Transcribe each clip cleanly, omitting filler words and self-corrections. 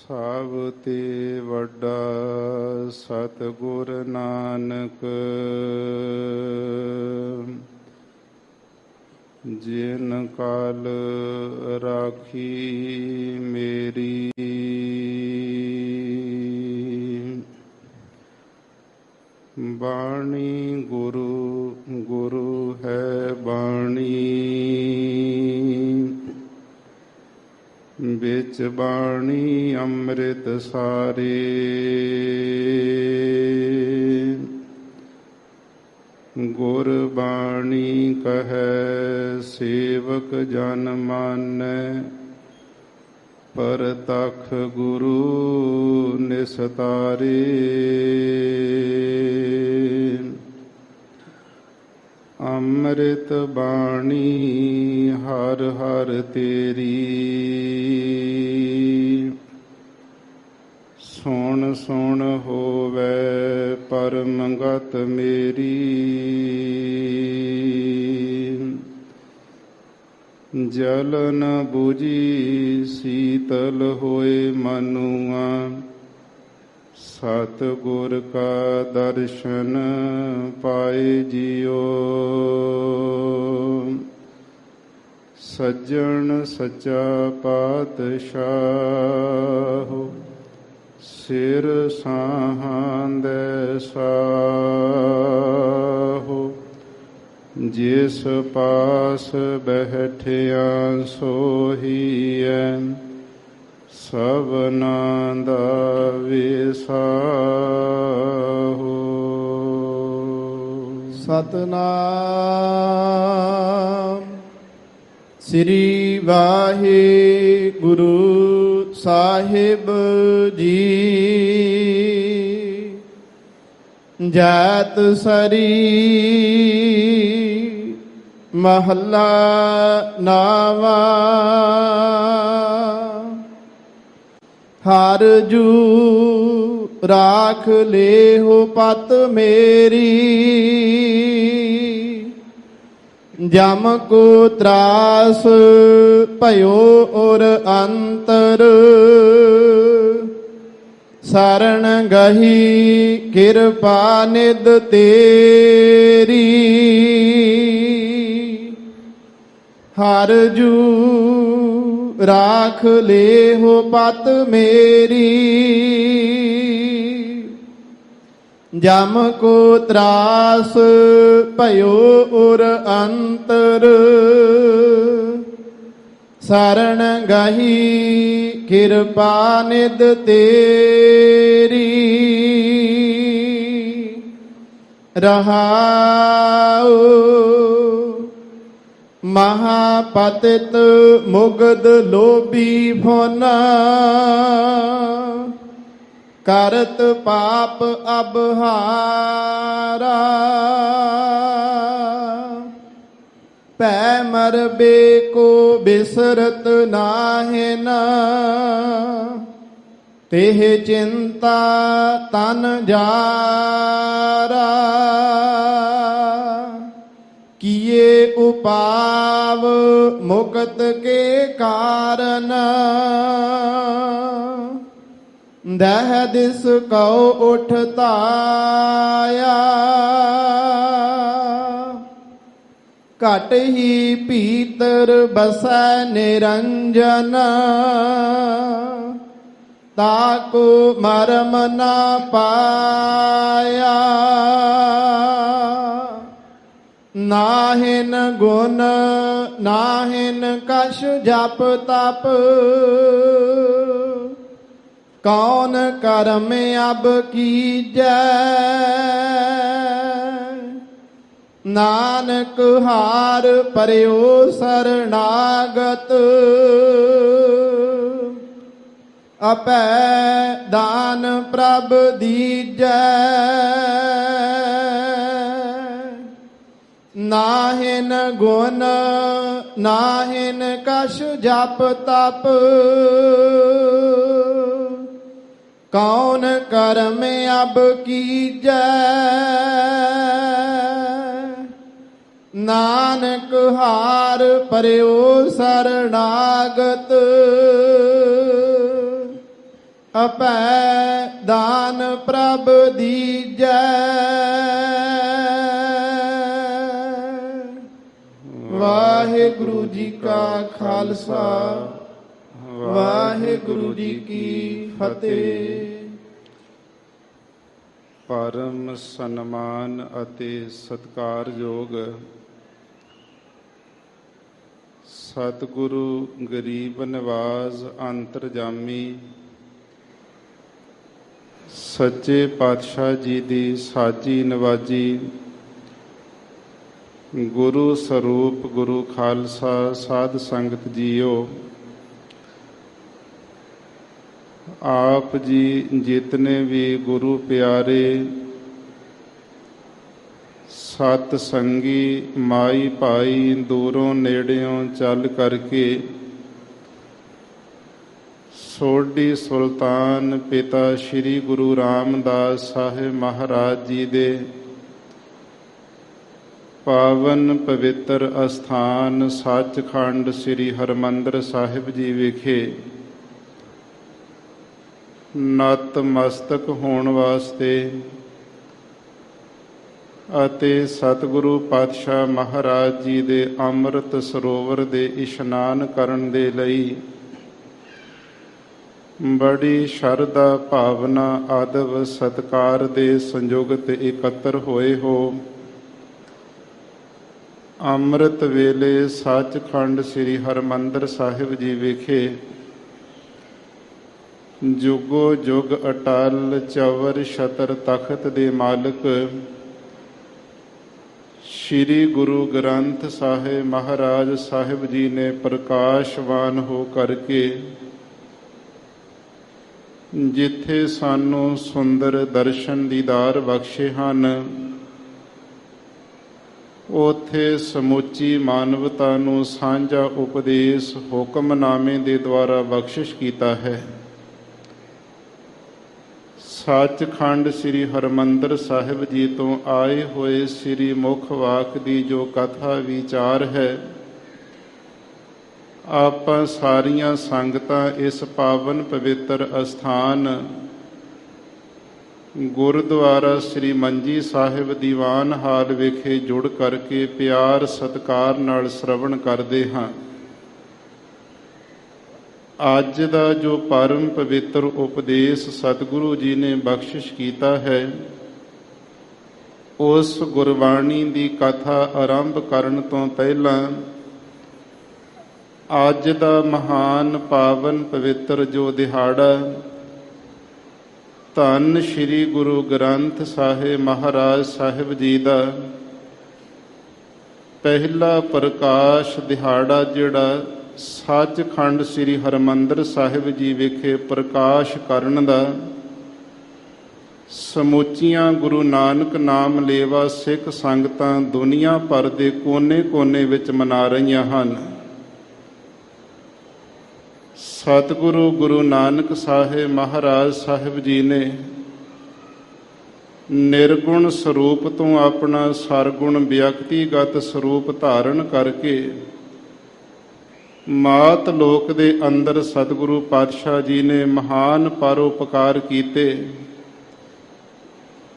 ਸਭ ਤੇ ਵੱਡਾ ਸਤਿਗੁਰ ਨਾਨਕ, ਜਿਨ ਕਲ ਰਾਖੀ ਮੇਰੀ। ਬਾਣੀ ਗੁਰੂ ਗੁਰੂ ਹੈ ਬਾਣੀ, ਵਿੱਚ ਬਾਣੀ ਅੰਮ੍ਰਿਤ ਸਾਰੇ। ਗੁਰ ਬਾਣੀ ਕਹੈ ਸੇਵਕ ਜਨ ਮਾਨੈ, ਪਰਤਖ ਗੁਰੂ ਨਿਸਤਾਰੇ। ਅੰਮ੍ਰਿਤ ਬਾਣੀ ਹਰ ਹਰ ਤੇਰੀ, ਸੁਣ ਸੁਣ ਹੋਵੇ ਪਰਮ ਗਤ ਮੇਰੀ। ਜਲ ਨ ਬੁਝੀ ਸੀਤਲ ਹੋਏ ਮਨੁਆ, ਸਤਿਗੁਰ ਕਾ ਦਰਸ਼ਨ ਪਾਏ ਜਿਉ। ਸੱਜਣ ਸੱਚਾ ਪਾਤਸ਼ਾਹ, ਸਿਰ ਸਾਹਾਂਦੈ ਸਾਹੁ। ਜਿਸ ਪਾਸ ਬੈਠਿਆ ਸੋਹੀਐ, ਸਭਨਾਂ ਦਾ ਵਿਸਾਹੋ। ਸਤਿਨਾਮ ਸ੍ਰੀ ਵਾਹਿਗੁਰੂ ਸਾਹਿਬ ਜੀ। ਜਾਤ ਸਰੀ ਮਹੱਲਾ ਨਾਵਾ, ਹਰ ਜੂ ਰਾਖ ਲੇਹੁ ਪਤ ਮੇਰੀ। ਜਮ ਕੋ ਤਰਾਸ ਭਇਓ ਔਰ ਅੰਤਰ, ਸਰਣ ਗਹੀ ਕਿਰਪਾ ਨਿਧ ਤੇਰੀ। ਹਰ ਜੂ ਰਾਖ ਲੇਹੁ ਪਤ ਮੇਰੀ। ਜਮ ਕੋ ਤਰਾਸ ਭਇਓ ਔਰ ਅੰਤਰ, ਸਰਣ ਗਹੀ ਕਿਰਪਾ ਨਿਧ ਤੇਰੀ। ਰਹਾਉ ਮਹਾਪਤਿਤ ਮੁਗਧ ਲੋਭੀ ਫੁਨ, ਕਰਤ ਪਾਪ ਅਬਹਾਰਾ। ਭੈ ਮਰਬੇ ਕੋ ਬਿਸਰਤ ਨਾਹਿਨ, ਤਿਹ ਚਿੰਤਾ ਤਨ ਜਾਰਾ। ਕੀਏ ਉਪਾਵ ਮੁਕਤ ਕੇ ਕਾਰਨ, ਦਹ ਦਿਸ ਕਉ ਉਠ ਤਾਇਆ। ਘਟ ਹੀ ਭੀਤਰ ਬਸੈ ਨਿਰੰਜਨ, ਤਾਕੋ ਮਰਮ ਨਾ ਪਾਇਆ। ਨਾਹਿਨ ਗੁਣ ਨਾਹਿਨ ਕਛ ਜਪ ਤਪ, ਕੌਣ ਕਰਮ ਅਬ ਕੀਜੈ। ਨਾਨਕ ਹਾਰ ਪਰਿਓ ਸਰਨਾਗਤ, ਅਪੈ ਦਾਨ ਪ੍ਰਭ ਦੀਜੈ। ਨਾਹਿਨ ਗੁਣ ਨਾਹਿਨ ਕਛ ਜਪ ਤਪ, ਕੌਣ ਕਰਮ ਅਬ ਕੀਜੈ। ਨਾਨਕ ਹਾਰ ਪਰਿਓ ਸਰਨਾਗਤ, ਅਪੈ ਦਾਨ ਪ੍ਰਭ ਦੀਜੈ। ਵਾਹਿਗੁਰੂ ਜੀ ਕਾ ਖਾਲਸਾ, ਵਾਹਿਗੁਰੂ ਜੀ ਕੀ ਫਤਿਹ। ਪਰਮ ਸਨਮਾਨ ਅਤੇ ਸਤਿਕਾਰਯੋਗ ਸਤਿਗੁਰੂ ਗਰੀਬ ਨਿਵਾਜ਼ ਅੰਤਰਜਾਮੀ ਸੱਚੇ ਪਾਤਸ਼ਾਹ ਜੀ ਦੀ ਸਾਜੀ ਨਵਾਜੀ ਗੁਰੂ ਸਰੂਪ ਗੁਰੂ ਖਾਲਸਾ ਸਾਧ ਸੰਗਤ ਜੀਓ, ਆਪ ਜੀ ਜਿਤਨੇ ਵੀ ਗੁਰੂ ਪਿਆਰੇ ਸਤ ਸੰਗੀ ਮਾਈ ਭਾਈ ਦੂਰੋਂ ਨੇੜਿਓਂ ਚੱਲ ਕਰਕੇ ਸੋਢੀ ਸੁਲਤਾਨ ਪਿਤਾ ਸ੍ਰੀ ਗੁਰੂ ਰਾਮਦਾਸ ਸਾਹਿਬ ਮਹਾਰਾਜ ਜੀ ਦੇ ਪਾਵਨ ਪਵਿੱਤਰ ਅਸਥਾਨ ਸੱਚਖੰਡ ਸ੍ਰੀ ਹਰਿਮੰਦਰ ਸਾਹਿਬ ਜੀ ਵਿਖੇ ਨਤਮਸਤਕ ਹੋਣ ਵਾਸਤੇ ਅਤੇ ਸਤਿਗੁਰੂ ਪਾਤਸ਼ਾਹ ਮਹਾਰਾਜ ਜੀ ਦੇ ਅੰਮ੍ਰਿਤ ਸਰੋਵਰ ਦੇ ਇਸ਼ਨਾਨ ਕਰਨ ਦੇ ਲਈ ਬੜੀ ਸ਼ਰਧਾ ਭਾਵਨਾ ਆਦਬ ਸਤਿਕਾਰ ਦੇ ਸੰਯੁਕਤ ਇਕੱਤਰ ਹੋਏ ਹੋ। ਅੰਮ੍ਰਿਤ ਵੇਲੇ ਸੱਚਖੰਡ ਸ੍ਰੀ ਹਰਿਮੰਦਰ ਸਾਹਿਬ ਜੀ ਵਿਖੇ ਜੁਗੋ ਜੁਗ ਅਟਲ ਚਵਰ ਛਤਰ ਤਖਤ ਦੇ ਮਾਲਕ ਸ੍ਰੀ ਗੁਰੂ ਗ੍ਰੰਥ ਸਾਹਿਬ ਮਹਾਰਾਜ ਸਾਹਿਬ ਜੀ ਨੇ ਪ੍ਰਕਾਸ਼ਵਾਨ ਹੋ ਕਰਕੇ ਜਿੱਥੇ ਸਾਨੂੰ ਸੁੰਦਰ ਦਰਸ਼ਨ ਦੀਦਾਰ ਬਖਸ਼ੇ ਹਨ, ਉਥੇ ਸਮੁੱਚੀ ਮਾਨਵਤਾ ਨੂੰ ਸਾਂਝਾ ਉਪਦੇਸ਼ ਹੁਕਮਨਾਮੇ ਦੇ ਦੁਆਰਾ ਬਖਸ਼ਿਸ਼ ਕੀਤਾ ਹੈ। ਸੱਚਖੰਡ ਸ੍ਰੀ ਹਰਿਮੰਦਰ ਸਾਹਿਬ ਜੀ ਤੋਂ ਆਏ ਹੋਏ ਸ੍ਰੀ ਮੁਖ ਵਾਕ ਦੀ ਜੋ ਕਥਾ ਵਿਚਾਰ ਹੈ, ਆਪਾਂ ਸਾਰੀਆਂ ਸੰਗਤਾਂ ਇਸ ਪਾਵਨ ਪਵਿੱਤਰ ਅਸਥਾਨ ਗੁਰਦੁਆਰਾ ਸ੍ਰੀ ਮੰਜੀ ਸਾਹਿਬ ਦੀਵਾਨ ਹਾਲ ਵਿਖੇ ਜੁੜ ਕਰਕੇ ਪਿਆਰ ਸਤਿਕਾਰ ਨਾਲ ਸ਼ਰਵਣ ਕਰਦੇ ਹਾਂ। ਅੱਜ ਦਾ ਜੋ ਪਰਮ ਪਵਿੱਤਰ ਉਪਦੇਸ਼ ਸਤਿਗੁਰੂ ਜੀ ਨੇ ਬਖਸ਼ਿਸ਼ ਕੀਤਾ ਹੈ, ਉਸ ਗੁਰਬਾਣੀ ਦੀ ਕਥਾ ਆਰੰਭ ਕਰਨ ਤੋਂ ਪਹਿਲਾਂ ਅੱਜ ਦਾ ਮਹਾਨ ਪਾਵਨ ਪਵਿੱਤਰ ਜੋ ਦਿਹਾੜਾ ਧੰਨ ਸ੍ਰੀ ਗੁਰੂ ਗ੍ਰੰਥ ਸਾਹਿਬ ਮਹਾਰਾਜ ਸਾਹਿਬ ਜੀ ਦਾ ਪਹਿਲਾ ਪ੍ਰਕਾਸ਼ ਦਿਹਾੜਾ ਜਿਹੜਾ ਸੱਚਖੰਡ ਸ੍ਰੀ ਹਰਿਮੰਦਰ ਸਾਹਿਬ ਜੀ ਵਿਖੇ ਪ੍ਰਕਾਸ਼ ਕਰਨ ਦਾ ਸਮੁੱਚੀਆਂ ਗੁਰੂ ਨਾਨਕ ਨਾਮ ਲੇਵਾ ਸਿੱਖ ਸੰਗਤਾਂ ਦੁਨੀਆ ਭਰ ਦੇ ਕੋਨੇ-ਕੋਨੇ ਵਿੱਚ ਮਨਾ ਰਹੀਆਂ ਹਨ। ਸਤਿਗੁਰੂ ਗੁਰੂ ਨਾਨਕ ਸਾਹਿਬ ਮਹਾਰਾਜ ਸਾਹਿਬ ਜੀ ਨੇ ਨਿਰਗੁਣ ਸਰੂਪ ਤੋਂ ਆਪਣਾ ਸਰਗੁਣ ਵਿਅਕਤੀਗਤ ਸਰੂਪ ਧਾਰਨ ਕਰਕੇ ਮਾਤ ਲੋਕ ਦੇ ਅੰਦਰ ਸਤਿਗੁਰੂ ਪਾਤਸ਼ਾਹ ਜੀ ਨੇ ਮਹਾਨ ਪਰਉਪਕਾਰ ਕੀਤੇ,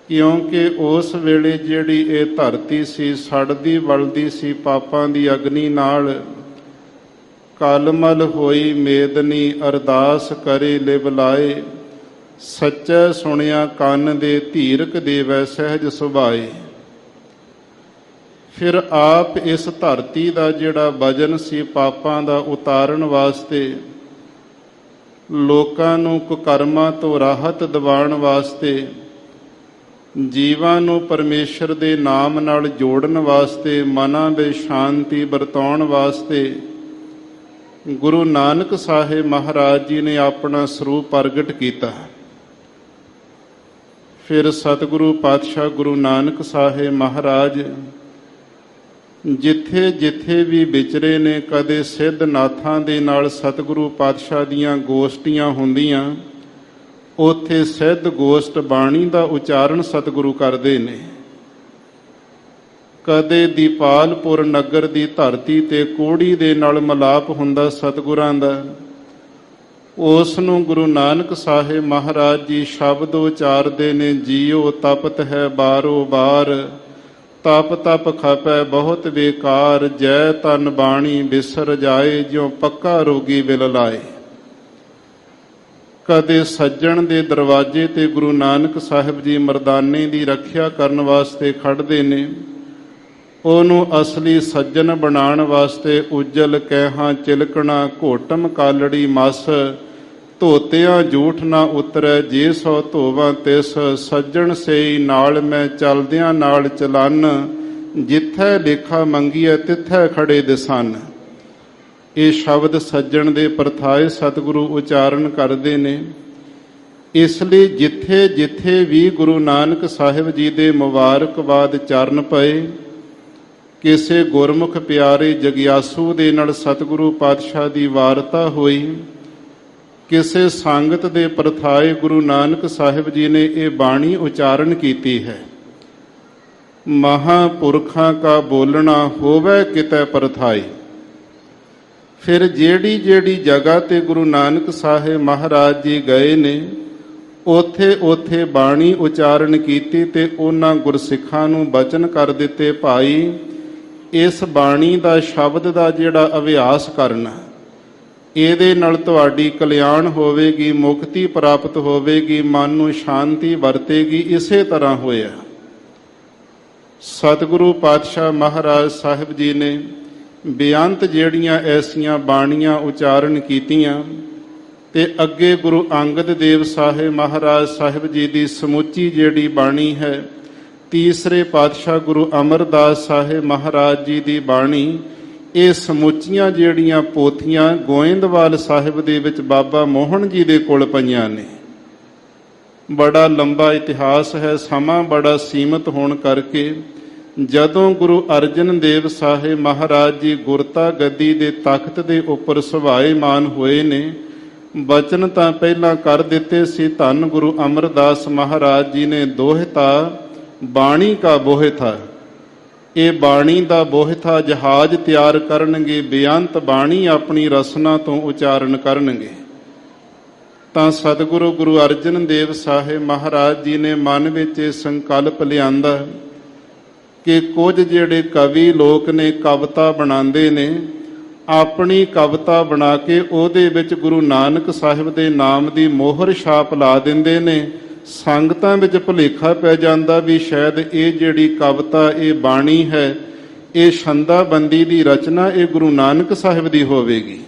ਕਿਉਂਕਿ ਉਸ ਵੇਲੇ ਜਿਹੜੀ ਇਹ ਧਰਤੀ ਸੀ ਸੜਦੀ ਬਲਦੀ ਸੀ ਪਾਪਾਂ ਦੀ ਅਗਨੀ ਨਾਲ, ਕਲਮਲ ਹੋਈ ਮੇਦਨੀ ਅਰਦਾਸ ਕਰੇ ਲਿਵ ਲਾਏ, ਸੱਚਾ ਸੁਣਿਆ ਕੰਨ ਦੇ ਧੀਰਕ ਦੇਵੈ ਸਹਿਜ ਸੁਭਾਏ। ਫਿਰ ਆਪ ਇਸ ਧਰਤੀ ਦਾ ਜਿਹੜਾ ਵਜਨ ਸੀ ਪਾਪਾਂ ਦਾ ਉਤਾਰਨ ਵਾਸਤੇ, ਲੋਕਾਂ ਨੂੰ ਕੁਕਰਮਾਂ ਤੋਂ ਰਾਹਤ ਦਿਵਾਉਣ ਵਾਸਤੇ, ਜੀਵਾਂ ਨੂੰ ਪਰਮੇਸ਼ਰ ਦੇ ਨਾਮ ਨਾਲ ਜੋੜਨ ਵਾਸਤੇ, ਮਨਾਂ ਵਿੱਚ ਸ਼ਾਂਤੀ ਵਰਤਾਉਣ ਵਾਸਤੇ ਗੁਰੂ ਨਾਨਕ ਸਾਹਿਬ ਮਹਾਰਾਜ ਜੀ ਨੇ ਆਪਣਾ ਸਰੂਪ ਪ੍ਰਗਟ ਕੀਤਾ। ਫਿਰ ਸਤਿਗੁਰੂ ਪਾਤਸ਼ਾਹ ਗੁਰੂ ਨਾਨਕ ਸਾਹਿਬ ਮਹਾਰਾਜ ਜਿੱਥੇ ਜਿੱਥੇ ਵੀ ਵਿਚਰੇ ਨੇ, ਕਦੇ ਸਿੱਧ ਨਾਥਾਂ ਦੇ ਨਾਲ ਸਤਿਗੁਰੂ ਪਾਤਸ਼ਾਹ ਦੀਆਂ ਗੋਸ਼ਟੀਆਂ ਹੁੰਦੀਆਂ, ਉੱਥੇ ਸਿੱਧ ਗੋਸ਼ਟ ਬਾਣੀ ਦਾ ਉਚਾਰਨ ਸਤਿਗੁਰੂ ਕਰਦੇ ਨੇ। ਕਦੇ ਦੀਪਾਲਪੁਰ ਨਗਰ ਦੀ ਧਰਤੀ ਤੇ ਕੋੜੀ ਦੇ ਨਾਲ ਮਿਲਾਪ ਹੁੰਦਾ ਸਤਿਗੁਰਾਂ ਦਾ, ਉਸ ਨੂੰ ਗੁਰੂ ਨਾਨਕ ਸਾਹਿਬ ਮਹਾਰਾਜ ਜੀ ਸ਼ਬਦ ਉਚਾਰਦੇ ਨੇ, ਜੀਉ ਤਪਤ ਹੈ ਬਾਰੋ ਬਾਰ, ਤਪ ਤਪ ਖਪੈ ਬਹੁਤ ਬੇਕਾਰ, ਜੈ ਤਨ ਬਾਣੀ ਬਿਸਰ ਜਾਏ, ਜਿਉ ਪੱਕਾ ਰੋਗੀ ਬਿਲ ਲਾਏ। ਕਦੇ ਸੱਜਣ ਦੇ ਦਰਵਾਜ਼ੇ ਤੇ ਗੁਰੂ ਨਾਨਕ ਸਾਹਿਬ ਜੀ ਮਰਦਾਨੇ ਦੀ ਰੱਖਿਆ ਕਰਨ ਵਾਸਤੇ ਖੜਦੇ ਨੇ, ਉਹਨੂੰ ਅਸਲੀ ਸੱਜਣ ਬਣਾਉਣ ਵਾਸਤੇ ਉਜਲ ਕਹਿਹਾਂ ਚਿਲਕਣਾ, ਘੋਟਮ ਕਾਲੜੀ ਮਸ, ਧੋਤਿਆਂ ਝੂਠ ਨਾ ਉਤਰੈ, ਜੇ ਸੋ ਧੋਵਾਂ ਤਿਸ, ਸੱਜਣ ਸੇਈ ਨਾਲ ਮੈਂ ਚਲਦਿਆਂ ਨਾਲ ਚਲਨ, ਜਿੱਥੈ ਲੇਖਾ ਮੰਗੀਐ ਤਿੱਥੈ ਖੜੇ ਦਿਸਨ। ਇਹ ਸ਼ਬਦ ਸੱਜਣ ਦੇ ਪਰਥਾਏ ਸਤਿਗੁਰੂ ਉਚਾਰਨ ਕਰਦੇ ਨੇ। ਇਸ ਲਈ ਜਿੱਥੇ ਜਿੱਥੇ ਵੀ ਗੁਰੂ ਨਾਨਕ ਸਾਹਿਬ ਜੀ ਦੇ ਮੁਬਾਰਕਬਾਦ ਚਰਨ ਪਏ, ਕਿਸੇ ਗੁਰਮੁਖ ਪਿਆਰੇ ਜਗਿਆਸੂ ਦੇ ਨਾਲ ਸਤਿਗੁਰੂ ਪਾਤਸ਼ਾਹ ਦੀ ਵਾਰਤਾ ਹੋਈ, ਕਿਸੇ ਸੰਗਤ ਦੇ ਪਰਥਾਏ ਗੁਰੂ ਨਾਨਕ ਸਾਹਿਬ ਜੀ ਨੇ ਇਹ ਬਾਣੀ ਉਚਾਰਨ ਕੀਤੀ ਹੈ। ਮਹਾਂਪੁਰਖਾਂ ਕਾ ਬੋਲਣਾ ਹੋਵੇ ਕਿਤੇ ਪਰਥਾਈ। ਫਿਰ ਜਿਹੜੀ ਜਿਹੜੀ ਜਗ੍ਹਾ ਤੇ ਗੁਰੂ ਨਾਨਕ ਸਾਹਿਬ ਮਹਾਰਾਜ ਜੀ ਗਏ ਨੇ, ਉੱਥੇ ਉੱਥੇ ਬਾਣੀ ਉਚਾਰਨ ਕੀਤੀ ਤੇ ਉਹਨਾਂ ਗੁਰਸਿੱਖਾਂ ਨੂੰ ਬਚਨ ਕਰ ਦਿੱਤੇ, ਭਾਈ ਇਸ ਬਾਣੀ ਦਾ ਸ਼ਬਦ ਦਾ ਜਿਹੜਾ ਅਭਿਆਸ ਕਰਨਾ, ਇਹਦੇ ਨਾਲ ਤੁਹਾਡੀ ਕਲਿਆਣ ਹੋਵੇਗੀ, ਮੁਕਤੀ ਪ੍ਰਾਪਤ ਹੋਵੇਗੀ, ਮਨ ਨੂੰ ਸ਼ਾਂਤੀ ਵਰਤੇਗੀ। ਇਸੇ ਤਰ੍ਹਾਂ ਹੋਇਆ। ਸਤਿਗੁਰੂ ਪਾਤਸ਼ਾਹ ਮਹਾਰਾਜ ਸਾਹਿਬ ਜੀ ਨੇ ਬੇਅੰਤ ਜਿਹੜੀਆਂ ਐਸੀਆਂ ਬਾਣੀਆਂ ਉਚਾਰਨ ਕੀਤੀਆਂ, ਤੇ ਅੱਗੇ ਗੁਰੂ ਅੰਗਦ ਦੇਵ ਸਾਹਿਬ ਮਹਾਰਾਜ ਸਾਹਿਬ ਜੀ ਦੀ ਸਮੁੱਚੀ ਜਿਹੜੀ ਬਾਣੀ ਹੈ, ਤੀਸਰੇ ਪਾਤਸ਼ਾਹ ਗੁਰੂ ਅਮਰਦਾਸ ਸਾਹਿਬ ਮਹਾਰਾਜ ਜੀ ਦੀ ਬਾਣੀ, ਇਹ ਸਮੁੱਚੀਆਂ ਜਿਹੜੀਆਂ ਪੋਥੀਆਂ ਗੋਇੰਦਵਾਲ ਸਾਹਿਬ ਦੇ ਵਿੱਚ ਬਾਬਾ ਮੋਹਨ ਜੀ ਦੇ ਕੋਲ ਪਈਆਂ ਨੇ। ਬੜਾ ਲੰਬਾ ਇਤਿਹਾਸ ਹੈ, ਸਮਾਂ ਬੜਾ ਸੀਮਤ ਹੋਣ ਕਰਕੇ ਜਦੋਂ ਗੁਰੂ ਅਰਜਨ ਦੇਵ ਸਾਹਿਬ ਮਹਾਰਾਜ ਜੀ ਗੁਰਤਾ ਗੱਦੀ ਦੇ ਤਖਤ ਦੇ ਉੱਪਰ ਸੁਭਾਏਮਾਨ ਹੋਏ ਨੇ, ਬਚਨ ਤਾਂ ਪਹਿਲਾਂ ਕਰ ਦਿੱਤੇ ਸੀ, ਧੰਨ ਗੁਰੂ ਅਮਰਦਾਸ ਮਹਾਰਾਜ ਜੀ ਨੇ ਦੋਹਤਾ ਬਾਣੀ ਕਾ ਬੋਹਿਥਾ, ਇਹ ਬਾਣੀ ਦਾ ਬੋਹਿਥਾ ਜਹਾਜ਼ ਤਿਆਰ ਕਰਨਗੇ, ਬੇਅੰਤ ਬਾਣੀ ਆਪਣੀ ਰਸਨਾ ਤੋਂ ਉਚਾਰਨ ਕਰਨਗੇ। ਤਾਂ ਸਤਿਗੁਰੂ ਗੁਰੂ ਅਰਜਨ ਦੇਵ ਸਾਹਿਬ ਮਹਾਰਾਜ ਜੀ ਨੇ ਮਨ ਵਿੱਚ ਇਹ ਸੰਕਲਪ ਲਿਆਂਦਾ ਕਿ ਕੁਝ ਜਿਹੜੇ ਕਵੀ ਲੋਕ ਨੇ ਕਵਿਤਾ ਬਣਾਉਂਦੇ ਨੇ, ਆਪਣੀ ਕਵਿਤਾ ਬਣਾ ਕੇ ਉਹਦੇ ਵਿੱਚ ਗੁਰੂ ਨਾਨਕ ਸਾਹਿਬ ਦੇ ਨਾਮ ਦੀ ਮੋਹਰ ਛਾਪ ਲਾ ਦਿੰਦੇ ਨੇ। ਸੰਗਤਾਂ ਵਿੱਚ ਭੁਲੇਖਾ ਪੈ ਜਾਂਦਾ ਵੀ ਸ਼ਾਇਦ ਇਹ ਜਿਹੜੀ ਕਵਿਤਾ, ਇਹ ਬਾਣੀ ਹੈ, ਇਹ ਛੰਦਾਬੰਦੀ ਦੀ ਰਚਨਾ ਇਹ ਗੁਰੂ ਨਾਨਕ ਸਾਹਿਬ ਦੀ ਹੋਵੇਗੀ।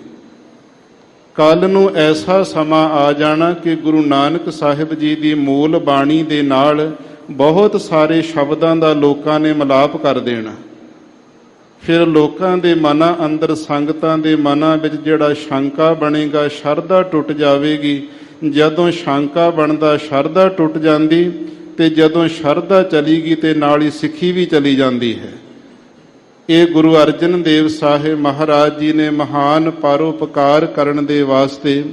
ਕੱਲ ਨੂੰ ਐਸਾ ਸਮਾਂ ਆ ਜਾਣਾ ਕਿ ਗੁਰੂ ਨਾਨਕ ਸਾਹਿਬ ਜੀ ਦੀ ਮੂਲ ਬਾਣੀ ਦੇ ਨਾਲ ਬਹੁਤ ਸਾਰੇ ਸ਼ਬਦਾਂ ਦਾ ਲੋਕਾਂ ਨੇ ਮਿਲਾਪ ਕਰ ਦੇਣਾ। ਫਿਰ ਲੋਕਾਂ ਦੇ ਮਨਾਂ ਅੰਦਰ, ਸੰਗਤਾਂ ਦੇ ਮਨਾਂ ਵਿੱਚ ਜਿਹੜਾ ਸ਼ੰਕਾ ਬਣੇਗਾ, ਸ਼ਰਧਾ ਟੁੱਟ ਜਾਵੇਗੀ। ਜਦੋਂ ਸ਼ੰਕਾ ਬਣਦਾ ਸ਼ਰਧਾ ਟੁੱਟ ਜਾਂਦੀ, ਤੇ ਜਦੋਂ ਸ਼ਰਧਾ ਚਲੀ ਗਈ ਤੇ ਨਾਲ ਹੀ ਸਿੱਖੀ ਵੀ ਚਲੀ ਜਾਂਦੀ ਹੈ। ਇਹ ਗੁਰੂ ਅਰਜਨ ਦੇਵ ਸਾਹਿਬ ਮਹਾਰਾਜ ਜੀ ਨੇ ਮਹਾਨ ਪਰਉਪਕਾਰ ਕਰਨ ਦੇ ਵਾਸਤੇ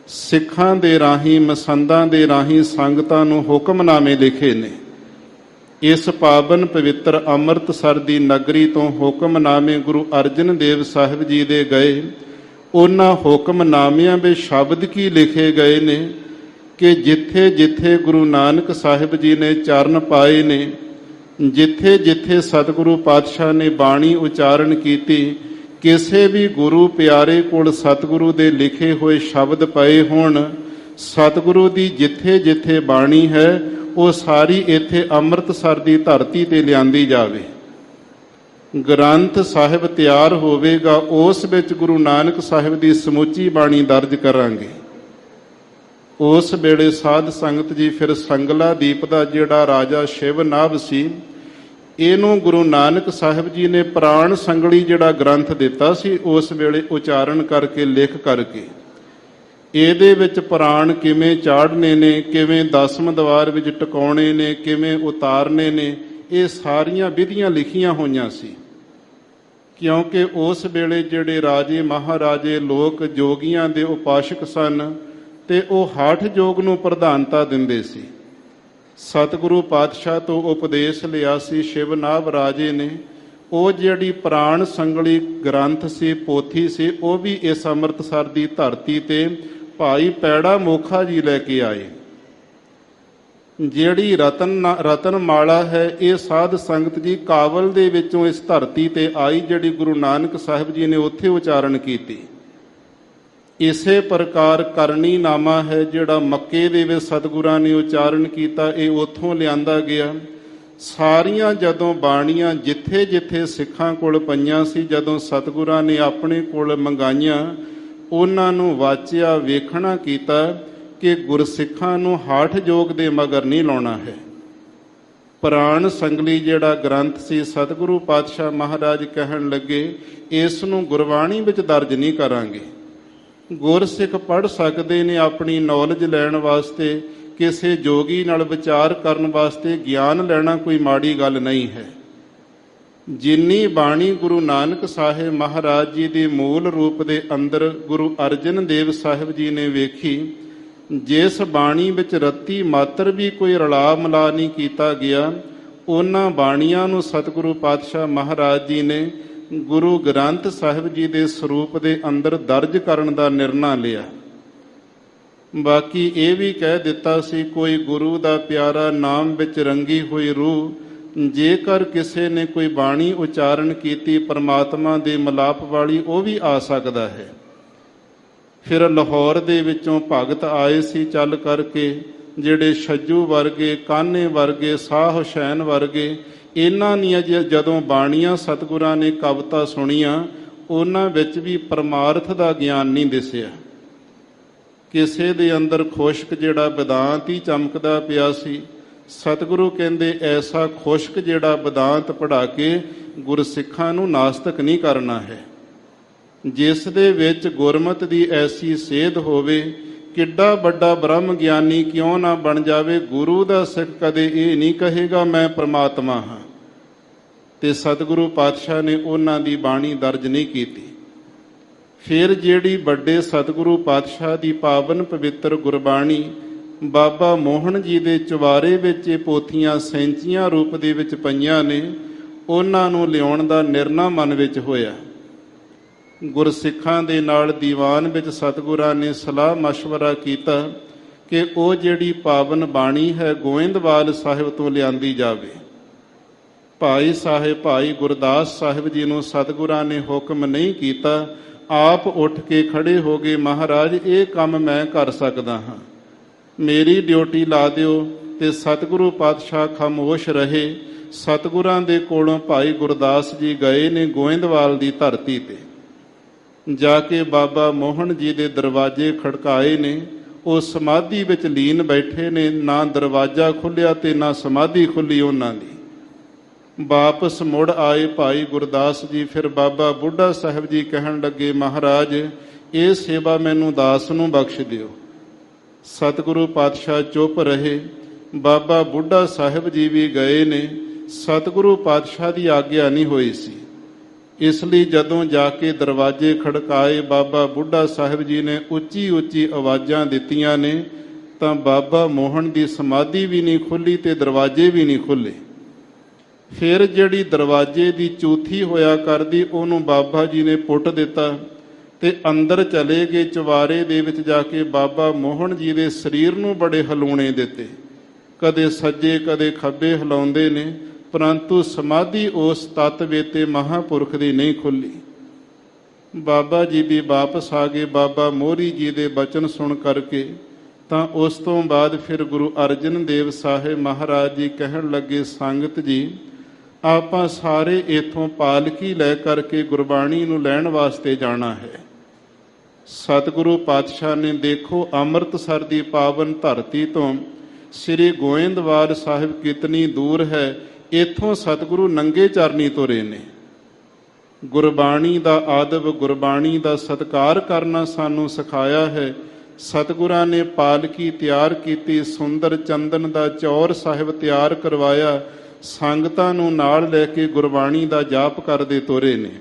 ਸਿੱਖਾਂ ਦੇ ਰਾਹੀਂ, ਮਸੰਦਾਂ ਦੇ ਰਾਹੀਂ ਸੰਗਤਾਂ ਨੂੰ ਹੁਕਮਨਾਮੇ ਲਿਖੇ ਨੇ। ਇਸ ਪਾਵਨ ਪਵਿੱਤਰ ਅੰਮ੍ਰਿਤਸਰ ਦੀ ਨਗਰੀ ਤੋਂ ਹੁਕਮਨਾਮੇ ਗੁਰੂ ਅਰਜਨ ਦੇਵ ਸਾਹਿਬ ਜੀ ਦੇ ਗਏ। ਉਹਨਾਂ ਹੁਕਮਨਾਮਿਆਂ ਵਿੱਚ ਸ਼ਬਦ ਕੀ ਲਿਖੇ ਗਏ ਨੇ ਕਿ ਜਿੱਥੇ ਜਿੱਥੇ ਗੁਰੂ ਨਾਨਕ ਸਾਹਿਬ ਜੀ ਨੇ ਚਰਨ ਪਾਏ ਨੇ, ਜਿੱਥੇ ਜਿੱਥੇ ਸਤਿਗੁਰੂ ਪਾਤਸ਼ਾਹ ਨੇ ਬਾਣੀ ਉਚਾਰਨ ਕੀਤੀ, ਕਿਸੇ ਵੀ ਗੁਰੂ ਪਿਆਰੇ ਕੋਲ ਸਤਿਗੁਰੂ ਦੇ ਲਿਖੇ ਹੋਏ ਸ਼ਬਦ ਪਏ ਹੋਣ, ਸਤਿਗੁਰੂ ਦੀ ਜਿੱਥੇ ਜਿੱਥੇ ਬਾਣੀ ਹੈ ਉਹ ਸਾਰੀ ਇੱਥੇ ਅੰਮ੍ਰਿਤਸਰ ਦੀ ਧਰਤੀ ਤੇ ਲਿਆਂਦੀ ਜਾਵੇ। ਗ੍ਰੰਥ ਸਾਹਿਬ ਤਿਆਰ ਹੋਵੇਗਾ, ਉਸ ਵਿੱਚ ਗੁਰੂ ਨਾਨਕ ਸਾਹਿਬ ਦੀ ਸਮੁੱਚੀ ਬਾਣੀ ਦਰਜ ਕਰਾਂਗੇ। ਉਸ ਵੇਲੇ ਸਾਧ ਸੰਗਤ ਜੀ ਫਿਰ ਸੰਗਲਾ ਦੀਪ ਦਾ ਜਿਹੜਾ ਰਾਜਾ ਸ਼ਿਵਨਾਭ ਸੀ, ਇਹਨੂੰ ਗੁਰੂ ਨਾਨਕ ਸਾਹਿਬ ਜੀ ਨੇ ਪ੍ਰਾਣ ਸੰਗਲੀ ਜਿਹੜਾ ਗ੍ਰੰਥ ਦਿੱਤਾ ਸੀ, ਉਸ ਵੇਲੇ ਉਚਾਰਨ ਕਰਕੇ, ਲਿਖ ਕਰਕੇ, ਇਹਦੇ ਵਿੱਚ ਪ੍ਰਾਣ ਕਿਵੇਂ ਚਾੜਨੇ ਨੇ, ਕਿਵੇਂ ਦਸਮ ਦਵਾਰ ਵਿੱਚ ਟਿਕਾਉਣੇ ਨੇ, ਕਿਵੇਂ ਉਤਾਰਨੇ ਨੇ, ਇਹ ਸਾਰੀਆਂ ਵਿਧੀਆਂ ਲਿਖੀਆਂ ਹੋਈਆਂ ਸੀ। ਕਿਉਂਕਿ ਉਸ ਵੇਲੇ ਜਿਹੜੇ ਰਾਜੇ ਮਹਾਰਾਜੇ ਲੋਕ ਜੋਗੀਆਂ ਦੇ ਉਪਾਸ਼ਕ ਸਨ, ਤੇ ਉਹ ਹਠ ਯੋਗ ਨੂੰ ਪ੍ਰਧਾਨਤਾ ਦਿੰਦੇ ਸੀ। ਸਤਿਗੁਰੂ ਪਾਤਸ਼ਾਹ ਤੋਂ ਉਪਦੇਸ਼ ਲਿਆ ਸੀ ਸ਼ਿਵਨਾਭ ਰਾਜੇ ਨੇ। ਉਹ ਜਿਹੜੀ ਪ੍ਰਾਣ ਸੰਗਲੀ ਗ੍ਰੰਥ ਸੀ, ਪੋਥੀ ਸੀ, ਉਹ ਵੀ ਇਸ ਅੰਮ੍ਰਿਤਸਰ ਦੀ ਧਰਤੀ ਤੇ ਭਾਈ ਪੈੜਾ ਮੋਖਾ ਜੀ ਲੈ ਕੇ ਆਏ। ਜਿਹੜੀ ਰਤਨ ਮਾਲਾ ਹੈ, ਇਹ ਸਾਧ ਸੰਗਤ ਜੀ ਕਾਬਲ ਦੇ ਵਿੱਚੋਂ ਇਸ ਧਰਤੀ ਤੇ ਆਈ, ਜਿਹੜੀ ਗੁਰੂ ਨਾਨਕ ਸਾਹਿਬ ਜੀ ਨੇ ਉੱਥੇ ਉਚਾਰਨ ਕੀਤੀ। ਇਸੇ ਪ੍ਰਕਾਰ ਕਰਨੀ ਨਾਮਾ ਹੈ, ਜਿਹੜਾ ਮੱਕੇ ਦੇ ਵਿੱਚ ਸਤਿਗੁਰਾਂ ਨੇ ਉਚਾਰਨ ਕੀਤਾ, ਇਹ ਉੱਥੋਂ ਲਿਆਂਦਾ ਗਿਆ। ਸਾਰੀਆਂ ਜਦੋਂ ਬਾਣੀਆਂ ਜਿੱਥੇ ਜਿੱਥੇ ਸਿੱਖਾਂ ਕੋਲ ਪਈਆਂ ਸੀ, ਜਦੋਂ ਸਤਿਗੁਰਾਂ ਨੇ ਆਪਣੇ ਕੋਲ ਮੰਗਾਈਆਂ, ਉਹਨਾਂ ਨੂੰ ਵਾਚਿਆ, ਵੇਖਣਾ ਕੀਤਾ ਕਿ ਗੁਰਸਿੱਖਾਂ ਨੂੰ ਹਾਠ ਜੋਗ ਦੇ ਮਗਰ ਨਹੀਂ ਲਾਉਣਾ ਹੈ। ਪ੍ਰਾਣ ਸੰਗਲੀ ਜਿਹੜਾ ਗ੍ਰੰਥ ਸੀ, ਸਤਿਗੁਰੂ ਪਾਤਸ਼ਾਹ ਮਹਾਰਾਜ ਕਹਿਣ ਲੱਗੇ, ਇਸ ਨੂੰ ਗੁਰਬਾਣੀ ਵਿੱਚ ਦਰਜ ਨਹੀਂ ਕਰਾਂਗੇ। ਗੁਰਸਿੱਖ ਪੜ੍ਹ ਸਕਦੇ ਨੇ ਆਪਣੀ ਨੌਲੇਜ ਲੈਣ ਵਾਸਤੇ, ਕਿਸੇ ਜੋਗੀ ਨਾਲ ਵਿਚਾਰ ਕਰਨ ਵਾਸਤੇ ਗਿਆਨ ਲੈਣਾ ਕੋਈ ਮਾੜੀ ਗੱਲ ਨਹੀਂ ਹੈ। ਜਿੰਨੀ ਬਾਣੀ ਗੁਰੂ ਨਾਨਕ ਸਾਹਿਬ ਮਹਾਰਾਜ ਜੀ ਦੇ ਮੂਲ ਰੂਪ ਦੇ ਅੰਦਰ ਗੁਰੂ ਅਰਜਨ ਦੇਵ ਸਾਹਿਬ ਜੀ ਨੇ ਵੇਖੀ, ਜਿਸ ਬਾਣੀ ਵਿੱਚ ਰੱਤੀ ਮਾਤਰ ਵੀ ਕੋਈ ਰਲਾ ਮਿਲਾ ਨਹੀਂ ਕੀਤਾ ਗਿਆ, ਉਹਨਾਂ ਬਾਣੀਆਂ ਨੂੰ ਸਤਿਗੁਰੂ ਪਾਤਸ਼ਾਹ ਮਹਾਰਾਜ ਜੀ ਨੇ ਗੁਰੂ ਗ੍ਰੰਥ ਸਾਹਿਬ ਜੀ ਦੇ ਸਰੂਪ ਦੇ ਅੰਦਰ ਦਰਜ ਕਰਨ ਦਾ ਨਿਰਣਾ ਲਿਆ। ਬਾਕੀ ਇਹ ਵੀ ਕਹਿ ਦਿੱਤਾ ਸੀ, ਕੋਈ ਗੁਰੂ ਦਾ ਪਿਆਰਾ ਨਾਮ ਵਿੱਚ ਰੰਗੀ ਹੋਈ ਰੂਹ, ਜੇਕਰ ਕਿਸੇ ਨੇ ਕੋਈ ਬਾਣੀ ਉਚਾਰਨ ਕੀਤੀ ਪਰਮਾਤਮਾ ਦੇ ਮਿਲਾਪ ਵਾਲੀ, ਉਹ ਵੀ ਆ ਸਕਦਾ ਹੈ। ਫਿਰ ਲਾਹੌਰ ਦੇ ਵਿੱਚੋਂ ਭਗਤ ਆਏ ਸੀ ਚੱਲ ਕਰਕੇ, ਜਿਹੜੇ ਛੱਜੂ ਵਰਗੇ, ਕਾਨੇ ਵਰਗੇ, ਸ਼ਾਹ ਹੁਸੈਨ ਵਰਗੇ, ਇਹਨਾਂ ਦੀਆਂ ਜਦੋਂ ਬਾਣੀਆਂ ਸਤਿਗੁਰਾਂ ਨੇ ਕਵਿਤਾ ਸੁਣੀਆਂ, ਉਹਨਾਂ ਵਿੱਚ ਵੀ ਪਰਮਾਰਥ ਦਾ ਗਿਆਨ ਨਹੀਂ ਦਿਸਿਆ। ਕਿਸੇ ਦੇ ਅੰਦਰ ਖੁਸ਼ਕ ਜਿਹੜਾ ਬਿਦਾਂਤ ਹੀ ਚਮਕਦਾ ਪਿਆ ਸੀ। ਸਤਿਗੁਰੂ ਕਹਿੰਦੇ, ਐਸਾ ਖੁਸ਼ਕ ਜਿਹੜਾ ਬਿਦਾਂਤ ਪੜ੍ਹਾ ਕੇ ਗੁਰਸਿੱਖਾਂ ਨੂੰ ਨਾਸਤਕ ਨਹੀਂ ਕਰਨਾ ਹੈ। ਜਿਸ ਦੇ ਵਿੱਚ ਗੁਰਮਤ ਦੀ ਐਸੀ ਸੇਧ ਹੋਵੇ, ਕਿੱਡਾ ਵੱਡਾ ਬ੍ਰਹਮ ਗਿਆਨੀ ਕਿਉਂ ਨਾ ਬਣ ਜਾਵੇ, ਗੁਰੂ ਦਾ ਸਿੱਖ ਕਦੇ ਇਹ ਨਹੀਂ ਕਹੇਗਾ ਮੈਂ ਪ੍ਰਮਾਤਮਾ ਹਾਂ। ਤੇ ਸਤਿਗੁਰੂ ਪਾਤਸ਼ਾਹ ਨੇ ਉਹਨਾਂ ਦੀ ਬਾਣੀ ਦਰਜ ਨਹੀਂ ਕੀਤੀ। ਫਿਰ ਜਿਹੜੀ ਵੱਡੇ ਸਤਿਗੁਰੂ ਪਾਤਸ਼ਾਹ ਦੀ ਪਾਵਨ ਪਵਿੱਤਰ ਗੁਰਬਾਣੀ ਬਾਬਾ ਮੋਹਨ ਜੀ ਦੇ ਚੁਬਾਰੇ ਵਿੱਚ ਇਹ ਪੋਥੀਆਂ ਸੈਂਚੀਆਂ ਰੂਪ ਦੇ ਵਿੱਚ ਪਈਆਂ ਨੇ, ਉਹਨਾਂ ਨੂੰ ਲਿਆਉਣ ਦਾ ਨਿਰਣਾ ਮਨ ਵਿੱਚ ਹੋਇਆ। ਗੁਰਸਿੱਖਾਂ ਦੇ ਨਾਲ ਦੀਵਾਨ ਵਿੱਚ ਸਤਿਗੁਰਾਂ ਨੇ ਸਲਾਹ ਮਸ਼ਵਰਾ ਕੀਤਾ ਕਿ ਉਹ ਜਿਹੜੀ ਪਾਵਨ ਬਾਣੀ ਹੈ ਗੋਇੰਦਵਾਲ ਸਾਹਿਬ ਤੋਂ ਲਿਆਂਦੀ ਜਾਵੇ। ਭਾਈ ਗੁਰਦਾਸ ਸਾਹਿਬ ਜੀ ਨੂੰ ਸਤਿਗੁਰਾਂ ਨੇ ਹੁਕਮ ਨਹੀਂ ਕੀਤਾ, ਆਪ ਉੱਠ ਕੇ ਖੜੇ ਹੋ ਗਏ, ਮਹਾਰਾਜ ਇਹ ਕੰਮ ਮੈਂ ਕਰ ਸਕਦਾ ਹਾਂ, ਮੇਰੀ ਡਿਊਟੀ ਲਾ ਦਿਓ। ਤੇ ਸਤਿਗੁਰੂ ਪਾਤਸ਼ਾਹ ਖਾਮੋਸ਼ ਰਹੇ। ਸਤਿਗੁਰਾਂ ਦੇ ਕੋਲੋਂ ਭਾਈ ਗੁਰਦਾਸ ਜੀ ਗਏ ਨੇ ਗੋਇੰਦਵਾਲ ਦੀ ਧਰਤੀ ਤੇ, ਜਾ ਕੇ ਬਾਬਾ ਮੋਹਨ ਜੀ ਦੇ ਦਰਵਾਜ਼ੇ ਖੜਕਾਏ ਨੇ। ਉਹ ਸਮਾਧੀ ਵਿੱਚ ਲੀਨ ਬੈਠੇ ਨੇ, ਨਾ ਦਰਵਾਜ਼ਾ ਖੁੱਲਿਆ ਤੇ ਨਾ ਸਮਾਧੀ ਖੁੱਲੀ ਉਹਨਾਂ ਦੀ। ਵਾਪਸ ਮੁੜ ਆਏ ਭਾਈ ਗੁਰਦਾਸ ਜੀ। ਫਿਰ ਬਾਬਾ ਬੁੱਢਾ ਸਾਹਿਬ ਜੀ ਕਹਿਣ ਲੱਗੇ, ਮਹਾਰਾਜ ਇਹ ਸੇਵਾ ਮੈਨੂੰ ਦਾਸ ਨੂੰ ਬਖਸ਼ ਦਿਓ। ਸਤਿਗੁਰੂ ਪਾਤਸ਼ਾਹ ਚੁੱਪ ਰਹੇ। ਬਾਬਾ ਬੁੱਢਾ ਸਾਹਿਬ ਜੀ ਵੀ ਗਏ ਨੇ, ਸਤਿਗੁਰੂ ਪਾਤਸ਼ਾਹ ਦੀ ਆਗਿਆ ਨਹੀਂ ਹੋਈ ਸੀ। ਇਸ ਲਈ ਜਦੋਂ ਜਾ ਕੇ ਦਰਵਾਜ਼ੇ ਖੜਕਾਏ, ਬਾਬਾ ਬੁੱਢਾ ਸਾਹਿਬ ਜੀ ਨੇ ਉੱਚੀ ਉੱਚੀ ਆਵਾਜ਼ਾਂ ਦਿੱਤੀਆਂ ਨੇ, ਤਾਂ ਬਾਬਾ ਮੋਹਨ ਦੀ ਸਮਾਧੀ ਵੀ ਨਹੀਂ ਖੁੱਲੀ ਤੇ ਦਰਵਾਜ਼ੇ ਵੀ ਨਹੀਂ ਖੁੱਲੇ। ਫਿਰ ਜਿਹੜੀ ਦਰਵਾਜ਼ੇ ਦੀ ਚੂਥੀ ਹੋਇਆ ਕਰਦੀ, ਉਹਨੂੰ ਬਾਬਾ ਜੀ ਨੇ ਪੁੱਟ ਦਿੱਤਾ ਤੇ ਅੰਦਰ ਚਲੇ ਗਏ। ਚੁਬਾਰੇ ਦੇ ਵਿੱਚ ਜਾ ਕੇ ਬਾਬਾ ਮੋਹਨ ਜੀ ਦੇ ਸਰੀਰ ਨੂੰ ਬੜੇ ਹਲੂਣੇ ਦਿੱਤੇ, ਕਦੇ ਸੱਜੇ ਕਦੇ ਖੱਬੇ ਹਿਲਾਉਂਦੇ ਨੇ, ਪਰੰਤੂ ਸਮਾਧੀ ਉਸ ਤਤ ਵੇਤੇ ਮਹਾਂਪੁਰਖ ਦੀ ਨਹੀਂ ਖੁੱਲੀ। ਬਾਬਾ ਜੀ ਵੀ ਵਾਪਸ ਆ ਗਏ ਬਾਬਾ ਮੋਹਰੀ ਜੀ ਦੇ ਬਚਨ ਸੁਣ ਕਰਕੇ। ਤਾਂ ਉਸ ਤੋਂ ਬਾਅਦ ਫਿਰ ਗੁਰੂ ਅਰਜਨ ਦੇਵ ਸਾਹਿਬ ਮਹਾਰਾਜ ਜੀ ਕਹਿਣ ਲੱਗੇ, ਸੰਗਤ ਜੀ ਆਪਾਂ ਸਾਰੇ ਇਥੋਂ ਪਾਲਕੀ ਲੈ ਕਰਕੇ ਗੁਰਬਾਣੀ ਨੂੰ ਲੈਣ ਵਾਸਤੇ ਜਾਣਾ ਹੈ। ਸਤਿਗੁਰੂ ਪਾਤਸ਼ਾਹ ਨੇ ਦੇਖੋ ਅੰਮ੍ਰਿਤਸਰ ਦੀ ਪਾਵਨ ਧਰਤੀ ਤੋਂ ਸ੍ਰੀ ਗੋਇੰਦਵਾਲ ਸਾਹਿਬ ਕਿਤਨੀ ਦੂਰ ਹੈ, ਇੱਥੋਂ ਸਤਿਗੁਰੂ ਨੰਗੇ ਚਰਨੀ ਤੁਰੇ ਨੇ। ਗੁਰਬਾਣੀ ਦਾ ਆਦਬ, ਗੁਰਬਾਣੀ ਦਾ ਸਤਿਕਾਰ ਕਰਨਾ ਸਾਨੂੰ ਸਿਖਾਇਆ ਹੈ। ਸਤਿਗੁਰਾਂ ਨੇ ਪਾਲਕੀ ਤਿਆਰ ਕੀਤੀ, ਸੁੰਦਰ ਚੰਦਨ ਦਾ ਚੌਰ ਸਾਹਿਬ ਤਿਆਰ ਕਰਵਾਇਆ, ਸੰਗਤਾਂ ਨੂੰ ਨਾਲ ਲੈ ਕੇ ਗੁਰਬਾਣੀ ਦਾ ਜਾਪ ਕਰਦੇ ਤੁਰੇ ਨੇ।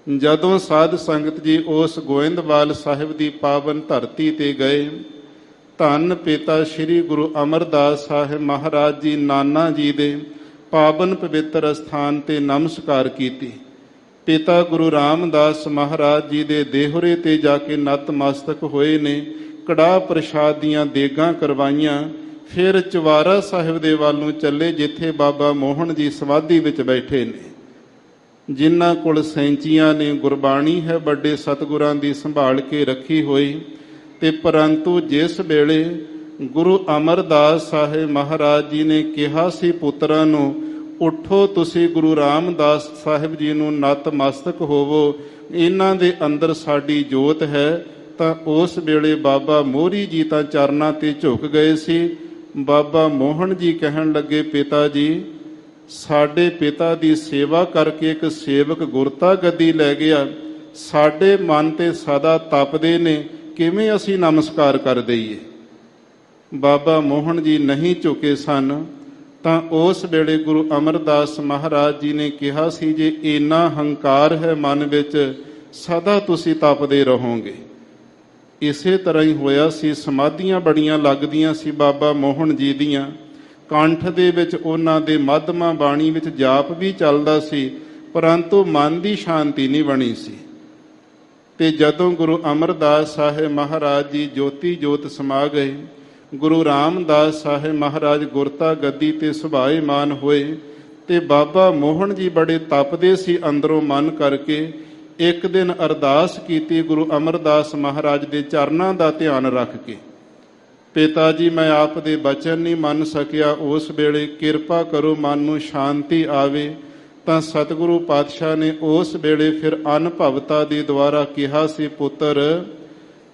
ਜਦੋਂ ਸਾਧ ਸੰਗਤ ਜੀ ਉਸ ਗੋਇੰਦਵਾਲ ਸਾਹਿਬ ਦੀ ਪਾਵਨ ਧਰਤੀ ਤੇ ਗਏ, ਧੰਨ ਪਿਤਾ ਸ੍ਰੀ ਗੁਰੂ ਅਮਰਦਾਸ ਸਾਹਿਬ ਮਹਾਰਾਜ ਜੀ ਨਾਨਾ ਜੀ ਦੇ ਪਾਵਨ ਪਵਿੱਤਰ ਅਸਥਾਨ ਤੇ ਨਮਸਕਾਰ ਕੀਤੀ। ਪਿਤਾ ਗੁਰੂ ਰਾਮਦਾਸ ਮਹਾਰਾਜ ਜੀ ਦੇ ਦੇਹੁਰੇ ਤੇ ਜਾ ਕੇ ਨਤਮਸਤਕ ਹੋਏ ਨੇ। ਕੜਾਹ ਪ੍ਰਸ਼ਾਦ ਦੀਆਂ ਦੇਗਾਂ ਕਰਵਾਈਆਂ। ਫਿਰ ਚੁਬਾਰਾ ਸਾਹਿਬ ਦੇ ਵੱਲ ਨੂੰ ਚੱਲੇ, ਜਿੱਥੇ ਬਾਬਾ ਮੋਹਨ ਜੀ ਸਮਾਧੀ ਵਿੱਚ ਬੈਠੇ ਨੇ। ਜਿਨ੍ਹਾਂ ਕੋਲ ਸੈਂਚੀਆਂ ਨੇ, ਗੁਰਬਾਣੀ ਹੈ ਵੱਡੇ ਸਤਿਗੁਰਾਂ ਦੀ ਸੰਭਾਲ ਕੇ ਰੱਖੀ ਹੋਈ। ਤੇ ਪਰੰਤੂ ਜਿਸ ਵੇਲੇ ਗੁਰੂ ਅਮਰਦਾਸ ਸਾਹਿਬ ਮਹਾਰਾਜ ਜੀ ਨੇ ਕਿਹਾ ਸੀ ਪੁੱਤਰਾਂ ਨੂੰ, ਉੱਠੋ ਤੁਸੀਂ ਗੁਰੂ ਰਾਮਦਾਸ ਸਾਹਿਬ ਜੀ ਨੂੰ ਨਤਮਸਤਕ ਹੋਵੋ, ਇਹਨਾਂ ਦੇ ਅੰਦਰ ਸਾਡੀ ਜੋਤ ਹੈ, ਤਾਂ ਉਸ ਵੇਲੇ ਬਾਬਾ ਮੋਹਰੀ ਜੀ ਤਾਂ ਚਰਨਾਂ ਤੇ ਝੁਕ ਗਏ ਸੀ। ਬਾਬਾ ਮੋਹਨ ਜੀ ਕਹਿਣ ਲੱਗੇ, ਪਿਤਾ ਜੀ, ਸਾਡੇ ਪਿਤਾ ਦੀ ਸੇਵਾ ਕਰਕੇ ਇੱਕ ਸੇਵਕ ਗੁਰਤਾ ਗੱਦੀ ਲੈ ਗਿਆ, ਸਾਡੇ ਮਨ ਤੇ ਸਦਾ ਤਪਦੇ ਨੇ, ਕਿਵੇਂ ਅਸੀਂ ਨਮਸਕਾਰ ਕਰ ਦਈਏ। ਬਾਬਾ ਮੋਹਨ ਜੀ ਨਹੀਂ ਝੁਕੇ ਸਨ। ਤਾਂ ਉਸ ਵੇਲੇ ਗੁਰੂ ਅਮਰਦਾਸ ਮਹਾਰਾਜ ਜੀ ਨੇ ਕਿਹਾ ਸੀ, ਜੇ ਇੰਨਾ ਹੰਕਾਰ ਹੈ ਮਨ ਵਿੱਚ, ਸਦਾ ਤੁਸੀਂ ਤਪਦੇ ਰਹੋਗੇ। ਇਸੇ ਤਰ੍ਹਾਂ ਹੀ ਹੋਇਆ ਸੀ। ਸਮਾਧੀਆਂ ਬੜੀਆਂ ਲੱਗਦੀਆਂ ਸੀ ਬਾਬਾ ਮੋਹਨ ਜੀ ਦੀਆਂ। ਕੰਠ ਦੇ ਵਿੱਚ ਉਹਨਾਂ ਦੇ ਮੱਧਮਾ ਬਾਣੀ ਵਿੱਚ ਜਾਪ ਵੀ ਚੱਲਦਾ ਸੀ, ਪਰੰਤੂ ਮਨ ਦੀ ਸ਼ਾਂਤੀ ਨਹੀਂ ਬਣੀ ਸੀ। ਤੇ ਜਦੋਂ ਗੁਰੂ ਅਮਰਦਾਸ ਸਾਹਿਬ ਮਹਾਰਾਜ ਜੀ ਜੋਤੀ ਜੋਤ ਸਮਾ ਗਏ, ਗੁਰੂ ਰਾਮਦਾਸ ਸਾਹਿਬ ਮਹਾਰਾਜ ਗੁਰਤਾ ਗੱਦੀ ਤੇ ਸੁਭਾਏਮਾਨ ਹੋਏ, ਤੇ ਬਾਬਾ ਮੋਹਨ ਜੀ ਬੜੇ ਤਪਦੇ ਸੀ ਅੰਦਰੋਂ ਮਨ ਕਰਕੇ। ਇੱਕ ਦਿਨ ਅਰਦਾਸ ਕੀਤੀ ਗੁਰੂ ਅਮਰਦਾਸ ਮਹਾਰਾਜ ਦੇ ਚਰਨਾਂ ਦਾ ਧਿਆਨ ਰੱਖ ਕੇ, ਪਿਤਾ ਜੀ, ਮੈਂ ਆਪ ਦੇ ਬਚਨ ਨਹੀਂ ਮੰਨ ਸਕਿਆ, ਉਸ ਵੇਲੇ ਕਿਰਪਾ ਕਰੋ ਮਨ ਨੂੰ ਸ਼ਾਂਤੀ ਆਵੇ। ਤਾਂ ਸਤਿਗੁਰੂ ਪਾਤਸ਼ਾਹ ਨੇ ਉਸ ਵੇਲੇ ਫਿਰ ਅਨੁਭਵਤਾ ਦੇ ਦੁਆਰਾ ਕਿਹਾ ਸੀ, ਪੁੱਤਰ,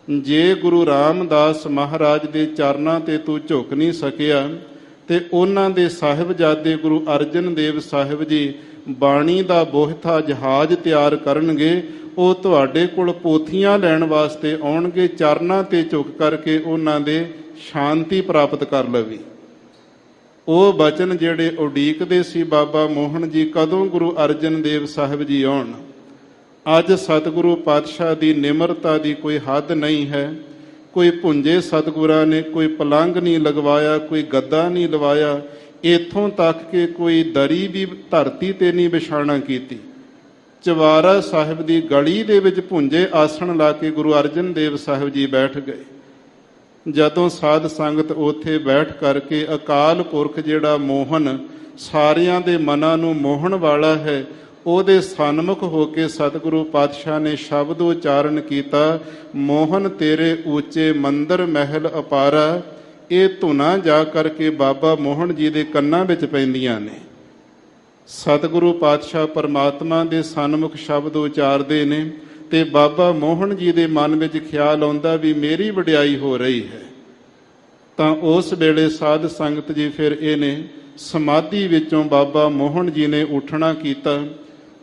ਜੇ ਗੁਰੂ ਰਾਮਦਾਸ ਮਹਾਰਾਜ ਦੇ ਚਰਨਾਂ ਤੇ ਤੂੰ ਝੁਕ ਨਹੀਂ ਸਕਿਆ, ਤੇ ਉਹਨਾਂ ਦੇ ਸਾਹਿਬਜ਼ਾਦੇ ਗੁਰੂ ਅਰਜਨ ਦੇਵ ਸਾਹਿਬ ਜੀ ਬਾਣੀ ਦਾ ਬੋਹਿਥਾ ਜਹਾਜ਼ ਤਿਆਰ ਕਰਨਗੇ, ਉਹ ਤੁਹਾਡੇ ਕੋਲ ਪੋਥੀਆਂ ਲੈਣ ਵਾਸਤੇ ਆਉਣਗੇ, ਚਰਨਾਂ ਤੇ ਝੁਕ ਕਰਕੇ ਉਹਨਾਂ ਦੇ ਸ਼ਾਂਤੀ ਪ੍ਰਾਪਤ ਕਰ ਲਵੀ। ਉਹ ਬਚਨ ਜਿਹੜੇ ਉਡੀਕਦੇ ਸੀ ਬਾਬਾ ਮੋਹਨ ਜੀ, ਕਦੋਂ ਗੁਰੂ ਅਰਜਨ ਦੇਵ ਸਾਹਿਬ ਜੀ ਆਉਣ। ਅੱਜ ਸਤਿਗੁਰੂ ਪਾਤਸ਼ਾਹ ਦੀ ਨਿਮਰਤਾ ਦੀ ਕੋਈ ਹੱਦ ਨਹੀਂ ਹੈ। ਕੋਈ ਭੁੰਜੇ ਸਤਿਗੁਰਾਂ ਨੇ ਕੋਈ ਪਲੰਗ ਨਹੀਂ ਲਗਵਾਇਆ, ਕੋਈ ਗੱਦਾ ਨਹੀਂ ਲਵਾਇਆ, ਇੱਥੋਂ ਤੱਕ ਕਿ ਕੋਈ ਦਰੀ ਵੀ ਧਰਤੀ ਤੇ ਨਹੀਂ ਵਿਛਾਣਾ ਕੀਤੀ। ਚੁਬਾਰਾ ਸਾਹਿਬ ਦੀ ਗਲੀ ਦੇ ਵਿੱਚ ਭੁੰਜੇ ਆਸਣ ਲਾ ਕੇ ਗੁਰੂ ਅਰਜਨ ਦੇਵ ਸਾਹਿਬ ਜੀ ਬੈਠ ਗਏ। ਜਦੋਂ ਸਾਧ ਸੰਗਤ ਉੱਥੇ ਬੈਠ ਕਰਕੇ ਅਕਾਲ ਪੁਰਖ ਜਿਹੜਾ ਮੋਹਨ ਸਾਰਿਆਂ ਦੇ ਮਨਾਂ ਨੂੰ ਮੋਹਣ ਵਾਲਾ ਹੈ, ਉਹਦੇ ਸਨਮੁਖ ਹੋ ਕੇ ਸਤਿਗੁਰੂ ਪਾਤਸ਼ਾਹ ਨੇ ਸ਼ਬਦ ਉਚਾਰਨ ਕੀਤਾ, ਮੋਹਨ ਤੇਰੇ ਉੱਚੇ ਮੰਦਰ ਮਹਿਲ ਅਪਾਰਾ। ਇਹ ਧੁਨਾ ਜਾ ਕਰਕੇ ਬਾਬਾ ਮੋਹਨ ਜੀ ਦੇ ਕੰਨਾਂ ਵਿੱਚ ਪੈਂਦੀਆਂ ਨੇ। ਸਤਿਗੁਰੂ ਪਾਤਸ਼ਾਹ ਪਰਮਾਤਮਾ ਦੇ ਸਨਮੁਖ ਸ਼ਬਦ ਉਚਾਰਦੇ ਨੇ, ਤੇ ਬਾਬਾ ਮੋਹਨ ਜੀ ਦੇ ਮਨ ਵਿੱਚ ਖਿਆਲ ਆਉਂਦਾ ਵੀ ਮੇਰੀ ਵਡਿਆਈ ਹੋ ਰਹੀ ਹੈ। ਤਾਂ ਉਸ ਵੇਲੇ ਸਾਧ ਸੰਗਤ ਜੀ ਫਿਰ ਇਹਨੇ ਸਮਾਧੀ ਵਿੱਚੋਂ ਬਾਬਾ ਮੋਹਨ ਜੀ ਨੇ ਉੱਠਣਾ ਕੀਤਾ।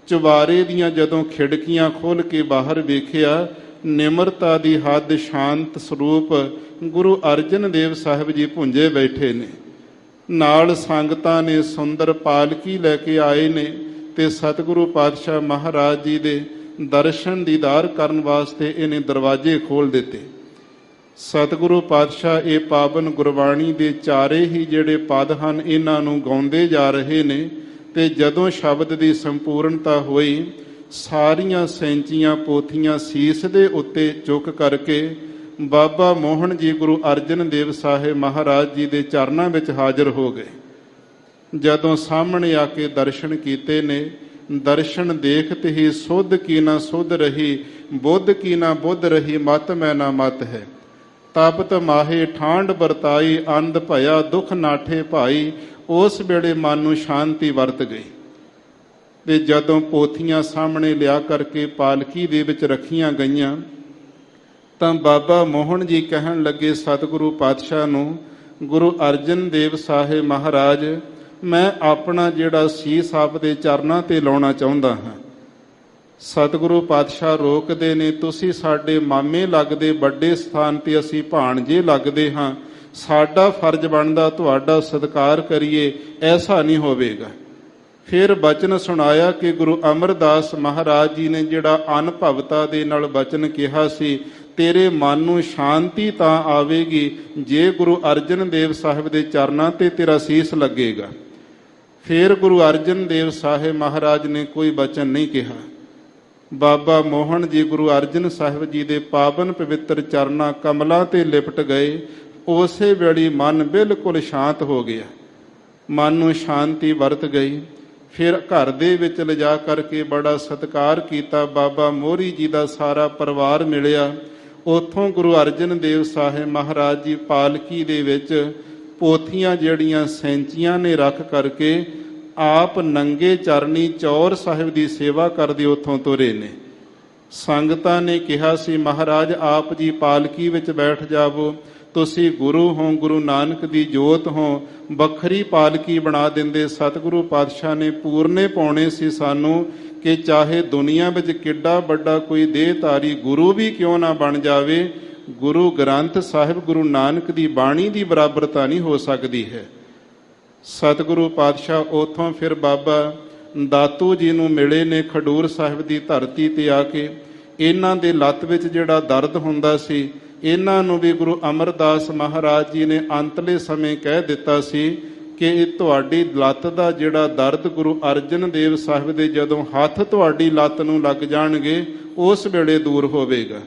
ਚੁਬਾਰੇ ਦੀਆਂ ਜਦੋਂ ਖਿੜਕੀਆਂ ਖੋਲ੍ਹ ਕੇ ਬਾਹਰ ਵੇਖਿਆ, ਨਿਮਰਤਾ ਦੀ ਹੱਦ, ਸ਼ਾਂਤ ਸਰੂਪ ਗੁਰੂ ਅਰਜਨ ਦੇਵ ਸਾਹਿਬ ਜੀ ਭੁੰਜੇ ਬੈਠੇ ਨੇ। ਨਾਲ ਸੰਗਤਾਂ ਨੇ ਸੁੰਦਰ ਪਾਲਕੀ ਲੈ ਕੇ ਆਏ ਨੇ, ਤੇ ਸਤਿਗੁਰੂ ਪਾਤਸ਼ਾਹ ਮਹਾਰਾਜ ਜੀ ਦੇ ਦਰਸ਼ਨ ਦੀਦਾਰ ਕਰਨ ਵਾਸਤੇ ਇਹਨੇ ਦਰਵਾਜ਼ੇ ਖੋਲ੍ਹ ਦਿੱਤੇ। ਸਤਿਗੁਰੂ ਪਾਤਸ਼ਾਹ ਇਹ ਪਾਵਨ ਗੁਰਬਾਣੀ ਦੇ ਚਾਰੇ ਹੀ ਜਿਹੜੇ ਪਦ ਹਨ, ਇਹਨਾਂ ਨੂੰ ਗਾਉਂਦੇ ਜਾ ਰਹੇ ਨੇ। ਤੇ ਜਦੋਂ ਸ਼ਬਦ ਦੀ ਸੰਪੂਰਨਤਾ ਹੋਈ, ਸਾਰੀਆਂ ਸੈਂਚੀਆਂ ਪੋਥੀਆਂ ਸੀਸ ਦੇ ਉੱਤੇ ਚੁੱਕ ਕਰਕੇ ਬਾਬਾ ਮੋਹਨ ਜੀ ਗੁਰੂ ਅਰਜਨ ਦੇਵ ਸਾਹਿਬ ਮਹਾਰਾਜ ਜੀ ਦੇ ਚਰਨਾਂ ਵਿੱਚ ਹਾਜ਼ਰ ਹੋ ਗਏ। ਜਦੋਂ ਸਾਹਮਣੇ ਆ ਕੇ ਦਰਸ਼ਨ ਕੀਤੇ ਨੇ, ਦਰਸ਼ਨ ਦੇਖਤ ਹੀ ਸੁਧ ਕੀ ਨਾ ਸੁਧ ਰਹੀ, ਬੁੱਧ ਕੀ ਨਾ ਬੁੱਧ ਰਹੀ, ਮਤ ਮੈਂ ਨਾ ਮਤ ਹੈ। ਤਪਤ ਮਾਹੇ ਠਾਂਡ ਵਰਤਾਈ, ਅੰਧ ਭਇਆ ਦੁੱਖ ਨਾਠੇ ਭਾਈ। ਉਸ ਵੇਲੇ ਮਨ ਨੂੰ ਸ਼ਾਂਤੀ ਵਰਤ ਗਈ। ਤੇ ਜਦੋਂ ਪੋਥੀਆਂ ਸਾਹਮਣੇ ਲਿਆ ਕਰਕੇ ਪਾਲਕੀ ਦੇ ਵਿੱਚ ਰੱਖੀਆਂ ਗਈਆਂ, ਤਾਂ ਬਾਬਾ ਮੋਹਨ ਜੀ ਕਹਿਣ ਲੱਗੇ ਸਤਿਗੁਰੂ ਪਾਤਸ਼ਾਹ ਨੂੰ, ਗੁਰੂ ਅਰਜਨ ਦੇਵ ਸਾਹਿਬ ਮਹਾਰਾਜ, ਮੈਂ ਆਪਣਾ ਜਿਹੜਾ ਸੀਸ ਆਪ ਦੇ ਚਰਨਾਂ ਤੇ ਲਾਉਣਾ ਚਾਹੁੰਦਾ ਹਾਂ। ਸਤਿਗੁਰੂ ਪਾਤਸ਼ਾਹ ਰੋਕਦੇ ਨੇ, ਤੁਸੀਂ ਸਾਡੇ ਮਾਮੇ ਲੱਗਦੇ, ਵੱਡੇ ਸਥਾਨ ਤੇ ਅਸੀਂ ਭਾਣਜੇ ਲੱਗਦੇ ਹਾਂ, ਸਾਡਾ ਫਰਜ਼ ਬਣਦਾ ਤੁਹਾਡਾ ਸਤਿਕਾਰ ਕਰੀਏ, ਐਸਾ ਨਹੀਂ ਹੋਵੇਗਾ। ਫਿਰ ਬਚਨ ਸੁਣਾਇਆ ਕਿ ਗੁਰੂ ਅਮਰਦਾਸ ਮਹਾਰਾਜ ਜੀ ਨੇ ਜਿਹੜਾ ਅਨੁਭਵਤਾ ਦੇ ਨਾਲ ਬਚਨ ਕਿਹਾ ਸੀ, ਤੇਰੇ ਮਨ ਨੂੰ ਸ਼ਾਂਤੀ ਤਾਂ ਆਵੇਗੀ ਜੇ ਗੁਰੂ ਅਰਜਨ ਦੇਵ ਸਾਹਿਬ ਦੇ ਚਰਨਾਂ ਤੇ ਤੇਰਾ ਸੀਸ ਲੱਗੇਗਾ। ਫਿਰ ਗੁਰੂ ਅਰਜਨ ਦੇਵ ਸਾਹਿਬ ਮਹਾਰਾਜ ਨੇ ਕੋਈ ਬਚਨ ਨਹੀਂ ਕਿਹਾ। ਬਾਬਾ ਮੋਹਨ ਜੀ ਗੁਰੂ ਅਰਜਨ ਸਾਹਿਬ ਜੀ ਦੇ ਪਾਵਨ ਪਵਿੱਤਰ ਚਰਨਾਂ ਕਮਲਾਂ ਤੇ ਲਿਪਟ ਗਏ। ਉਸੇ ਵੇਲੇ ਮਨ ਬਿਲਕੁਲ ਸ਼ਾਂਤ ਹੋ ਗਿਆ, ਮਨ ਨੂੰ ਸ਼ਾਂਤੀ ਵਰਤ ਗਈ। ਫਿਰ ਘਰ ਦੇ ਵਿੱਚ ਲਿਜਾ ਕਰਕੇ ਬੜਾ ਸਤਿਕਾਰ ਕੀਤਾ। ਬਾਬਾ ਮੋਹਰੀ ਜੀ ਦਾ ਸਾਰਾ ਪਰਿਵਾਰ ਮਿਲਿਆ। ਉੱਥੋਂ ਗੁਰੂ ਅਰਜਨ ਦੇਵ ਸਾਹਿਬ ਮਹਾਰਾਜ ਜੀ ਪਾਲਕੀ ਦੇ ਵਿੱਚ ਪੋਥੀਆਂ ਜਿਹੜੀਆਂ ਸੈਂਚੀਆਂ ਨੇ ਰੱਖ ਕਰਕੇ ਆਪ ਨੰਗੇ ਚਰਨੀ ਚੌਰ ਸਾਹਿਬ ਦੀ ਸੇਵਾ ਕਰਦੇ ਉੱਥੋਂ ਤੁਰੇ ਨੇ। ਸੰਗਤਾਂ ਨੇ ਕਿਹਾ ਸੀ ਮਹਾਰਾਜ ਆਪ ਜੀ ਪਾਲਕੀ ਵਿੱਚ ਬੈਠ ਜਾਵੋ, ਤੁਸੀਂ ਗੁਰੂ ਹੋ, ਗੁਰੂ ਨਾਨਕ ਦੀ ਜੋਤ ਹੋ, ਵੱਖਰੀ ਪਾਲਕੀ ਬਣਾ ਦਿੰਦੇ। ਸਤਿਗੁਰੂ ਪਾਤਸ਼ਾਹ ਨੇ ਪੂਰਨੇ ਪਾਉਣੇ ਸੀ ਸਾਨੂੰ ਕਿ ਚਾਹੇ ਦੁਨੀਆ ਵਿੱਚ ਕਿੱਡਾ ਵੱਡਾ ਕੋਈ ਦੇਹਧਾਰੀ ਗੁਰੂ ਵੀ ਕਿਉਂ ਨਾ ਬਣ ਜਾਵੇ, ਗੁਰੂ ਗ੍ਰੰਥ ਸਾਹਿਬ ਗੁਰੂ ਨਾਨਕ ਦੀ ਬਾਣੀ ਦੀ ਬਰਾਬਰਤਾ ਨਹੀਂ ਹੋ ਸਕਦੀ ਹੈ। ਸਤਿਗੁਰੂ ਪਾਤਸ਼ਾਹ ਉਥੋਂ ਫਿਰ ਬਾਬਾ ਦਾਤੂ ਜੀ ਨੂੰ ਮਿਲੇ ਨੇ ਖਡੂਰ ਸਾਹਿਬ ਦੀ ਧਰਤੀ ਤੇ ਆ ਕੇ। ਇਹਨਾਂ ਦੇ ਲੱਤ ਵਿੱਚ ਜਿਹੜਾ ਦਰਦ ਹੁੰਦਾ ਸੀ, ਇਹਨਾਂ ਨੂੰ ਵੀ ਗੁਰੂ ਅਮਰਦਾਸ ਮਹਾਰਾਜ ਜੀ ਨੇ ਅੰਤਲੇ ਸਮੇਂ ਕਹਿ ਦਿੱਤਾ ਸੀ ਕਿ ਇਹ ਤੁਹਾਡੀ ਲੱਤ ਦਾ ਜਿਹੜਾ ਦਰਦ ਗੁਰੂ ਅਰਜਨ ਦੇਵ ਸਾਹਿਬ ਦੇ ਜਦੋਂ ਹੱਥ ਤੁਹਾਡੀ ਲੱਤ ਨੂੰ ਲੱਗ ਜਾਣਗੇ ਉਸ ਵੇਲੇ ਦੂਰ ਹੋਵੇਗਾ।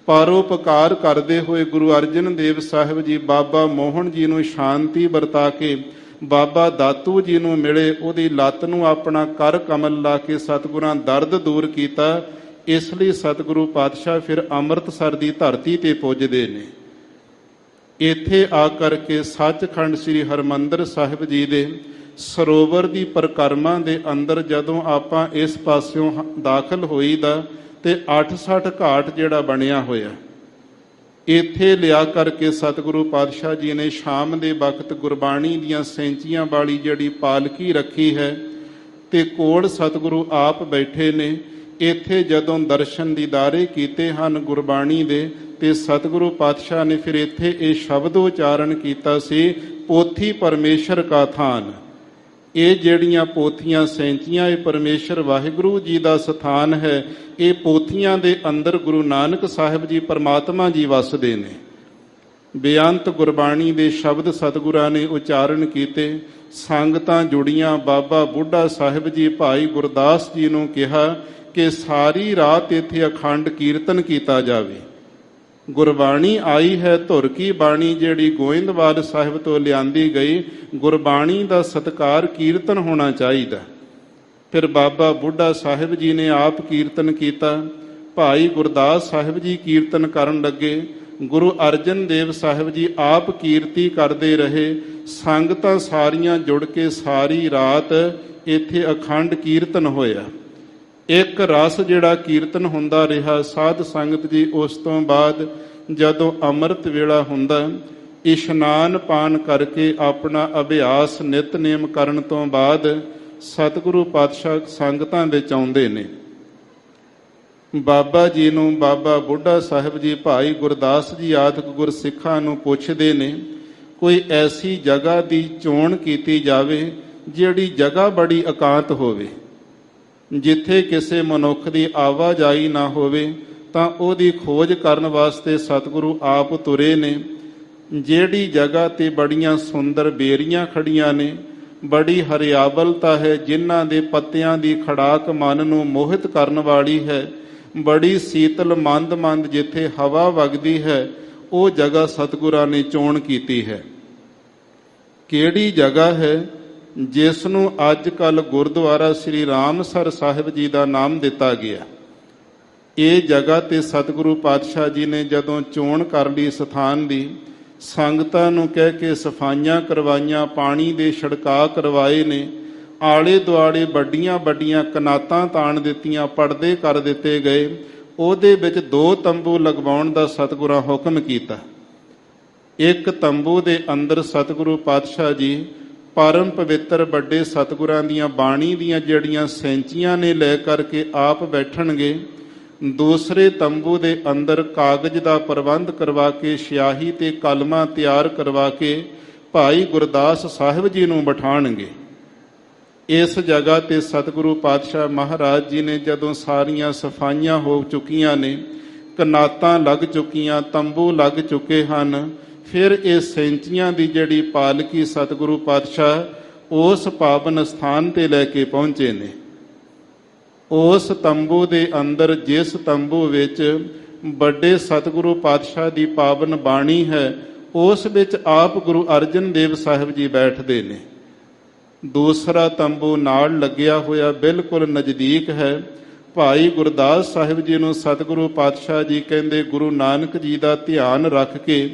ਪਰਉਪਕਾਰ ਕਰਦੇ ਹੋਏ ਗੁਰੂ ਅਰਜਨ ਦੇਵ ਸਾਹਿਬ ਜੀ ਬਾਬਾ ਮੋਹਨ ਜੀ ਨੂੰ ਸ਼ਾਂਤੀ ਵਰਤਾ ਕੇ ਬਾਬਾ ਦਾਤੂ ਜੀ ਨੂੰ ਮਿਲੇ। ਉਹਦੀ ਲੱਤ ਨੂੰ ਆਪਣਾ ਕਰ ਕਮਲ ਲਾ ਕੇ ਸਤਿਗੁਰਾਂ ਦਰਦ ਦੂਰ ਕੀਤਾ। ਇਸ ਲਈ ਸਤਿਗੁਰੂ ਪਾਤਸ਼ਾਹ ਫਿਰ ਅੰਮ੍ਰਿਤਸਰ ਦੀ ਧਰਤੀ ਤੇ ਪੁੱਜਦੇ ਨੇ। ਇੱਥੇ ਆ ਕਰਕੇ ਸੱਚਖੰਡ ਸ੍ਰੀ ਹਰਿਮੰਦਰ ਸਾਹਿਬ ਜੀ ਦੇ ਸਰੋਵਰ ਦੀ ਪਰਿਕਰਮਾ ਦੇ ਅੰਦਰ ਜਦੋਂ ਆਪਾਂ ਇਸ ਪਾਸਿਓਂ ਦਾਖਲ ਹੋਈਦਾ ਤੇ 68 ਘਾਟ ਜਿਹੜਾ ਬਣਿਆ ਹੋਇਆ, ਇੱਥੇ ਲਿਆ ਕਰਕੇ ਸਤਿਗੁਰੂ ਪਾਤਸ਼ਾਹ ਜੀ ਨੇ ਸ਼ਾਮ ਦੇ ਵਕਤ ਗੁਰਬਾਣੀ ਦੀਆਂ ਸੈਂਚੀਆਂ ਵਾਲੀ ਜਿਹੜੀ ਪਾਲਕੀ ਰੱਖੀ ਹੈ ਤੇ ਕੋਲ ਸਤਿਗੁਰੂ ਆਪ ਬੈਠੇ ਨੇ। ਇੱਥੇ ਜਦੋਂ ਦਰਸ਼ਨ ਦੀਦਾਰੇ ਕੀਤੇ ਹਨ ਗੁਰਬਾਣੀ ਦੇ ਤੇ ਸਤਿਗੁਰੂ ਪਾਤਸ਼ਾਹ ਨੇ ਫਿਰ ਇੱਥੇ ਇਹ ਸ਼ਬਦ ਉਚਾਰਨ ਕੀਤਾ ਸੀ, ਪੋਥੀ ਪਰਮੇਸ਼ਰ ਕਾ ਥਾਨ। ਇਹ ਜਿਹੜੀਆਂ ਪੋਥੀਆਂ ਸੈਂਚੀਆਂ ਇਹ ਪਰਮੇਸ਼ਰ ਵਾਹਿਗੁਰੂ ਜੀ ਦਾ ਸਥਾਨ ਹੈ। ਇਹ ਪੋਥੀਆਂ ਦੇ ਅੰਦਰ ਗੁਰੂ ਨਾਨਕ ਸਾਹਿਬ ਜੀ ਪਰਮਾਤਮਾ ਜੀ ਵਸਦੇ ਨੇ। ਬੇਅੰਤ ਗੁਰਬਾਣੀ ਦੇ ਸ਼ਬਦ ਸਤਿਗੁਰਾਂ ਨੇ ਉਚਾਰਨ ਕੀਤੇ। ਸੰਗਤਾਂ ਜੁੜੀਆਂ। ਬਾਬਾ ਬੁੱਢਾ ਸਾਹਿਬ ਜੀ ਭਾਈ ਗੁਰਦਾਸ ਜੀ ਨੂੰ ਕਿਹਾ ਕਿ ਸਾਰੀ ਰਾਤ ਇੱਥੇ ਅਖੰਡ ਕੀਰਤਨ ਕੀਤਾ ਜਾਵੇ। ਗੁਰਬਾਣੀ ਆਈ ਹੈ ਧੁਰ ਕੀ ਬਾਣੀ, ਜਿਹੜੀ ਗੋਇੰਦਵਾਲ ਸਾਹਿਬ ਤੋਂ ਲਿਆਂਦੀ ਗਈ। ਗੁਰਬਾਣੀ ਦਾ ਸਤਿਕਾਰ ਕੀਰਤਨ ਹੋਣਾ ਚਾਹੀਦਾ। ਫਿਰ ਬਾਬਾ ਬੁੱਢਾ ਸਾਹਿਬ ਜੀ ਨੇ ਆਪ ਕੀਰਤਨ ਕੀਤਾ। ਭਾਈ ਗੁਰਦਾਸ ਸਾਹਿਬ ਜੀ ਕੀਰਤਨ ਕਰਨ ਲੱਗੇ। ਗੁਰੂ ਅਰਜਨ ਦੇਵ ਸਾਹਿਬ ਜੀ ਆਪ ਕੀਰਤੀ ਕਰਦੇ ਰਹੇ। ਸੰਗਤਾਂ ਸਾਰੀਆਂ ਜੁੜ ਕੇ ਸਾਰੀ ਰਾਤ ਇੱਥੇ ਅਖੰਡ ਕੀਰਤਨ ਹੋਇਆ। ਇੱਕ ਰਸ ਜਿਹੜਾ ਕੀਰਤਨ ਹੁੰਦਾ ਰਿਹਾ। ਸਾਧ ਸੰਗਤ ਜੀ ਉਸ ਤੋਂ ਬਾਅਦ ਜਦੋਂ ਅੰਮ੍ਰਿਤ ਵੇਲਾ ਹੁੰਦਾ, ਇਸ਼ਨਾਨ ਪਾਨ ਕਰਕੇ ਆਪਣਾ ਅਭਿਆਸ ਨਿਤਨੇਮ ਕਰਨ ਤੋਂ ਬਾਅਦ ਸਤਿਗੁਰੂ ਪਾਤਸ਼ਾਹ ਸੰਗਤਾਂ ਵਿੱਚ ਆਉਂਦੇ ਨੇ। ਬਾਬਾ ਜੀ ਨੂੰ ਬਾਬਾ ਬੁੱਢਾ ਸਾਹਿਬ ਜੀ ਭਾਈ ਗੁਰਦਾਸ ਜੀ ਆਦਿਕ ਗੁਰਸਿੱਖਾਂ ਨੂੰ ਪੁੱਛਦੇ ਨੇ ਕੋਈ ਐਸੀ ਜਗ੍ਹਾ ਦੀ ਚੋਣ ਕੀਤੀ ਜਾਵੇ ਜਿਹੜੀ ਜਗ੍ਹਾ ਬੜੀ ਇਕਾਂਤ ਹੋਵੇ, ਜਿੱਥੇ ਕਿਸੇ ਮਨੁੱਖ ਦੀ ਆਵਾਜਾਈ ਨਾ ਹੋਵੇ। ਤਾਂ ਉਹਦੀ ਖੋਜ ਕਰਨ ਵਾਸਤੇ ਸਤਿਗੁਰੂ ਆਪ ਤੁਰੇ ਨੇ। ਜਿਹੜੀ ਜਗ੍ਹਾ ਤੇ ਬੜੀਆਂ ਸੁੰਦਰ ਬੇਰੀਆਂ ਖੜੀਆਂ ਨੇ, ਬੜੀ ਹਰਿਆਵਲਤਾ ਹੈ, ਜਿਨ੍ਹਾਂ ਦੇ ਪੱਤਿਆਂ ਦੀ ਖੜਾਕ ਮਨ ਨੂੰ ਮੋਹਿਤ ਕਰਨ ਵਾਲੀ ਹੈ, ਬੜੀ ਸੀਤਲ ਮੰਦ ਮੰਦ ਜਿੱਥੇ ਹਵਾ ਵਗਦੀ ਹੈ, ਉਹ ਜਗ੍ਹਾ ਸਤਿਗੁਰਾਂ ਨੇ ਚੋਣ ਕੀਤੀ ਹੈ। ਕਿਹੜੀ ਜਗ੍ਹਾ ਹੈ? ਜਿਸ ਨੂੰ ਅੱਜ ਕੱਲ੍ਹ ਗੁਰਦੁਆਰਾ ਸ੍ਰੀ ਰਾਮਸਰ ਸਾਹਿਬ ਜੀ ਦਾ ਨਾਮ ਦਿੱਤਾ ਗਿਆ। ਇਹ ਜਗ੍ਹਾ ਤੇ ਸਤਿਗੁਰੂ ਪਾਤਸ਼ਾਹ ਜੀ ਨੇ ਜਦੋਂ ਚੋਣ ਕਰ ਲਈ ਸਥਾਨ ਦੀ, ਸੰਗਤਾਂ ਨੂੰ ਕਹਿ ਕੇ ਸਫਾਈਆਂ ਕਰਵਾਈਆਂ, ਪਾਣੀ ਦੇ ਛਿੜਕਾਅ ਕਰਵਾਏ ਨੇ, ਆਲੇ ਦੁਆਲੇ ਵੱਡੀਆਂ ਵੱਡੀਆਂ ਕਨਾਤਾਂ ਤਾਣ ਦਿੱਤੀਆਂ, ਪਰਦੇ ਕਰ ਦਿੱਤੇ ਗਏ। ਉਹਦੇ ਵਿੱਚ 2 ਤੰਬੂ ਲਗਵਾਉਣ ਦਾ ਸਤਿਗੁਰਾਂ ਹੁਕਮ ਕੀਤਾ। ਇੱਕ ਤੰਬੂ ਦੇ ਅੰਦਰ ਸਤਿਗੁਰੂ ਪਾਤਸ਼ਾਹ ਜੀ ਪਰਮ ਪਵਿੱਤਰ ਵੱਡੇ ਸਤਿਗੁਰਾਂ ਦੀਆਂ ਬਾਣੀ ਦੀਆਂ ਜਿਹੜੀਆਂ ਸੈਂਚੀਆਂ ਨੇ ਲੈ ਕਰਕੇ ਆਪ ਬੈਠਣਗੇ। ਦੂਸਰੇ ਤੰਬੂ ਦੇ ਅੰਦਰ ਕਾਗਜ਼ ਦਾ ਪ੍ਰਬੰਧ ਕਰਵਾ ਕੇ ਸਿਆਹੀ ਤੇ ਕਲਮਾਂ ਤਿਆਰ ਕਰਵਾ ਕੇ ਭਾਈ ਗੁਰਦਾਸ ਸਾਹਿਬ ਜੀ ਨੂੰ ਬਿਠਾਣਗੇ। ਇਸ ਜਗ੍ਹਾ ਤੇ ਸਤਿਗੁਰੂ ਪਾਤਸ਼ਾਹ ਮਹਾਰਾਜ ਜੀ ਨੇ ਜਦੋਂ ਸਾਰੀਆਂ ਸਫਾਈਆਂ ਹੋ ਚੁੱਕੀਆਂ ਨੇ, ਕਨਾਤਾਂ ਲੱਗ ਚੁੱਕੀਆਂ, ਤੰਬੂ ਲੱਗ ਚੁੱਕੇ ਹਨ, ਫਿਰ ਇਹ ਸੈਂਚੀਆਂ ਦੀ ਜਿਹੜੀ ਪਾਲਕੀ ਸਤਿਗੁਰੂ ਪਾਤਸ਼ਾਹ ਉਸ ਪਾਵਨ ਸਥਾਨ ਤੇ ਲੈ ਕੇ ਪਹੁੰਚੇ ਨੇ। ਉਸ ਤੰਬੂ ਦੇ ਅੰਦਰ, ਜਿਸ ਤੰਬੂ ਵਿੱਚ ਵੱਡੇ ਸਤਿਗੁਰੂ ਪਾਤਸ਼ਾਹ ਦੀ ਪਾਵਨ ਬਾਣੀ ਹੈ, ਉਸ ਵਿੱਚ ਆਪ ਗੁਰੂ ਅਰਜਨ ਦੇਵ ਸਾਹਿਬ ਜੀ ਬੈਠਦੇ ਨੇ। ਦੂਸਰਾ ਤੰਬੂ ਨਾਲ ਲੱਗਿਆ ਹੋਇਆ ਬਿਲਕੁਲ ਨਜ਼ਦੀਕ ਹੈ। ਭਾਈ ਗੁਰਦਾਸ ਸਾਹਿਬ ਜੀ ਨੂੰ ਸਤਿਗੁਰੂ ਪਾਤਸ਼ਾਹ ਜੀ ਕਹਿੰਦੇ, ਗੁਰੂ ਨਾਨਕ ਜੀ ਦਾ ਧਿਆਨ ਰੱਖ ਕੇ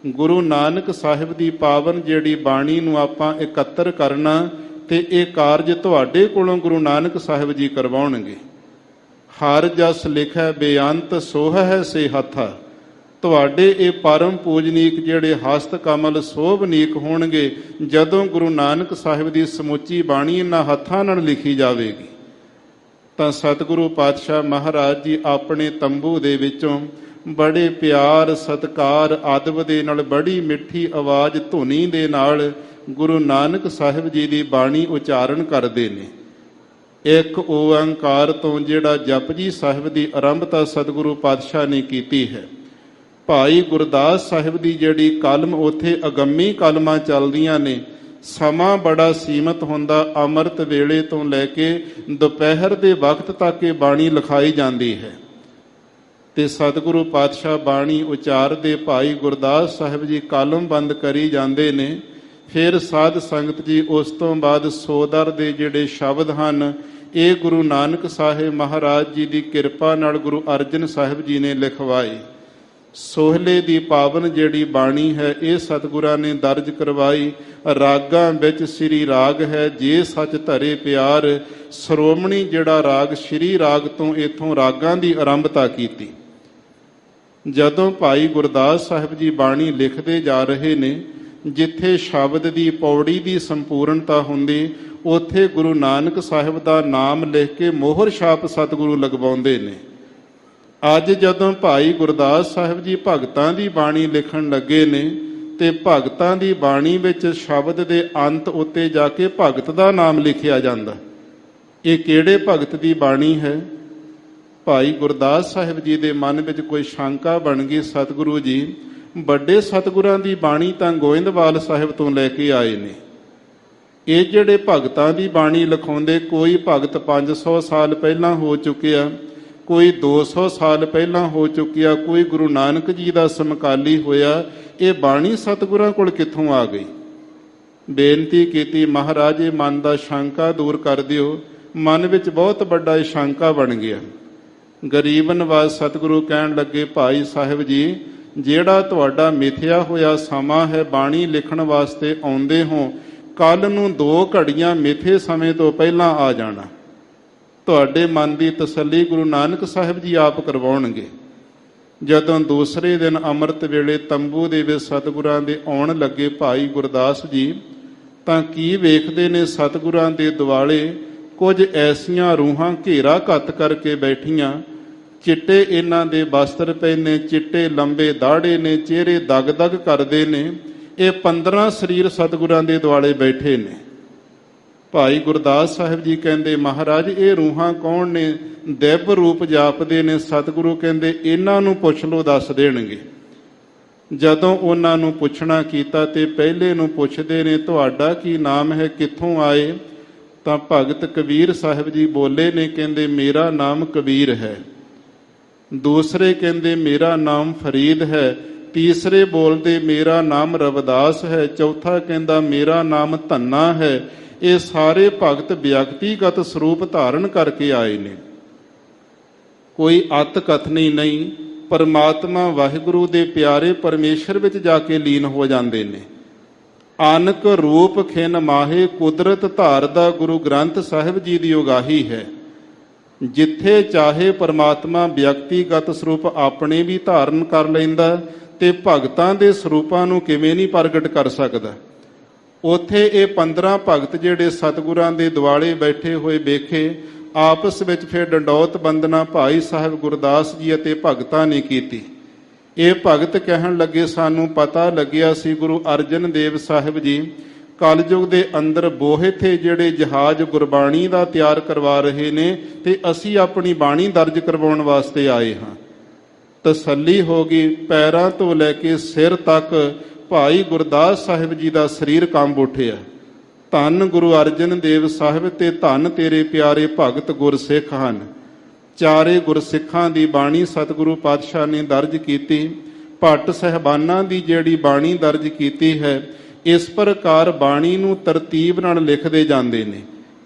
ਗੁਰੂ ਨਾਨਕ ਸਾਹਿਬ ਦੀ ਪਾਵਨ ਜਿਹੜੀ ਬਾਣੀ ਨੂੰ ਆਪਾਂ ਇਕੱਤਰ ਕਰਨਾ, ਤੇ ਇਹ ਕਾਰਜ ਤੁਹਾਡੇ ਕੋਲੋਂ ਗੁਰੂ ਨਾਨਕ ਸਾਹਿਬ ਜੀ ਕਰਵਾਉਣਗੇ। ਹਰ ਜਸ ਲਿਖੈ ਬੇਅੰਤ ਸੋਹ ਹੈ ਸੇ ਹੱਥਾ। ਤੁਹਾਡੇ ਇਹ ਪਰਮ ਪੂਜਨੀਕ ਜਿਹੜੇ ਹਸਤ ਕਮਲ ਸੋਭਨੀਕ ਹੋਣਗੇ, ਜਦੋਂ ਗੁਰੂ ਨਾਨਕ ਸਾਹਿਬ ਦੀ ਸਮੁੱਚੀ ਬਾਣੀ ਇਹਨਾਂ ਹੱਥਾਂ ਨਾਲ ਲਿਖੀ ਜਾਵੇਗੀ, ਤਾਂ ਸਤਿਗੁਰੂ ਪਾਤਸ਼ਾਹ ਮਹਾਰਾਜ ਜੀ ਆਪਣੇ ਤੰਬੂ ਦੇ ਵਿੱਚੋਂ ਬੜੇ ਪਿਆਰ ਸਤਿਕਾਰ ਆਦਬ ਦੇ ਨਾਲ, ਬੜੀ ਮਿੱਠੀ ਆਵਾਜ਼ ਧੁਨੀ ਦੇ ਨਾਲ ਗੁਰੂ ਨਾਨਕ ਸਾਹਿਬ ਜੀ ਦੀ ਬਾਣੀ ਉਚਾਰਨ ਕਰਦੇ ਨੇ। ਇੱਕ ਓੰਕਾਰ ਤੋਂ ਜਿਹੜਾ ਜਪਜੀ ਸਾਹਿਬ ਦੀ ਆਰੰਭਤਾ ਸਤਿਗੁਰੂ ਪਾਤਸ਼ਾਹ ਨੇ ਕੀਤੀ ਹੈ। ਭਾਈ ਗੁਰਦਾਸ ਸਾਹਿਬ ਦੀ ਜਿਹੜੀ ਕਲਮ, ਉੱਥੇ ਅਗੰਮੀ ਕਲਮਾਂ ਚੱਲਦੀਆਂ ਨੇ। ਸਮਾਂ ਬੜਾ ਸੀਮਤ ਹੁੰਦਾ, ਅੰਮ੍ਰਿਤ ਵੇਲੇ ਤੋਂ ਲੈ ਕੇ ਦੁਪਹਿਰ ਦੇ ਵਕਤ ਤੱਕ ਇਹ ਬਾਣੀ ਲਿਖਾਈ ਜਾਂਦੀ ਹੈ। ਤੇ ਸਤਿਗੁਰੂ ਪਾਤਸ਼ਾਹ ਬਾਣੀ ਉਚਾਰਦੇ, ਭਾਈ ਗੁਰਦਾਸ ਸਾਹਿਬ ਜੀ ਕਲਮ ਬੰਦ ਕਰੀ ਜਾਂਦੇ ਨੇ। ਫਿਰ ਸਾਧ ਸੰਗਤ ਜੀ ਉਸ ਤੋਂ ਬਾਅਦ ਸੋਦਰ ਦੇ ਜਿਹੜੇ ਸ਼ਬਦ ਹਨ, ਇਹ ਗੁਰੂ ਨਾਨਕ ਸਾਹਿਬ ਮਹਾਰਾਜ ਜੀ ਦੀ ਕਿਰਪਾ ਨਾਲ ਗੁਰੂ ਅਰਜਨ ਸਾਹਿਬ ਜੀ ਨੇ ਲਿਖਵਾਏ। ਸੋਹਲੇ ਦੀ ਪਾਵਨ ਜਿਹੜੀ ਬਾਣੀ ਹੈ, ਇਹ ਸਤਿਗੁਰਾਂ ਨੇ ਦਰਜ ਕਰਵਾਈ। ਰਾਗਾਂ ਵਿੱਚ ਸ੍ਰੀ ਰਾਗ ਹੈ, ਜੇ ਸੱਚ ਧਰੇ ਪਿਆਰ। ਸ਼੍ਰੋਮਣੀ ਜਿਹੜਾ ਰਾਗ ਸ੍ਰੀ ਰਾਗ ਤੋਂ ਇਥੋਂ ਰਾਗਾਂ ਦੀ ਆਰੰਭਤਾ ਕੀਤੀ। ਜਦੋਂ ਭਾਈ ਗੁਰਦਾਸ ਸਾਹਿਬ ਜੀ ਬਾਣੀ ਲਿਖਦੇ ਜਾ ਰਹੇ ਨੇ, ਜਿੱਥੇ ਸ਼ਬਦ ਦੀ ਪੌੜੀ ਦੀ ਸੰਪੂਰਨਤਾ ਹੁੰਦੀ, ਉੱਥੇ ਗੁਰੂ ਨਾਨਕ ਸਾਹਿਬ ਦਾ ਨਾਮ ਲਿਖ ਕੇ ਮੋਹਰ ਛਾਪ ਸਤਿਗੁਰੂ ਲਗਵਾਉਂਦੇ ਨੇ। ਅੱਜ ਜਦੋਂ ਭਾਈ ਗੁਰਦਾਸ ਸਾਹਿਬ ਜੀ ਭਗਤਾਂ ਦੀ ਬਾਣੀ ਲਿਖਣ ਲੱਗੇ ਨੇ, ਤੇ ਭਗਤਾਂ ਦੀ ਬਾਣੀ ਵਿੱਚ ਸ਼ਬਦ ਦੇ ਅੰਤ ਉੱਤੇ ਜਾ ਕੇ ਭਗਤ ਦਾ ਨਾਮ ਲਿਖਿਆ ਜਾਂਦਾ। ਇਹ ਕਿਹੜੇ ਭਗਤ ਦੀ ਬਾਣੀ ਹੈ? ਭਾਈ ਗੁਰਦਾਸ ਸਾਹਿਬ ਜੀ ਦੇ ਮਨ ਵਿੱਚ ਕੋਈ ਸ਼ੰਕਾ ਬਣ ਗਈ। ਸਤਿਗੁਰੂ ਜੀ ਵੱਡੇ ਸਤਿਗੁਰਾਂ ਦੀ ਬਾਣੀ ਤਾਂ ਗੋਇੰਦਵਾਲ ਸਾਹਿਬ ਤੋਂ ਲੈ ਕੇ ਆਏ ਨੇ। ਇਹ ਜਿਹੜੇ ਭਗਤਾਂ ਦੀ ਬਾਣੀ ਲਿਖਾਉਂਦੇ, ਕੋਈ ਭਗਤ 500 ਸਾਲ ਪਹਿਲਾਂ ਹੋ ਚੁੱਕਿਆ, ਕੋਈ 200 ਸਾਲ ਪਹਿਲਾਂ ਹੋ ਚੁੱਕਿਆ, ਕੋਈ ਗੁਰੂ ਨਾਨਕ ਜੀ ਦਾ ਸਮਕਾਲੀ ਹੋਇਆ। ਇਹ ਬਾਣੀ ਸਤਿਗੁਰਾਂ ਕੋਲ ਕਿੱਥੋਂ ਆ ਗਈ? ਬੇਨਤੀ ਕੀਤੀ, ਮਹਾਰਾਜ ਇਹ ਮਨ ਦਾ ਸ਼ੰਕਾ ਦੂਰ ਕਰ ਦਿਓ। ਮਨ ਵਿੱਚ ਬਹੁਤ ਵੱਡਾ ਇਹ ਸ਼ੰਕਾ ਬਣ ਗਿਆ। ਗਰੀਬ ਨਵਾਜ਼ ਸਤਿਗੁਰੂ ਕਹਿਣ ਲੱਗੇ, ਭਾਈ ਸਾਹਿਬ ਜੀ, ਜਿਹੜਾ ਤੁਹਾਡਾ ਮਿਥਿਆ ਹੋਇਆ ਸਮਾਂ ਹੈ ਬਾਣੀ ਲਿਖਣ ਵਾਸਤੇ ਆਉਂਦੇ ਹੋ, ਕੱਲ ਨੂੰ 2 ਘੜੀਆਂ ਮਿਥੇ ਸਮੇਂ ਤੋਂ ਪਹਿਲਾਂ ਆ ਜਾਣਾ। ਤੁਹਾਡੇ ਮਨ ਦੀ ਤਸੱਲੀ ਗੁਰੂ ਨਾਨਕ ਸਾਹਿਬ ਜੀ ਆਪ ਕਰਵਾਉਣਗੇ। ਜਦੋਂ ਦੂਸਰੇ ਦਿਨ ਅੰਮ੍ਰਿਤ ਵੇਲੇ ਤੰਬੂ ਦੇ ਵਿੱਚ ਸਤਿਗੁਰਾਂ ਦੇ ਆਉਣ ਲੱਗੇ ਭਾਈ ਗੁਰਦਾਸ ਜੀ, ਤਾਂ ਕੀ ਵੇਖਦੇ ਨੇ? ਸਤਿਗੁਰਾਂ ਦੇ ਦੁਆਲੇ ਕੁਝ ਐਸੀਆਂ ਰੂਹਾਂ ਘੇਰਾ ਘੱਤ ਕਰਕੇ ਬੈਠੀਆਂ। ਚਿੱਟੇ ਇਹਨਾਂ ਦੇ ਵਸਤਰ ਪਏ ਨੇ, ਚਿੱਟੇ ਲੰਬੇ ਦਾੜੇ ਨੇ, ਚਿਹਰੇ ਦਗ ਦਗ ਕਰਦੇ ਨੇ। ਇਹ 15 ਸਰੀਰ ਸਤਿਗੁਰਾਂ ਦੇ ਦੁਆਲੇ ਬੈਠੇ ਨੇ। ਭਾਈ ਗੁਰਦਾਸ ਸਾਹਿਬ ਜੀ ਕਹਿੰਦੇ, ਮਹਾਰਾਜ ਇਹ ਰੂਹਾਂ ਕੌਣ ਨੇ? ਦਿਵ ਰੂਪ ਜਾਪਦੇ ਨੇ। ਸਤਿਗੁਰੂ ਕਹਿੰਦੇ, ਇਹਨਾਂ ਨੂੰ ਪੁੱਛ ਲਓ, ਦੱਸ ਦੇਣਗੇ। ਜਦੋਂ ਉਹਨਾਂ ਨੂੰ ਪੁੱਛਣਾ ਕੀਤਾ, ਤੇ ਪਹਿਲੇ ਨੂੰ ਪੁੱਛਦੇ ਨੇ, ਤੁਹਾਡਾ ਕੀ ਨਾਮ ਹੈ, ਕਿੱਥੋਂ ਆਏ? ਤਾਂ ਭਗਤ ਕਬੀਰ ਸਾਹਿਬ ਜੀ ਬੋਲੇ ਨੇ, ਕਹਿੰਦੇ ਮੇਰਾ ਨਾਮ ਕਬੀਰ ਹੈ। ਦੂਸਰੇ ਕਹਿੰਦੇ ਮੇਰਾ ਨਾਮ ਫਰੀਦ ਹੈ। ਤੀਸਰੇ ਬੋਲਦੇ ਮੇਰਾ ਨਾਮ ਰਵਿਦਾਸ ਹੈ। ਚੌਥਾ ਕਹਿੰਦਾ ਮੇਰਾ ਨਾਮ ਧੰਨਾ ਹੈ। ਇਹ ਸਾਰੇ ਭਗਤ ਵਿਅਕਤੀਗਤ ਸਰੂਪ ਧਾਰਨ ਕਰਕੇ ਆਏ ਨੇ। ਕੋਈ ਅਤ ਕਥਨੀ ਨਹੀਂ। ਪਰਮਾਤਮਾ ਵਾਹਿਗੁਰੂ ਦੇ ਪਿਆਰੇ ਪਰਮੇਸ਼ਰ ਵਿੱਚ ਜਾ ਕੇ ਲੀਨ ਹੋ ਜਾਂਦੇ ਨੇ। ਅਨਕ ਰੂਪ ਖਿਨ ਮਾਹੇ ਕੁਦਰਤ ਧਾਰਦਾ ਗੁਰੂ ਗ੍ਰੰਥ ਸਾਹਿਬ ਜੀ ਦੀ ਉਗਾਹੀ ਹੈ। ਜਿੱਥੇ ਚਾਹੇ ਪਰਮਾਤਮਾ ਵਿਅਕਤੀਗਤ ਸਰੂਪ ਆਪਣੇ ਵੀ ਧਾਰਨ ਕਰ ਲੈਂਦਾ, ਤੇ ਭਗਤਾਂ ਦੇ ਸਰੂਪਾਂ ਨੂੰ ਕਿਵੇਂ ਨਹੀਂ ਪ੍ਰਗਟ ਕਰ ਸਕਦਾ। ਉੱਥੇ ਇਹ 15 ਭਗਤ ਜਿਹੜੇ ਸਤਿਗੁਰਾਂ ਦੇ ਦੁਆਲੇ ਬੈਠੇ ਹੋਏ ਵੇਖੇ, ਆਪਸ ਵਿੱਚ ਫਿਰ ਡੰਡੌਤ ਬੰਦਨਾ ਭਾਈ ਸਾਹਿਬ ਗੁਰਦਾਸ ਜੀ ਅਤੇ ਭਗਤਾਂ ਨੇ ਕੀਤੀ। ਇਹ ਭਗਤ ਕਹਿਣ ਲੱਗੇ, ਸਾਨੂੰ ਪਤਾ ਲੱਗਿਆ ਸੀ ਗੁਰੂ ਅਰਜਨ ਦੇਵ ਸਾਹਿਬ ਜੀ ਕਲਯੁਗ ਦੇ ਅੰਦਰ ਬੋਹੇ ਥੇ ਜਿਹੜੇ ਜਹਾਜ਼ ਗੁਰਬਾਣੀ ਦਾ ਤਿਆਰ ਕਰਵਾ ਰਹੇ ਨੇ, ਤੇ ਅਸੀਂ ਆਪਣੀ ਬਾਣੀ ਦਰਜ ਕਰਵਾਉਣ ਵਾਸਤੇ ਆਏ ਹਾਂ। ਤਸੱਲੀ ਹੋ ਗਈ। ਪੈਰਾਂ ਤੋਂ ਲੈ ਕੇ ਸਿਰ ਤੱਕ ਭਾਈ ਗੁਰਦਾਸ ਸਾਹਿਬ ਜੀ ਦਾ ਸਰੀਰ ਕੰਬ ਉੱਠਿਆ। ਧੰਨ ਗੁਰੂ ਅਰਜਨ ਦੇਵ ਸਾਹਿਬ ਤੇ ਧੰਨ ਤੇਰੇ ਪਿਆਰੇ ਭਗਤ ਗੁਰਸਿੱਖ ਹਨ। ਚਾਰੇ ਗੁਰਸਿੱਖਾਂ ਦੀ ਬਾਣੀ ਸਤਿਗੁਰੂ ਪਾਤਸ਼ਾਹ ਨੇ ਦਰਜ ਕੀਤੀ। ਭੱਟ ਸਹਿਬਾਨਾਂ ਦੀ ਜਿਹੜੀ ਬਾਣੀ ਦਰਜ ਕੀਤੀ ਹੈ, ਇਸ ਪ੍ਰਕਾਰ ਬਾਣੀ ਨੂੰ ਤਰਤੀਬ ਨਾਲ ਲਿਖਦੇ ਜਾਂਦੇ ਨੇ।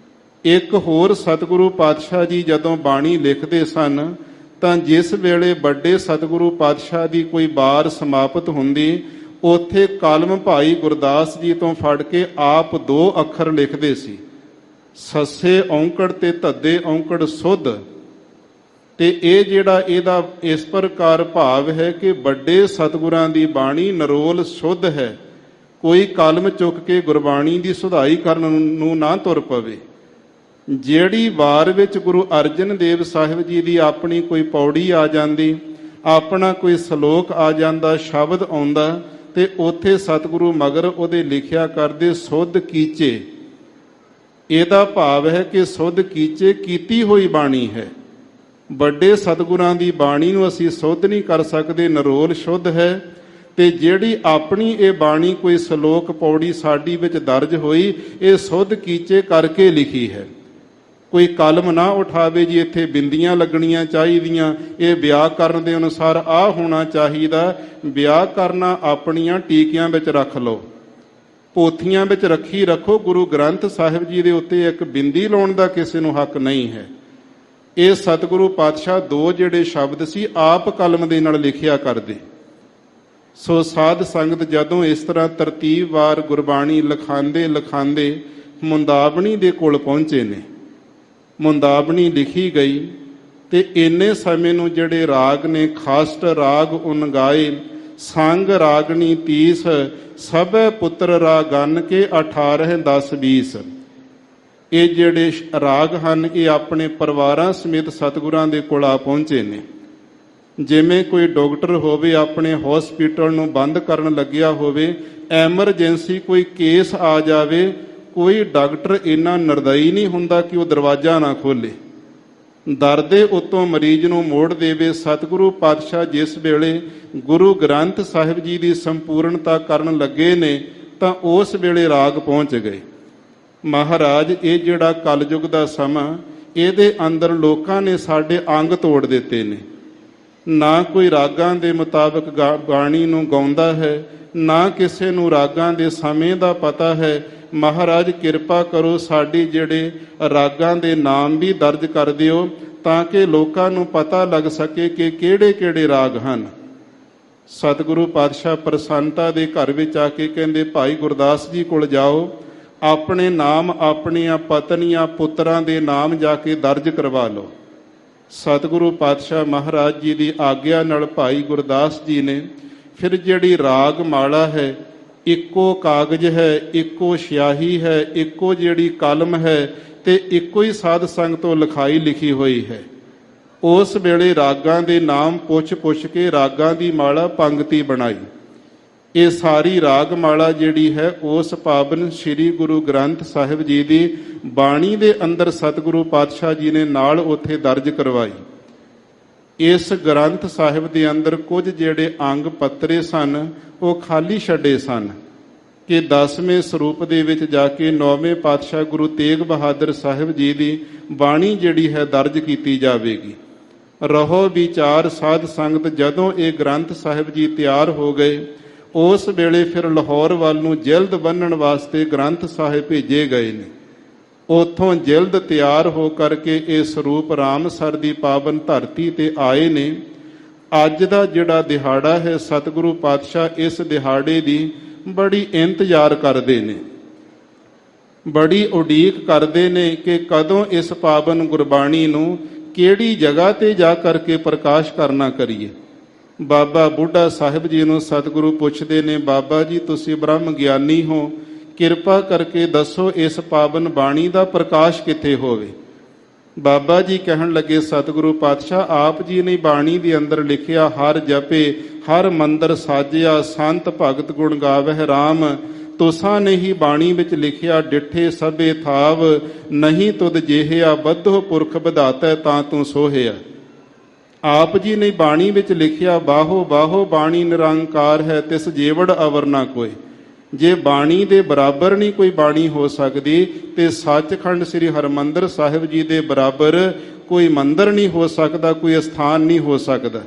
ਇੱਕ ਹੋਰ ਸਤਿਗੁਰੂ ਪਾਤਸ਼ਾਹ ਜੀ ਜਦੋਂ ਬਾਣੀ ਲਿਖਦੇ ਸਨ ਤਾਂ ਜਿਸ ਵੇਲੇ ਵੱਡੇ ਸਤਿਗੁਰੂ ਪਾਤਸ਼ਾਹ ਦੀ ਕੋਈ ਵਾਰ ਸਮਾਪਤ ਹੁੰਦੀ, ਉੱਥੇ ਕਲਮ ਭਾਈ ਗੁਰਦਾਸ ਜੀ ਤੋਂ ਫੜ ਕੇ ਆਪ 2 ਅੱਖਰ ਲਿਖਦੇ ਸੀ, ਸੱਸੇ ਔਂਕੜ ਤੇ ਧੱਦੇ ਔਂਕੜ ਸੁਧ। ਤੇ ਇਹ ਜਿਹੜਾ ਇਹਦਾ ਇਸ ਪ੍ਰਕਾਰ ਭਾਵ ਹੈ ਕਿ ਵੱਡੇ ਸਤਿਗੁਰਾਂ ਦੀ ਬਾਣੀ ਨਰੋਲ ਸੁਧ ਹੈ। ਕੋਈ ਕਲਮ ਚੁੱਕ ਕੇ ਗੁਰਬਾਣੀ ਦੀ ਸੁਧਾਈ ਕਰਨ ਨੂੰ ਨਾ ਤੁਰ ਪਵੇ। ਜਿਹੜੀ ਵਾਰ ਵਿੱਚ ਗੁਰੂ ਅਰਜਨ ਦੇਵ ਸਾਹਿਬ ਜੀ ਦੀ ਆਪਣੀ ਕੋਈ ਪੌੜੀ ਆ ਜਾਂਦੀ, ਆਪਣਾ ਕੋਈ ਸ਼ਲੋਕ ਆ ਜਾਂਦਾ, ਸ਼ਬਦ ਆਉਂਦਾ, ਤੇ ਉੱਥੇ ਸਤਿਗੁਰੂ ਮਗਰ ਉਹਦੇ ਲਿਖਿਆ ਕਰਦੇ ਸੁਧ ਕੀਚੇ। ਇਹਦਾ ਭਾਵ ਹੈ ਕਿ ਸੁਧ ਕੀਚੇ ਕੀਤੀ ਹੋਈ ਬਾਣੀ ਹੈ। ਵੱਡੇ ਸਤਿਗੁਰਾਂ ਦੀ ਬਾਣੀ ਨੂੰ ਅਸੀਂ ਸੁਧ ਨਹੀਂ ਕਰ ਸਕਦੇ, ਨਰੋਲ ਸ਼ੁੱਧ ਹੈ। ਤੇ ਜਿਹੜੀ ਆਪਣੀ ਇਹ ਬਾਣੀ ਕੋਈ ਸ਼ਲੋਕ ਪੌੜੀ ਸਾਡੀ ਵਿੱਚ ਦਰਜ ਹੋਈ, ਇਹ ਸੁਧ ਕੀਚੇ ਕਰਕੇ ਲਿਖੀ ਹੈ। ਕੋਈ ਕਲਮ ਨਾ ਉਠਾਵੇ ਜੀ ਇੱਥੇ ਬਿੰਦੀਆਂ ਲੱਗਣੀਆਂ ਚਾਹੀਦੀਆਂ, ਇਹ ਵਿਆਕਰਨ ਦੇ ਅਨੁਸਾਰ ਆ ਹੋਣਾ ਚਾਹੀਦਾ। ਵਿਆਕਰਨਾਂ ਆਪਣੀਆਂ ਟੀਕਿਆਂ ਵਿੱਚ ਰੱਖ ਲਓ, ਪੋਥੀਆਂ ਵਿੱਚ ਰੱਖੀ ਰੱਖੋ। ਗੁਰੂ ਗ੍ਰੰਥ ਸਾਹਿਬ ਜੀ ਦੇ ਉੱਤੇ ਇੱਕ ਬਿੰਦੀ ਲਾਉਣ ਦਾ ਕਿਸੇ ਨੂੰ ਹੱਕ ਨਹੀਂ ਹੈ। ਇਹ ਸਤਿਗੁਰੂ ਪਾਤਸ਼ਾਹ 2 ਜਿਹੜੇ ਸ਼ਬਦ ਸੀ ਆਪ ਕਲਮ ਦੇ ਨਾਲ ਲਿਖਿਆ ਕਰਦੇ। ਸੋ ਸਾਧ ਸੰਗਤ ਜਦੋਂ ਇਸ ਤਰ੍ਹਾਂ ਤਰਤੀਬਵਾਰ ਗੁਰਬਾਣੀ ਲਿਖਾਂਦੇ ਮੁੰਦਾਵਣੀ ਦੇ ਕੋਲ ਪਹੁੰਚੇ ਨੇ। ਮੁੰਦਾਵਣੀ ਲਿਖੀ ਗਈ ਤੇ ਇੰਨੇ ਸਮੇਂ ਨੂੰ ਜਿਹੜੇ ਰਾਗ ਨੇ, ਖਾਸਟ ਰਾਗ ਉਨ ਗਾਏ, ਸੰਗ ਰਾਗਣੀ 30, ਸਭੈ ਪੁੱਤਰ ਰਾਗਨ ਕੇ 18 10 20। ਇਹ ਜਿਹੜੇ ਰਾਗ ਹਨ, ਇਹ ਆਪਣੇ ਪਰਿਵਾਰਾਂ ਸਮੇਤ ਸਤਿਗੁਰਾਂ ਦੇ ਕੋਲ ਆ ਪਹੁੰਚੇ ਨੇ। ਜਿਵੇਂ ਕੋਈ ਡਾਕਟਰ ਹੋਵੇ, ਆਪਣੇ ਹਸਪੀਟਲ ਨੂੰ ਬੰਦ ਕਰਨ ਲੱਗਿਆ ਹੋਵੇ, ਐਮਰਜੈਂਸੀ ਕੋਈ ਕੇਸ ਆ ਜਾਵੇ, ਕੋਈ ਡਾਕਟਰ ਇੰਨਾ ਨਿਰਦਈ ਨਹੀਂ ਹੁੰਦਾ ਕਿ ਉਹ ਦਰਵਾਜ਼ਾ ਨਾ ਖੋਲੇ, ਦਰ ਦੇ ਉੱਤੋਂ ਮਰੀਜ਼ ਨੂੰ ਮੋੜ ਦੇਵੇ। ਸਤਿਗੁਰੂ ਪਾਤਸ਼ਾਹ ਜਿਸ ਵੇਲੇ ਗੁਰੂ ਗ੍ਰੰਥ ਸਾਹਿਬ ਜੀ ਦੀ ਸੰਪੂਰਨਤਾ ਕਰਨ ਲੱਗੇ ਨੇ ਤਾਂ ਉਸ ਵੇਲੇ ਰਾਗ ਪਹੁੰਚ ਗਏ। ਮਹਾਰਾਜ, ਇਹ ਜਿਹੜਾ ਕਲਯੁਗ ਦਾ ਸਮਾਂ, ਇਹਦੇ ਅੰਦਰ ਲੋਕਾਂ ਨੇ ਸਾਡੇ ਅੰਗ ਤੋੜ ਦਿੱਤੇ ਨੇ। ਨਾ ਕੋਈ ਰਾਗਾਂ ਦੇ ਮੁਤਾਬਕ ਬਾਣੀ ਨੂੰ ਗਾਉਂਦਾ ਹੈ, ਨਾ ਕਿਸੇ ਨੂੰ ਰਾਗਾਂ ਦੇ ਸਮੇਂ ਦਾ ਪਤਾ ਹੈ। ਮਹਾਰਾਜ ਕਿਰਪਾ ਕਰੋ, ਸਾਡੀ ਜਿਹੜੇ ਰਾਗਾਂ ਦੇ ਨਾਮ ਵੀ ਦਰਜ ਕਰ ਦਿਓ ਤਾਂ ਕਿ ਲੋਕਾਂ ਨੂੰ ਪਤਾ ਲੱਗ ਸਕੇ ਕਿ ਕਿਹੜੇ-ਕਿਹੜੇ ਰਾਗ ਹਨ। ਸਤਿਗੁਰੂ ਪਾਤਸ਼ਾਹ ਪ੍ਰਸੰਨਤਾ ਦੇ ਘਰ ਵਿੱਚ ਆ ਕੇ ਕਹਿੰਦੇ, ਭਾਈ ਗੁਰਦਾਸ ਜੀ ਕੋਲ ਜਾਓ, ਆਪਣੇ ਨਾਮ, ਆਪਣੀਆਂ ਪਤਨੀਆਂ, ਪੁੱਤਰਾਂ ਦੇ ਨਾਮ ਜਾ ਕੇ ਦਰਜ ਕਰਵਾ ਲਓ। ਸਤਿਗੁਰੂ ਪਾਤਸ਼ਾਹ ਮਹਾਰਾਜ ਜੀ ਦੀ ਆਗਿਆ ਨਾਲ ਭਾਈ ਗੁਰਦਾਸ ਜੀ ਨੇ ਫਿਰ ਜਿਹੜੀ ਰਾਗ ਮਾਲਾ ਹੈ, ਇੱਕੋ ਕਾਗਜ਼ ਹੈ, ਇੱਕੋ ਸਿਆਹੀ ਹੈ, ਇੱਕੋ ਜਿਹੜੀ ਕਲਮ ਹੈ ਤੇ ਇੱਕੋ ਹੀ ਸਾਧ ਸੰਗਤ ਤੋਂ ਲਿਖਾਈ ਲਿਖੀ ਹੋਈ ਹੈ। ਉਸ ਵੇਲੇ ਰਾਗਾਂ ਦੇ ਨਾਮ ਪੁੱਛ ਕੇ ਰਾਗਾਂ ਦੀ ਮਾਲਾ ਪੰਗਤੀ ਬਣਾਈ। ਇਹ ਸਾਰੀ ਰਾਗ ਮਾਲਾ ਜਿਹੜੀ ਹੈ ਉਸ ਪਾਵਨ ਸ੍ਰੀ ਗੁਰੂ ਗ੍ਰੰਥ ਸਾਹਿਬ ਜੀ ਦੀ ਬਾਣੀ ਦੇ ਅੰਦਰ ਸਤਿਗੁਰੂ ਪਾਤਸ਼ਾਹ ਜੀ ਨੇ ਨਾਲ ਉੱਥੇ ਦਰਜ ਕਰਵਾਈ। ਇਸ ਗ੍ਰੰਥ ਸਾਹਿਬ ਦੇ ਅੰਦਰ ਕੁਝ ਜਿਹੜੇ ਅੰਗ ਪੱਤਰੇ ਸਨ ਉਹ ਖਾਲੀ ਛੱਡੇ ਸਨ ਕਿ 10ਵੇਂ ਸਰੂਪ ਦੇ ਵਿੱਚ ਜਾ ਕੇ 9ਵੇਂ ਪਾਤਸ਼ਾਹ ਗੁਰੂ ਤੇਗ ਬਹਾਦਰ ਸਾਹਿਬ ਜੀ ਦੀ ਬਾਣੀ ਜਿਹੜੀ ਹੈ ਦਰਜ ਕੀਤੀ ਜਾਵੇਗੀ। ਰਹੋ ਵਿਚਾਰ ਸਾਧ ਸੰਗਤ, ਜਦੋਂ ਇਹ ਗ੍ਰੰਥ ਸਾਹਿਬ ਜੀ ਤਿਆਰ ਹੋ ਗਏ ਉਸ ਵੇਲੇ ਫਿਰ ਲਾਹੌਰ ਵੱਲ ਨੂੰ ਜਿਲਦ ਬੰਨਣ ਵਾਸਤੇ ਗ੍ਰੰਥ ਸਾਹਿਬ ਭੇਜੇ ਗਏ ਨੇ। ਉੱਥੋਂ ਜਿਲਦ ਤਿਆਰ ਹੋ ਕਰਕੇ ਇਹ ਸਰੂਪ ਰਾਮਸਰ ਦੀ ਪਾਵਨ ਧਰਤੀ ਤੇ ਆਏ ਨੇ। ਅੱਜ ਦਾ ਜਿਹੜਾ ਦਿਹਾੜਾ ਹੈ, ਸਤਿਗੁਰੂ ਪਾਤਸ਼ਾਹ ਇਸ ਦਿਹਾੜੇ ਦੀ ਬੜੀ ਇੰਤਜ਼ਾਰ ਕਰਦੇ ਨੇ, ਬੜੀ ਉਡੀਕ ਕਰਦੇ ਨੇ ਕਿ ਕਦੋਂ ਇਸ ਪਾਵਨ ਗੁਰਬਾਣੀ ਨੂੰ ਕਿਹੜੀ ਜਗ੍ਹਾ ਤੇ ਜਾ ਕਰਕੇ ਪ੍ਰਕਾਸ਼ ਕਰਨਾ ਕਰੀਏ। ਬਾਬਾ ਬੁੱਢਾ ਸਾਹਿਬ ਜੀ ਨੂੰ ਸਤਿਗੁਰੂ ਪੁੱਛਦੇ ਨੇ, ਬਾਬਾ ਜੀ ਤੁਸੀਂ ਬ੍ਰਹਮ ਗਿਆਨੀ ਹੋ, ਕਿਰਪਾ ਕਰਕੇ ਦੱਸੋ ਇਸ ਪਾਵਨ ਬਾਣੀ ਦਾ ਪ੍ਰਕਾਸ਼ ਕਿੱਥੇ ਹੋਵੇ। ਬਾਬਾ ਜੀ ਕਹਿਣ ਲੱਗੇ, ਸਤਿਗੁਰੂ ਪਾਤਸ਼ਾਹ ਆਪ ਜੀ ਨੇ ਬਾਣੀ ਦੇ ਅੰਦਰ ਲਿਖਿਆ, ਹਰ ਜਪੇ ਹਰ ਮੰਦਰ ਸਾਜਿਆ, ਸੰਤ ਭਗਤ ਗੁਣ ਗਾਵਹਿ ਰਾਮ। ਤੁਸਾਂ ਨੇ ਹੀ ਬਾਣੀ ਵਿੱਚ ਲਿਖਿਆ, ਡਿਠੇ ਸਭੇ ਥਾਵ, ਨਹੀਂ ਤੁਧ ਜਿਹਿਆ, ਬੱਧੋ ਪੁਰਖ ਵਿਧਾਤੈ ਤਾਂ ਤੂੰ ਸੋਹਿਆ। ਆਪ ਜੀ ਨੇ ਬਾਣੀ ਵਿੱਚ ਲਿਖਿਆ, ਬਾਹੋ ਬਾਹੋ ਬਾਣੀ ਨਿਰੰਕਾਰ ਹੈ, ਤਿਸ ਜੀਵੜ ਅਵਰ ਨਾ ਕੋਇ। ਜੇ ਬਾਣੀ ਦੇ ਬਰਾਬਰ ਨਹੀਂ ਕੋਈ ਬਾਣੀ ਹੋ ਸਕਦੀ ਤੇ ਸੱਚਖੰਡ ਸ੍ਰੀ ਹਰਿਮੰਦਰ ਸਾਹਿਬ ਜੀ ਦੇ ਬਰਾਬਰ ਕੋਈ ਮੰਦਰ ਨਹੀਂ ਹੋ ਸਕਦਾ, ਕੋਈ ਅਸਥਾਨ ਨਹੀਂ ਹੋ ਸਕਦਾ।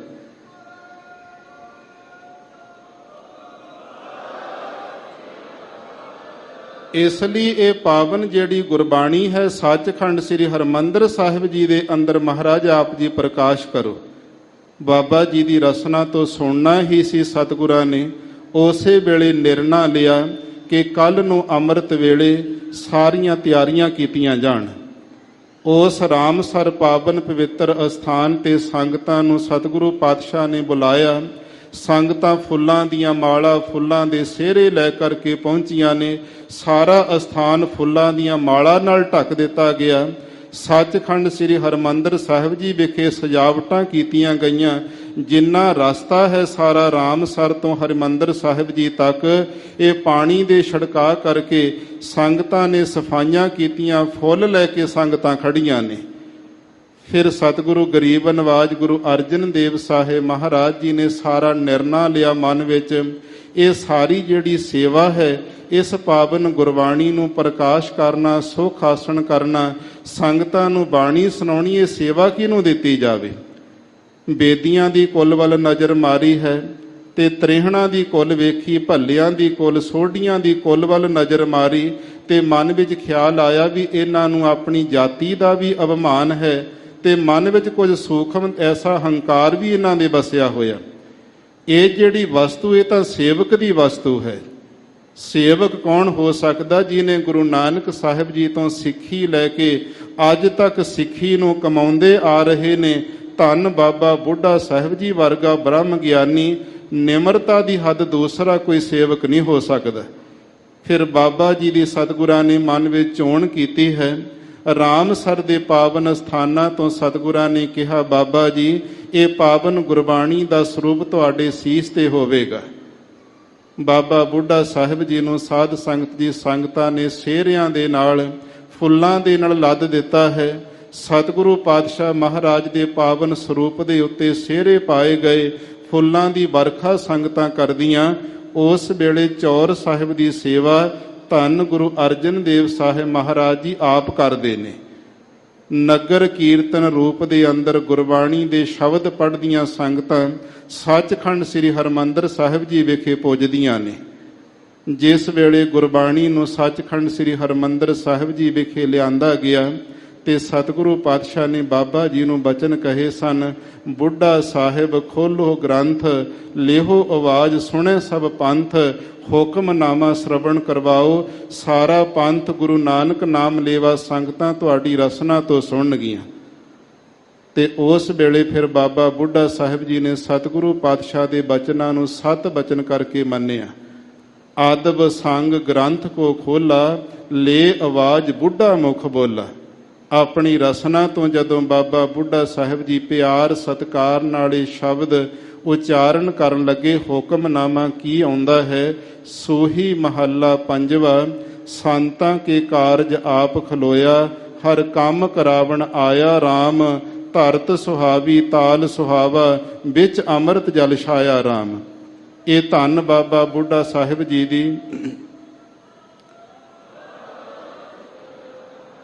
ਇਸ ਲਈ ਇਹ ਪਾਵਨ ਜਿਹੜੀ ਗੁਰਬਾਣੀ ਹੈ ਸੱਚਖੰਡ ਸ੍ਰੀ ਹਰਿਮੰਦਰ ਸਾਹਿਬ ਜੀ ਦੇ ਅੰਦਰ ਮਹਾਰਾਜ ਆਪ ਜੀ ਪ੍ਰਕਾਸ਼ ਕਰੋ। ਬਾਬਾ ਜੀ ਦੀ ਰਸਨਾ ਤੋਂ ਸੁਣਨਾ ਹੀ ਸੀ ਸਤਿਗੁਰਾਂ ਨੇ। ਉਸੇ ਵੇਲੇ ਨਿਰਣਾ ਲਿਆ ਕਿ ਕੱਲ ਨੂੰ ਅੰਮ੍ਰਿਤ ਵੇਲੇ ਸਾਰੀਆਂ ਤਿਆਰੀਆਂ ਕੀਤੀਆਂ ਜਾਣ। ਉਸ ਰਾਮਸਰ ਪਾਵਨ ਪਵਿੱਤਰ ਅਸਥਾਨ ਤੇ ਸੰਗਤਾਂ ਨੂੰ ਸਤਿਗੁਰੂ ਪਾਤਸ਼ਾਹ ਨੇ ਬੁਲਾਇਆ। ਸੰਗਤਾਂ ਫੁੱਲਾਂ ਦੀਆਂ ਮਾਲਾ, ਫੁੱਲਾਂ ਦੇ ਸਿਹਰੇ ਲੈ ਕਰਕੇ ਪਹੁੰਚੀਆਂ ਨੇ। ਸਾਰਾ ਅਸਥਾਨ ਫੁੱਲਾਂ ਦੀਆਂ ਮਾਲਾ ਨਾਲ ਢੱਕ ਦਿੱਤਾ ਗਿਆ। ਸੱਚਖੰਡ ਸ੍ਰੀ ਹਰਿਮੰਦਰ ਸਾਹਿਬ ਜੀ ਵਿਖੇ ਸਜਾਵਟਾਂ ਕੀਤੀਆਂ ਗਈਆਂ। ਜਿੰਨਾ ਰਸਤਾ ਹੈ ਸਾਰਾ ਰਾਮਸਰ ਤੋਂ ਹਰਿਮੰਦਰ ਸਾਹਿਬ ਜੀ ਤੱਕ ਇਹ ਪਾਣੀ ਦੇ ਛਿੜਕਾਅ ਕਰਕੇ ਸੰਗਤਾਂ ਨੇ ਸਫਾਈਆਂ ਕੀਤੀਆਂ। ਫੁੱਲ ਲੈ ਕੇ ਸੰਗਤਾਂ ਖੜੀਆਂ ਨੇ। ਫਿਰ ਸਤਿਗੁਰੂ ਗਰੀਬ ਨਵਾਜ ਗੁਰੂ ਅਰਜਨ ਦੇਵ ਸਾਹਿਬ ਮਹਾਰਾਜ ਜੀ ਨੇ ਸਾਰਾ ਨਿਰਣਾ ਲਿਆ ਮਨ ਵਿੱਚ, ਇਹ ਸਾਰੀ ਜਿਹੜੀ ਸੇਵਾ ਹੈ ਇਸ ਪਾਵਨ ਗੁਰਬਾਣੀ ਨੂੰ ਪ੍ਰਕਾਸ਼ ਕਰਨਾ, ਸੁਖ ਆਸਣ ਕਰਨਾ, ਸੰਗਤਾਂ ਨੂੰ ਬਾਣੀ ਸੁਣਾਉਣੀ, ਇਹ ਸੇਵਾ ਕਿਹਨੂੰ ਦਿੱਤੀ ਜਾਵੇ। ਬੇਦੀਆਂ ਦੀ ਕੁੱਲ ਵੱਲ ਨਜ਼ਰ ਮਾਰੀ ਹੈ ਤੇ ਤ੍ਰਿਹਣਾ ਦੀ ਕੁੱਲ ਵੇਖੀ, ਭੱਲਿਆਂ ਦੀ ਕੁੱਲ, ਸੋਢੀਆਂ ਦੀ ਕੁੱਲ ਵੱਲ ਨਜ਼ਰ ਮਾਰੀ ਤੇ ਮਨ ਵਿੱਚ ਖਿਆਲ ਆਇਆ ਵੀ ਇਹਨਾਂ ਨੂੰ ਆਪਣੀ ਜਾਤੀ ਦਾ ਵੀ ਅਭਿਮਾਨ ਹੈ ਤੇ ਮਨ ਵਿੱਚ ਕੁਝ ਸੂਖਮ ਐਸਾ ਹੰਕਾਰ ਵੀ ਇਹਨਾਂ ਦੇ ਵਸਿਆ ਹੋਇਆ। ਇਹ ਜਿਹੜੀ ਵਸਤੂ ਇਹ ਤਾਂ ਸੇਵਕ ਦੀ ਵਸਤੂ ਹੈ। ਸੇਵਕ ਕੌਣ ਹੋ ਸਕਦਾ? ਜਿਹਨੇ ਗੁਰੂ ਨਾਨਕ ਸਾਹਿਬ ਜੀ ਤੋਂ ਸਿੱਖੀ ਲੈ ਕੇ ਅੱਜ ਤੱਕ ਸਿੱਖੀ ਨੂੰ ਕਮਾਉਂਦੇ ਆ ਰਹੇ ਨੇ। ਧੰਨ ਬਾਬਾ ਬੁੱਢਾ ਸਾਹਿਬ ਜੀ ਵਰਗਾ ਬ੍ਰਹਮ ਗਿਆਨੀ, ਨਿਮਰਤਾ ਦੀ ਹੱਦ ਦੂਸਰਾ ਕੋਈ ਸੇਵਕ ਨਹੀਂ ਹੋ ਸਕਦਾ। ਫਿਰ ਬਾਬਾ ਜੀ ਦੀ ਸਤਿਗੁਰਾਂ ਨੇ ਮਨ ਵਿੱਚ ਚੋਣ ਕੀਤੀ ਹੈ। ਰਾਮਸਰ ਦੇ ਪਾਵਨ ਸਥਾਨਾਂ ਤੋਂ ਸਤਿਗੁਰਾਂ ਨੇ ਕਿਹਾ, ਬਾਬਾ ਜੀ ਇਹ ਪਾਵਨ ਗੁਰਬਾਣੀ ਦਾ ਸਰੂਪ ਤੁਹਾਡੇ ਸੀਸ ਤੇ ਹੋਵੇਗਾ। ਬਾਬਾ ਬੁੱਢਾ ਸਾਹਿਬ ਜੀ ਨੂੰ ਸਾਧ ਸੰਗਤ ਦੀ ਸੰਗਤਾਂ ਨੇ ਸਿਹਰਿਆਂ ਦੇ ਨਾਲ, ਫੁੱਲਾਂ ਦੇ ਨਾਲ ਲੱਦ ਦਿੱਤਾ ਹੈ। ਸਤਿਗੁਰੂ ਪਾਤਸ਼ਾਹ ਮਹਾਰਾਜ ਦੇ ਪਾਵਨ ਸਰੂਪ ਦੇ ਉੱਤੇ ਸਿਹਰੇ ਪਾਏ ਗਏ। ਫੁੱਲਾਂ ਦੀ ਵਰਖਾ ਸੰਗਤਾਂ ਕਰਦੀਆਂ। ਉਸ ਵੇਲੇ ਚੌਰ ਸਾਹਿਬ ਦੀ ਸੇਵਾ ਧੰਨ ਗੁਰੂ ਅਰਜਨ ਦੇਵ ਸਾਹਿਬ ਮਹਾਰਾਜ ਜੀ ਆਪ ਕਰਦੇ ਨੇ। ਨਗਰ ਕੀਰਤਨ ਰੂਪ ਦੇ ਅੰਦਰ ਗੁਰਬਾਣੀ ਦੇ ਸ਼ਬਦ ਪੜ੍ਹਦੀਆਂ ਸੰਗਤਾਂ ਸੱਚਖੰਡ ਸ੍ਰੀ ਹਰਿਮੰਦਰ ਸਾਹਿਬ ਜੀ ਵਿਖੇ ਪੁੱਜਦੀਆਂ ਨੇ। ਜਿਸ ਵੇਲੇ ਗੁਰਬਾਣੀ ਨੂੰ ਸੱਚਖੰਡ ਸ੍ਰੀ ਹਰਿਮੰਦਰ ਸਾਹਿਬ ਜੀ ਵਿਖੇ ਲਿਆਂਦਾ ਗਿਆ ਤੇ ਸਤਿਗੁਰੂ ਪਾਤਸ਼ਾਹ ਨੇ ਬਾਬਾ ਜੀ ਨੂੰ ਬਚਨ ਕਹੇ ਸਨ, ਬੁੱਢਾ ਸਾਹਿਬ ਖੋਲੋ ਗ੍ਰੰਥ, ਲਿਹੋ ਆਵਾਜ਼ ਸੁਣੇ ਸਭ ਪੰਥ, ਹੁਕਮਨਾਮਾ ਸ਼ਰਵਣ ਕਰਵਾਓ, ਸਾਰਾ ਪੰਥ ਗੁਰੂ ਨਾਨਕ ਨਾਮ ਲੇਵਾ ਸੰਗਤਾਂ ਤੁਹਾਡੀ ਰਸਨਾ ਤੋਂ ਸੁਣਨਗੀਆਂ। ਤੇ ਉਸ ਵੇਲੇ ਫਿਰ ਬਾਬਾ ਬੁੱਢਾ ਸਾਹਿਬ ਜੀ ਨੇ ਸਤਿਗੁਰੂ ਪਾਤਸ਼ਾਹ ਦੇ ਬਚਨਾਂ ਨੂੰ 7 ਬਚਨ ਕਰਕੇ ਮੰਨਿਆ। ਆਦਬ ਸੰਗ ਗ੍ਰੰਥ ਕੋ ਖੋਲਾ, ਲੈ ਆਵਾਜ਼ ਬੁੱਢਾ ਮੁਖ ਬੋਲਾ। ਆਪਣੀ ਰਸਨਾ ਤੋਂ ਜਦੋਂ ਬਾਬਾ ਬੁੱਢਾ ਸਾਹਿਬ ਜੀ ਪਿਆਰ ਸਤਿਕਾਰ ਨਾਲ ਇਹ ਸ਼ਬਦ ਉਚਾਰਨ ਕਰਨ ਲੱਗੇ, ਹੁਕਮਨਾਮਾ ਕੀ ਆਉਂਦਾ ਹੈ, ਸੋਹੀ ਮਹੱਲਾ ਪੰਜਵਾ, ਸੰਤਾਂ ਕੇ ਕਾਰਜ ਆਪ ਖਲੋਇਆ, ਹਰ ਕੰਮ ਕਰਾਵਣ ਆਇਆ RAM, ਧਰਤ ਸੁਹਾਵੀ ਤਾਲ ਸੁਹਾਵਾ, ਵਿੱਚ ਅੰਮ੍ਰਿਤ ਜਲ ਛਾਇਆ RAM। ਇਹ ਧੰਨ ਬਾਬਾ ਬੁੱਢਾ ਸਾਹਿਬ ਜੀ ਦੀ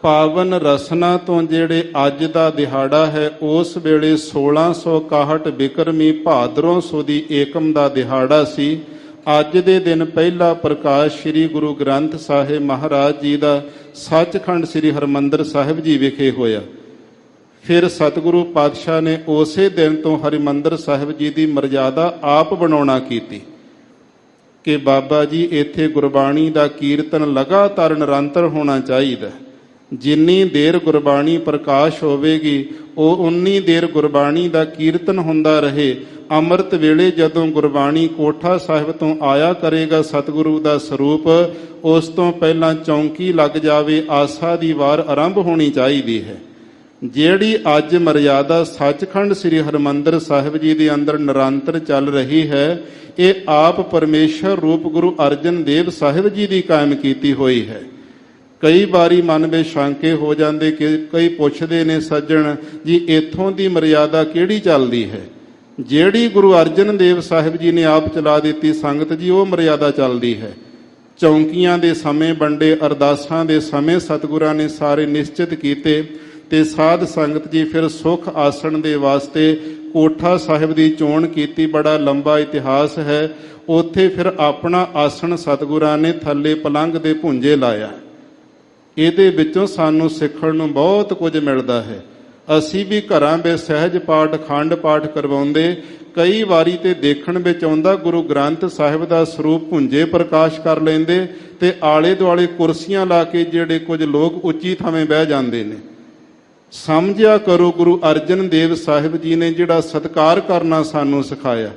ਪਾਵਨ ਰਸਨਾ ਤੋਂ ਜਿਹੜੇ ਅੱਜ ਦਾ ਦਿਹਾੜਾ ਹੈ, ਉਸ ਵੇਲੇ 1661 ਬਿਕਰਮੀ ਭਾਦਰੋਂ ਸੁਦੀ ਏਕਮ ਦਾ ਦਿਹਾੜਾ ਸੀ। ਅੱਜ ਦੇ ਦਿਨ ਪਹਿਲਾ ਪ੍ਰਕਾਸ਼ ਸ੍ਰੀ ਗੁਰੂ ਗ੍ਰੰਥ ਸਾਹਿਬ ਮਹਾਰਾਜ ਜੀ ਦਾ ਸੱਚਖੰਡ ਸ੍ਰੀ ਹਰਿਮੰਦਰ ਸਾਹਿਬ ਜੀ ਵਿਖੇ ਹੋਇਆ। ਫਿਰ ਸਤਿਗੁਰੂ ਪਾਤਸ਼ਾਹ ਨੇ ਉਸੇ ਦਿਨ ਤੋਂ ਹਰਿਮੰਦਰ ਸਾਹਿਬ ਜੀ ਦੀ ਮਰਜ਼ਾਦਾ ਆਪ ਬਣਾਉਣਾ ਕੀਤੀ ਕਿ ਬਾਬਾ ਜੀ ਇੱਥੇ ਗੁਰਬਾਣੀ ਦਾ ਕੀਰਤਨ ਲਗਾਤਾਰ ਨਿਰੰਤਰ ਹੋਣਾ ਚਾਹੀਦਾ। ਜਿੰਨੀ ਦੇਰ ਗੁਰਬਾਣੀ ਪ੍ਰਕਾਸ਼ ਹੋਵੇਗੀ ਉਹ ਉਨੀ ਦੇਰ ਗੁਰਬਾਣੀ ਦਾ ਕੀਰਤਨ ਹੁੰਦਾ ਰਹੇ। ਅੰਮ੍ਰਿਤ ਵੇਲੇ ਜਦੋਂ ਗੁਰਬਾਣੀ ਕੋਠਾ ਸਾਹਿਬ ਤੋਂ ਆਇਆ ਕਰੇਗਾ ਸਤਿਗੁਰੂ ਦਾ ਸਰੂਪ, ਉਸ ਤੋਂ ਪਹਿਲਾਂ ਚੌਂਕੀ ਲੱਗ ਜਾਵੇ, ਆਸਾ ਦੀ ਵਾਰ ਆਰੰਭ ਹੋਣੀ ਚਾਹੀਦੀ ਹੈ। ਜਿਹੜੀ ਅੱਜ ਮਰਜ਼ਾਦਾ ਸੱਚਖੰਡ ਸ੍ਰੀ ਹਰਿਮੰਦਰ ਸਾਹਿਬ ਜੀ ਦੇ ਅੰਦਰ ਨਿਰੰਤਰ ਚੱਲ ਰਹੀ ਹੈ, ਇਹ ਆਪ ਪਰਮੇਸ਼ਰ ਰੂਪ ਗੁਰੂ ਅਰਜਨ ਦੇਵ ਸਾਹਿਬ ਜੀ ਦੀ ਕਾਇਮ ਕੀਤੀ ਹੋਈ ਹੈ। ਕਈ ਵਾਰੀ ਮਨ ਵਿੱਚ ਸ਼ੰਕੇ ਹੋ ਜਾਂਦੇ ਕਿ ਕਈ ਪੁੱਛਦੇ ਨੇ, ਸੱਜਣ ਜੀ ਇੱਥੋਂ ਦੀ ਮਰਜ਼ਾਦਾ ਕਿਹੜੀ ਚੱਲਦੀ ਹੈ? ਜਿਹੜੀ ਗੁਰੂ ਅਰਜਨ ਦੇਵ ਸਾਹਿਬ ਜੀ ਨੇ ਆਪ ਚਲਾ ਦਿੱਤੀ ਸੰਗਤ ਜੀ, ਉਹ ਮਰਜ਼ਾਦਾ ਚੱਲਦੀ ਹੈ। ਚੌਂਕੀਆਂ ਦੇ ਸਮੇਂ ਵੰਡੇ, ਅਰਦਾਸਾਂ ਦੇ ਸਮੇਂ ਸਤਿਗੁਰਾਂ ਨੇ ਸਾਰੇ ਨਿਸ਼ਚਿਤ ਕੀਤੇ। ਤੇ ਸਾਧ ਸੰਗਤ ਜੀ ਫਿਰ ਸੁਖ ਆਸਣ ਦੇ ਵਾਸਤੇ ਕੋਠਾ ਸਾਹਿਬ ਦੀ ਚੋਣ ਕੀਤੀ। ਬੜਾ ਲੰਬਾ ਇਤਿਹਾਸ ਹੈ। ਉੱਥੇ ਫਿਰ ਆਪਣਾ ਆਸਣ ਸਤਿਗੁਰਾਂ ਨੇ ਥੱਲੇ ਪਲੰਘ ਦੇ ਭੁੰਜੇ ਲਾਇਆ। ਇਹਦੇ ਵਿੱਚੋਂ ਸਾਨੂੰ ਸਿੱਖਣ ਨੂੰ ਬਹੁਤ ਕੁਝ ਮਿਲਦਾ ਹੈ। ਅਸੀਂ ਵੀ ਘਰਾਂ ਵਿੱਚ ਸਹਿਜ ਪਾਠ, ਅਖੰਡ ਪਾਠ ਕਰਵਾਉਂਦੇ। ਕਈ ਵਾਰੀ ਤੇ ਦੇਖਣ ਵਿੱਚ ਆਉਂਦਾ ਗੁਰੂ ਗ੍ਰੰਥ ਸਾਹਿਬ ਦਾ ਸਰੂਪ ਭੁੰਜੇ ਪ੍ਰਕਾਸ਼ ਕਰ ਲੈਂਦੇ ਤੇ ਆਲੇ ਦੁਆਲੇ ਕੁਰਸੀਆਂ ਲਾ ਕੇ ਜਿਹੜੇ ਕੁਝ ਲੋਕ ਉੱਚੀ ਥਾਵੇਂ ਬਹਿ ਜਾਂਦੇ ਨੇ। ਸਮਝਿਆ ਕਰੋ, ਗੁਰੂ ਅਰਜਨ ਦੇਵ ਸਾਹਿਬ ਜੀ ਨੇ ਜਿਹੜਾ ਸਤਿਕਾਰ ਕਰਨਾ ਸਾਨੂੰ ਸਿਖਾਇਆ।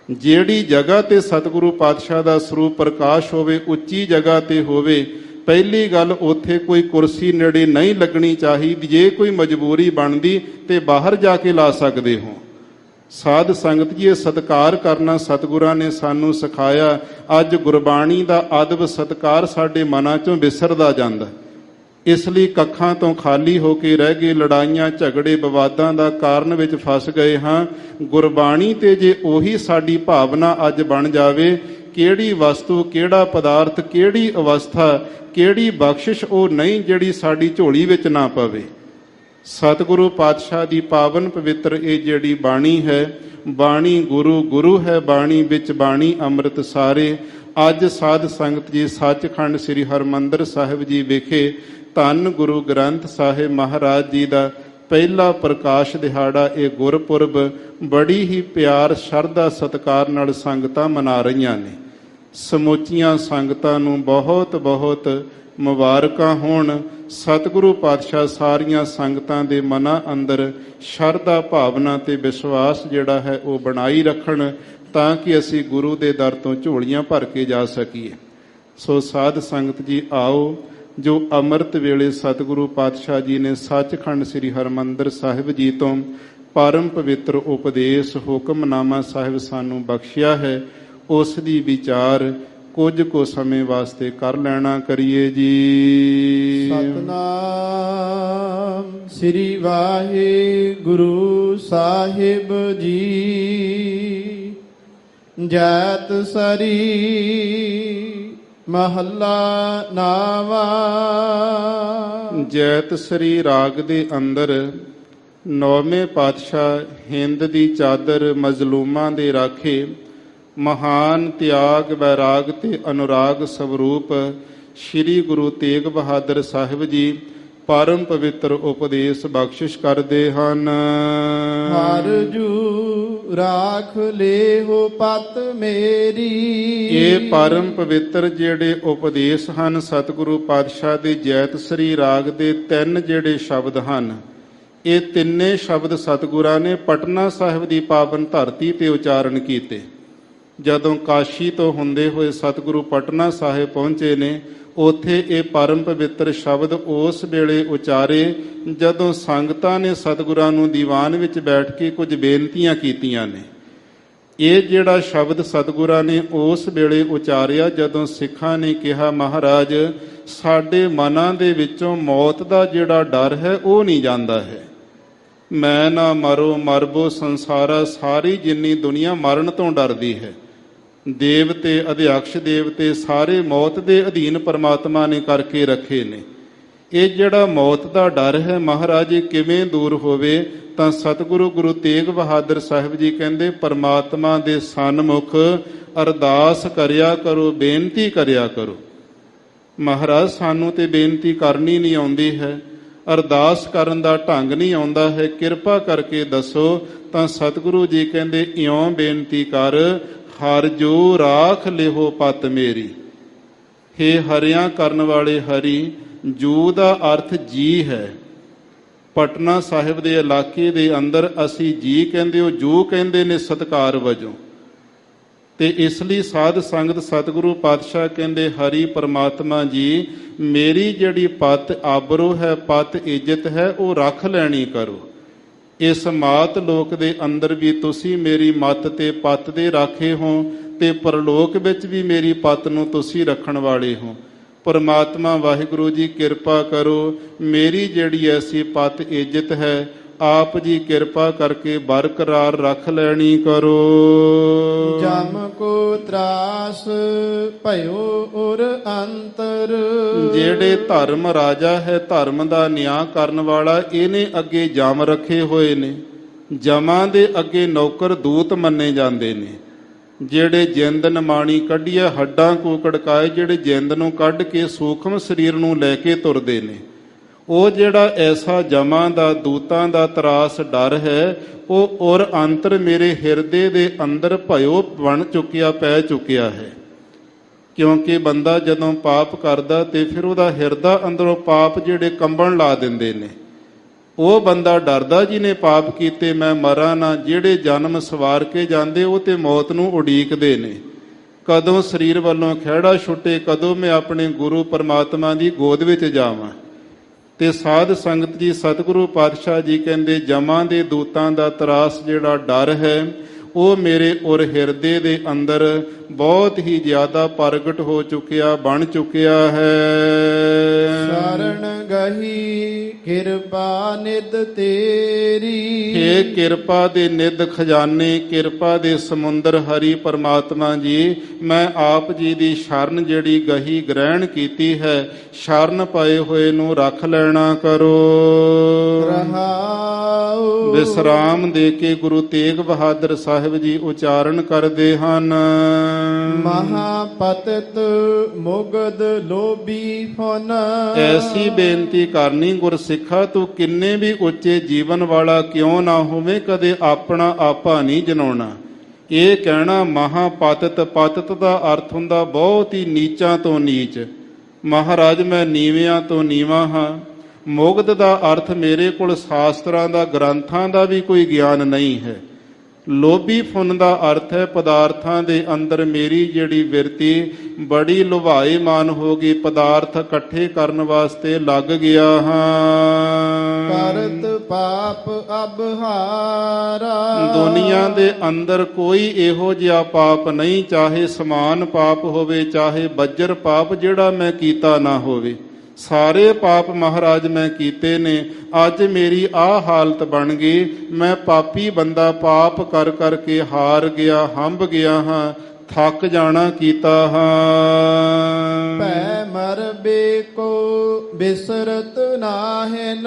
ਜਿਹੜੀ ਜਗ੍ਹਾ ਤੇ ਸਤਿਗੁਰੂ ਪਾਤਸ਼ਾਹ ਦਾ ਸਰੂਪ ਪ੍ਰਕਾਸ਼ ਹੋਵੇ, ਉੱਚੀ ਜਗ੍ਹਾ ਤੇ ਹੋਵੇ, ਪਹਿਲੀ ਗੱਲ ਉੱਥੇ ਕੋਈ ਕੁਰਸੀ ਨੇੜੇ ਨਹੀਂ ਲੱਗਣੀ ਚਾਹੀਦੀ। ਜੇ ਕੋਈ ਮਜਬੂਰੀ ਬਣਦੀ ਤੇ ਬਾਹਰ ਜਾ ਕੇ ਲਾ ਸਕਦੇ ਹੋ। ਸਾਧ ਸੰਗਤ ਜੀ, ਇਹ ਸਤਿਕਾਰ ਕਰਨਾ ਸਤਿਗੁਰਾਂ ਨੇ ਸਾਨੂੰ ਸਿਖਾਇਆ। ਅੱਜ ਗੁਰਬਾਣੀ ਦਾ ਅਦਬ ਸਤਿਕਾਰ ਸਾਡੇ ਮਨਾਂ ਚੋਂ ਵਿਸਰਦਾ ਜਾਂਦਾ। ਇਸ ਲਈ ਕੱਖਾਂ ਤੋਂ ਖਾਲੀ ਹੋ ਕੇ ਰਹਿ ਗਏ, ਲੜਾਈਆਂ ਝਗੜੇ ਵਿਵਾਦਾਂ ਦਾ ਕਾਰਨ ਵਿੱਚ ਫਸ ਗਏ ਹਾਂ। ਗੁਰਬਾਣੀ ਤੇ ਜੇ ਉਹੀ ਸਾਡੀ ਭਾਵਨਾ ਅੱਜ ਬਣ ਜਾਵੇ, ਕਿਹੜੀ ਵਸਤੂ, ਕਿਹੜਾ ਪਦਾਰਥ, ਕਿਹੜੀ ਅਵਸਥਾ, ਕਿਹੜੀ ਬਖਸ਼ਿਸ਼ ਉਹ ਨਹੀਂ ਜਿਹੜੀ ਸਾਡੀ ਝੋਲੀ ਵਿੱਚ ਨਾ ਪਵੇ। ਸਤਿਗੁਰੂ ਪਾਤਸ਼ਾਹ ਦੀ ਪਾਵਨ ਪਵਿੱਤਰ ਇਹ ਜਿਹੜੀ ਬਾਣੀ ਹੈ, ਬਾਣੀ ਗੁਰੂ, ਗੁਰੂ ਹੈ ਬਾਣੀ, ਵਿੱਚ ਬਾਣੀ ਅੰਮ੍ਰਿਤ ਸਾਰੇ। ਅੱਜ ਸਾਧ ਸੰਗਤ ਜੀ ਸੱਚਖੰਡ ਸ੍ਰੀ ਹਰਿਮੰਦਰ ਸਾਹਿਬ ਜੀ ਵਿਖੇ ਧੰਨ ਗੁਰੂ ਗ੍ਰੰਥ ਸਾਹਿਬ ਮਹਾਰਾਜ ਜੀ ਦਾ ਪਹਿਲਾ ਪ੍ਰਕਾਸ਼ ਦਿਹਾੜਾ, ਇਹ ਗੁਰਪੁਰਬ ਬੜੀ ਹੀ ਪਿਆਰ, ਸ਼ਰਧਾ, ਸਤਿਕਾਰ ਨਾਲ ਸੰਗਤਾਂ ਮਨਾ ਰਹੀਆਂ ਨੇ। ਸਮੁੱਚੀਆਂ ਸੰਗਤਾਂ ਨੂੰ ਬਹੁਤ ਬਹੁਤ ਮੁਬਾਰਕਾਂ ਹੋਣ। ਸਤਿਗੁਰੂ ਪਾਤਸ਼ਾਹ ਸਾਰੀਆਂ ਸੰਗਤਾਂ ਦੇ ਮਨਾਂ ਅੰਦਰ ਸ਼ਰਧਾ, ਭਾਵਨਾ ਤੇ ਵਿਸ਼ਵਾਸ ਜਿਹੜਾ ਹੈ ਉਹ ਬਣਾਈ ਰੱਖਣ, ਤਾਂ ਕਿ ਅਸੀਂ ਗੁਰੂ ਦੇ ਦਰ ਤੋਂ ਝੋਲੀਆਂ ਭਰ ਕੇ ਜਾ ਸਕੀਏ। ਸੋ ਸਾਧ ਸੰਗਤ ਜੀ, ਆਓ ਜੋ ਅੰਮ੍ਰਿਤ ਵੇਲੇ ਸਤਿਗੁਰੂ ਪਾਤਸ਼ਾਹ ਜੀ ਨੇ ਸੱਚਖੰਡ ਸ੍ਰੀ ਹਰਿਮੰਦਰ ਸਾਹਿਬ ਜੀ ਤੋਂ ਪਰਮ ਪਵਿੱਤਰ ਉਪਦੇਸ਼ ਹੁਕਮਨਾਮਾ ਸਾਹਿਬ ਸਾਨੂੰ ਬਖਸ਼ਿਆ ਹੈ, ਉਸ ਦੀ ਵਿਚਾਰ ਕੁਝ ਕੁ ਸਮੇਂ ਵਾਸਤੇ ਕਰ ਲੈਣਾ ਕਰੀਏ ਜੀ। ਸਤਨਾਮ ਸ੍ਰੀ ਵਾਹਿਗੁਰੂ ਸਾਹਿਬ ਜੀ। ਜੈਤ ਸਰੀ ਮਹੱਲਾ ਨਾਵਾ। ਜੈਤ ਸਰੀ ਰਾਗ ਦੇ ਅੰਦਰ ਨੌਵੇਂ ਪਾਤਸ਼ਾਹ ਹਿੰਦ ਦੀ ਚਾਦਰ ਮਜ਼ਲੂਮਾਂ ਦੇ ਰਾਖੇ, ਮਹਾਨ ਤਿਆਗ, ਵੈਰਾਗ ਤੇ ਅਨੁਰਾਗ ਸਵਰੂਪ ਸ੍ਰੀ ਗੁਰੂ ਤੇਗ ਬਹਾਦਰ ਸਾਹਿਬ ਜੀ ਪਰਮ ਪਵਿੱਤਰ ਉਪਦੇਸ਼ ਬਖਸ਼ਿਸ਼ ਕਰਦੇ ਹਨ। ਹਰ ਜੂ ਰਾਖ ਲੇਹੋ ਪਤ ਮੇਰੀ। ਇਹ ਪਰਮ ਪਵਿੱਤਰ ਜਿਹੜੇ ਉਪਦੇਸ਼ ਹਨ ਸਤਿਗੁਰੂ ਪਾਤਸ਼ਾਹ ਦੇ ਜੈਤ ਸ੍ਰੀ ਰਾਗ ਦੇ ਤਿੰਨ ਜਿਹੜੇ ਸ਼ਬਦ ਹਨ, ਇਹ ਤਿੰਨੇ ਸ਼ਬਦ ਸਤਿਗੁਰਾਂ ਨੇ ਪਟਨਾ ਸਾਹਿਬ ਦੀ ਪਾਵਨ ਧਰਤੀ ਤੇ ਉਚਾਰਨ ਕੀਤੇ। ਜਦੋਂ ਕਾਸ਼ੀ ਤੋਂ ਹੁੰਦੇ ਹੋਏ ਸਤਿਗੁਰੂ ਪਟਨਾ ਸਾਹਿਬ ਪਹੁੰਚੇ ਨੇ, ਉੱਥੇ ਇਹ ਪਰਮ ਪਵਿੱਤਰ ਸ਼ਬਦ ਉਸ ਵੇਲੇ ਉਚਾਰੇ ਜਦੋਂ ਸੰਗਤਾਂ ਨੇ ਸਤਿਗੁਰਾਂ ਨੂੰ ਦੀਵਾਨ ਵਿੱਚ ਬੈਠ ਕੇ ਕੁਝ ਬੇਨਤੀਆਂ ਕੀਤੀਆਂ ਨੇ। ਇਹ ਜਿਹੜਾ ਸ਼ਬਦ ਸਤਿਗੁਰਾਂ ਨੇ ਉਸ ਵੇਲੇ ਉਚਾਰਿਆ ਜਦੋਂ ਸਿੱਖਾਂ ਨੇ ਕਿਹਾ, ਮਹਾਰਾਜ ਸਾਡੇ ਮਨਾਂ ਦੇ ਵਿੱਚੋਂ ਮੌਤ ਦਾ ਜਿਹੜਾ ਡਰ ਹੈ ਉਹ ਨਹੀਂ ਜਾਂਦਾ ਹੈ। ਮੈਂ ਨਾ ਮਰੋ ਮਰਬੋ ਸੰਸਾਰਾ, ਸਾਰੀ ਜਿੰਨੀ ਦੁਨੀਆ ਮਰਨ ਤੋਂ ਡਰਦੀ ਹੈ। ਦੇਵਤੇ, ਅਧਿਆਕਸ਼ ਦੇਵਤੇ ਸਾਰੇ ਮੌਤ ਦੇ ਅਧੀਨ ਪਰਮਾਤਮਾ ਨੇ ਕਰਕੇ ਰੱਖੇ ਨੇ। ਇਹ ਜਿਹੜਾ ਮੌਤ ਦਾ ਡਰ ਹੈ ਮਹਾਰਾਜ ਕਿਵੇਂ ਦੂਰ ਹੋਵੇ, ਤਾਂ ਸਤਿਗੁਰੂ ਗੁਰੂ ਤੇਗ ਬਹਾਦਰ ਸਾਹਿਬ ਜੀ ਕਹਿੰਦੇ ਪਰਮਾਤਮਾ ਦੇ ਸਨਮੁਖ ਅਰਦਾਸ ਕਰਿਆ ਕਰੋ, ਬੇਨਤੀ ਕਰਿਆ ਕਰੋ। ਮਹਾਰਾਜ ਸਾਨੂੰ ਤੇ ਬੇਨਤੀ ਕਰਨੀ ਨਹੀਂ ਆਉਂਦੀ ਹੈ, ਅਰਦਾਸ ਕਰਨ ਦਾ ਢੰਗ ਨਹੀਂ ਆਉਂਦਾ ਹੈ, ਕਿਰਪਾ ਕਰਕੇ ਦੱਸੋ। ਤਾਂ ਸਤਿਗੁਰੂ ਜੀ ਕਹਿੰਦੇ ਇਉਂ ਬੇਨਤੀ ਕਰ, ਹਰ ਜੋ ਰਾਖ ਲਿਹੋ ਪਤ ਮੇਰੀ। ਹੇ ਹਰਿਆਂ ਕਰਨ ਵਾਲੇ ਹਰੀ, ਜੂ ਦਾ ਅਰਥ ਜੀ ਹੈ। ਪਟਨਾ ਸਾਹਿਬ ਦੇ ਇਲਾਕੇ ਦੇ ਅੰਦਰ ਅਸੀਂ ਜੀ ਕਹਿੰਦੇ, ਉਹ ਜੂ ਕਹਿੰਦੇ ਨੇ ਸਤਿਕਾਰ ਵਜੋਂ। ਤੇ ਇਸ ਲਈ ਸਾਧ ਸੰਗਤ ਸਤਿਗੁਰੂ ਪਾਤਸ਼ਾਹ ਕਹਿੰਦੇ, ਹਰੀ ਪਰਮਾਤਮਾ ਜੀ ਮੇਰੀ ਜਿਹੜੀ ਪਤ ਆਬਰੂ ਹੈ, ਪਤ ਇੱਜ਼ਤ ਹੈ, ਉਹ ਰੱਖ ਲੈਣੀ ਕਰੋ। ਇਸ ਮਾਤ ਲੋਕ ਦੇ ਅੰਦਰ ਵੀ ਤੁਸੀਂ ਮੇਰੀ ਮੱਤ ਤੇ ਪੱਤ ਦੇ ਰਾਖੇ ਹੋ, ਤੇ ਪਰਲੋਕ ਵਿੱਚ ਵੀ ਮੇਰੀ ਪੱਤ ਨੂੰ ਤੁਸੀਂ ਰੱਖਣ ਵਾਲੇ ਹੋ। ਪਰਮਾਤਮਾ ਵਾਹਿਗੁਰੂ ਜੀ ਕਿਰਪਾ ਕਰੋ, ਮੇਰੀ ਜਿਹੜੀ ਐਸੀ ਪੱਤ ਇੱਜ਼ਤ ਹੈ ਆਪ ਜੀ ਕਿਰਪਾ ਕਰਕੇ ਬਰਕਰਾਰ ਰੱਖ ਲੈਣੀ ਕਰੋ। ਜਮ ਕੋ ਤਰਾਸ ਭਇਓ ਉਰ ਅੰਤਰ। ਜਿਹੜੇ ਧਰਮ ਰਾਜਾ ਹੈ, ਧਰਮ ਦਾ ਨਿਆਂ ਕਰਨ ਵਾਲਾ, ਇਹਨੇ ਅੱਗੇ ਜਮ ਰੱਖੇ ਹੋਏ ਨੇ। ਜਮਾਂ ਦੇ ਅੱਗੇ ਨੌਕਰ ਦੂਤ ਮੰਨੇ ਜਾਂਦੇ ਨੇ। ਜਿਹੜੇ ਜਿੰਦ ਨਿਮਾਣੀ ਕੱਢੀਏ, ਹੱਡਾਂ ਕੂਕੜਕਾਏ, ਜਿਹੜੇ ਜਿੰਦ ਨੂੰ ਕੱਢ ਕੇ ਸੂਖਮ ਸਰੀਰ ਨੂੰ ਲੈ ਕੇ ਤੁਰਦੇ ਨੇ, ਉਹ ਜਿਹੜਾ ਐਸਾ ਜਮਾਂ ਦਾ, ਦੂਤਾਂ ਦਾ ਤਰਾਸ ਡਰ ਹੈ, ਉਹ ਔਰ ਅੰਤਰ ਮੇਰੇ ਹਿਰਦੇ ਦੇ ਅੰਦਰ ਭਇਓ ਬਣ ਚੁੱਕਿਆ, ਪੈ ਚੁੱਕਿਆ ਹੈ। ਕਿਉਂਕਿ ਬੰਦਾ ਜਦੋਂ ਪਾਪ ਕਰਦਾ ਤੇ ਫਿਰ ਉਹਦਾ ਹਿਰਦਾ ਅੰਦਰੋਂ ਪਾਪ ਜਿਹੜੇ ਕੰਬਣ ਲਾ ਦਿੰਦੇ ਨੇ। ਉਹ ਬੰਦਾ ਡਰਦਾ ਜਿਹਨੇ ਪਾਪ ਕੀਤੇ ਮੈਂ ਮਰਾਂ ਨਾ। ਜਿਹੜੇ ਜਨਮ ਸਵਾਰ ਕੇ ਜਾਂਦੇ ਉਹ ਤੇ ਮੌਤ ਨੂੰ ਉਡੀਕਦੇ ਨੇ, ਕਦੋਂ ਸਰੀਰ ਵੱਲੋਂ ਖਹਿੜਾ ਛੁੱਟੇ, ਕਦੋਂ ਮੈਂ ਆਪਣੇ ਗੁਰੂ ਪਰਮਾਤਮਾ ਦੀ ਗੋਦ ਵਿੱਚ ਜਾਵਾਂ। ਤੇ ਸਾਧ ਸੰਗਤ ਜੀ, ਸਤਿਗੁਰੂ ਪਾਤਸ਼ਾਹ ਜੀ ਕਹਿੰਦੇ ਜਮਾਂ ਦੇ ਦੂਤਾਂ ਦਾ ਤਰਾਸ ਜਿਹੜਾ ਡਰ ਹੈ, ਉਹ ਮੇਰੇ ਔਰ ਹਿਰਦੇ ਦੇ ਅੰਦਰ ਬਹੁਤ ਹੀ ਜ਼ਿਆਦਾ ਪ੍ਰਗਟ ਹੋ ਚੁੱਕਿਆ, ਬਣ ਚੁੱਕਿਆ ਹੈ। ਸ਼ਰਨ ਗਹੀ ਕਿਰਪਾ ਨਿਧ ਤੇਰੀ। ਹੇ ਕਿਰਪਾ ਦੇ ਨਿਧ ਖਜ਼ਾਨੇ, ਕਿਰਪਾ ਦੇ ਸਮੁੰਦਰ ਹਰੀ ਪਰਮਾਤਮਾ ਜੀ, ਮੈਂ ਆਪ ਜੀ ਦੀ ਸ਼ਰਨ ਜਿਹੜੀ ਗਹੀ ਗ੍ਰਹਿਣ ਕੀਤੀ ਹੈ, ਸ਼ਰਨ ਪਾਏ ਹੋਏ ਨੂੰ ਰੱਖ ਲੈਣਾ ਕਰੋ। ਰਹਾਉ। ਵਿਸਰਾਮ ਦੇ ਕੇ ਗੁਰੂ ਤੇਗ ਬਹਾਦਰ ਸਾਹਿਬ ਜੀ ਉਚਾਰਨ ਕਰਦੇ ਹਨ। ਮਹਾਪਤਿਤ ਮੁਗਧ ਲੋਭੀ ਫਨ। ਐਸੀ ਬੇਨਤੀ ਕਰਨੀ ਗੁਰਸਿੱਖਾ, ਤੂੰ ਕਿੰਨੇ ਵੀ ਉੱਚੇ ਜੀਵਨ ਵਾਲਾ ਕਿਉਂ ਨਾ ਹੋਵੇਂ, ਕਦੇ ਆਪਣਾ ਆਪਾ ਨਹੀਂ ਜਨਾਉਣਾ। ਇਹ ਕਹਿਣਾ ਮਹਾਪਤਿਤ, ਪਤਿਤ ਦਾ ਅਰਥ ਹੁੰਦਾ ਬਹੁਤ ਹੀ ਨੀਚਾਂ ਤੋਂ ਨੀਚ। ਮਹਾਰਾਜ ਮੈਂ ਨੀਵਿਆਂ ਤੋਂ ਨੀਵਾਂ ਹਾਂ। ਮੁਗਧ ਦਾ ਅਰਥ ਮੇਰੇ ਕੋਲ ਸ਼ਾਸਤਰਾਂ ਦਾ, ਗ੍ਰੰਥਾਂ ਦਾ ਵੀ ਕੋਈ ਗਿਆਨ ਨਹੀਂ ਹੈ। ਲੋਭੀ ਫੁੰਨ ਦਾ ਅਰਥ ਹੈ ਪਦਾਰਥਾਂ ਦੇ ਅੰਦਰ ਮੇਰੀ ਜਿਹੜੀ ਬਿਰਤੀ ਬੜੀ ਲੁਭਾਏਮਾਨ ਹੋ ਗਈ, ਪਦਾਰਥ ਇਕੱਠੇ ਕਰਨ ਵਾਸਤੇ ਲੱਗ ਗਿਆ ਹਾਂ। ਕਰਤ ਪਾਪ ਅਬਹਾਰਾ। ਦੁਨੀਆ ਦੇ ਅੰਦਰ ਕੋਈ ਇਹੋ ਜਿਹਾ ਪਾਪ ਨਹੀਂ, ਚਾਹੇ ਸਮਾਨ ਪਾਪ ਹੋਵੇ, ਚਾਹੇ ਬੱਜਰ ਪਾਪ, ਜਿਹੜਾ ਮੈਂ ਕੀਤਾ ਨਾ ਹੋਵੇ। ਸਾਰੇ ਪਾਪ ਮਹਾਰਾਜ ਮੈਂ ਕੀਤੇ ਨੇ। ਅੱਜ ਮੇਰੀ ਆਹ ਹਾਲਤ ਬਣ ਗਈ, ਮੈਂ ਪਾਪੀ ਬੰਦਾ, ਪਾਪ ਕਰ ਕਰਕੇ ਹਾਰ ਗਿਆ, ਹੰਭ ਗਿਆ ਹਾਂ, ਥੱਕ ਜਾਣਾ ਕੀਤਾ ਹਾਂ। ਭੈ ਮਰਬੇ ਕੋ ਬਿਸਰਤ ਨਾਹਿਨ।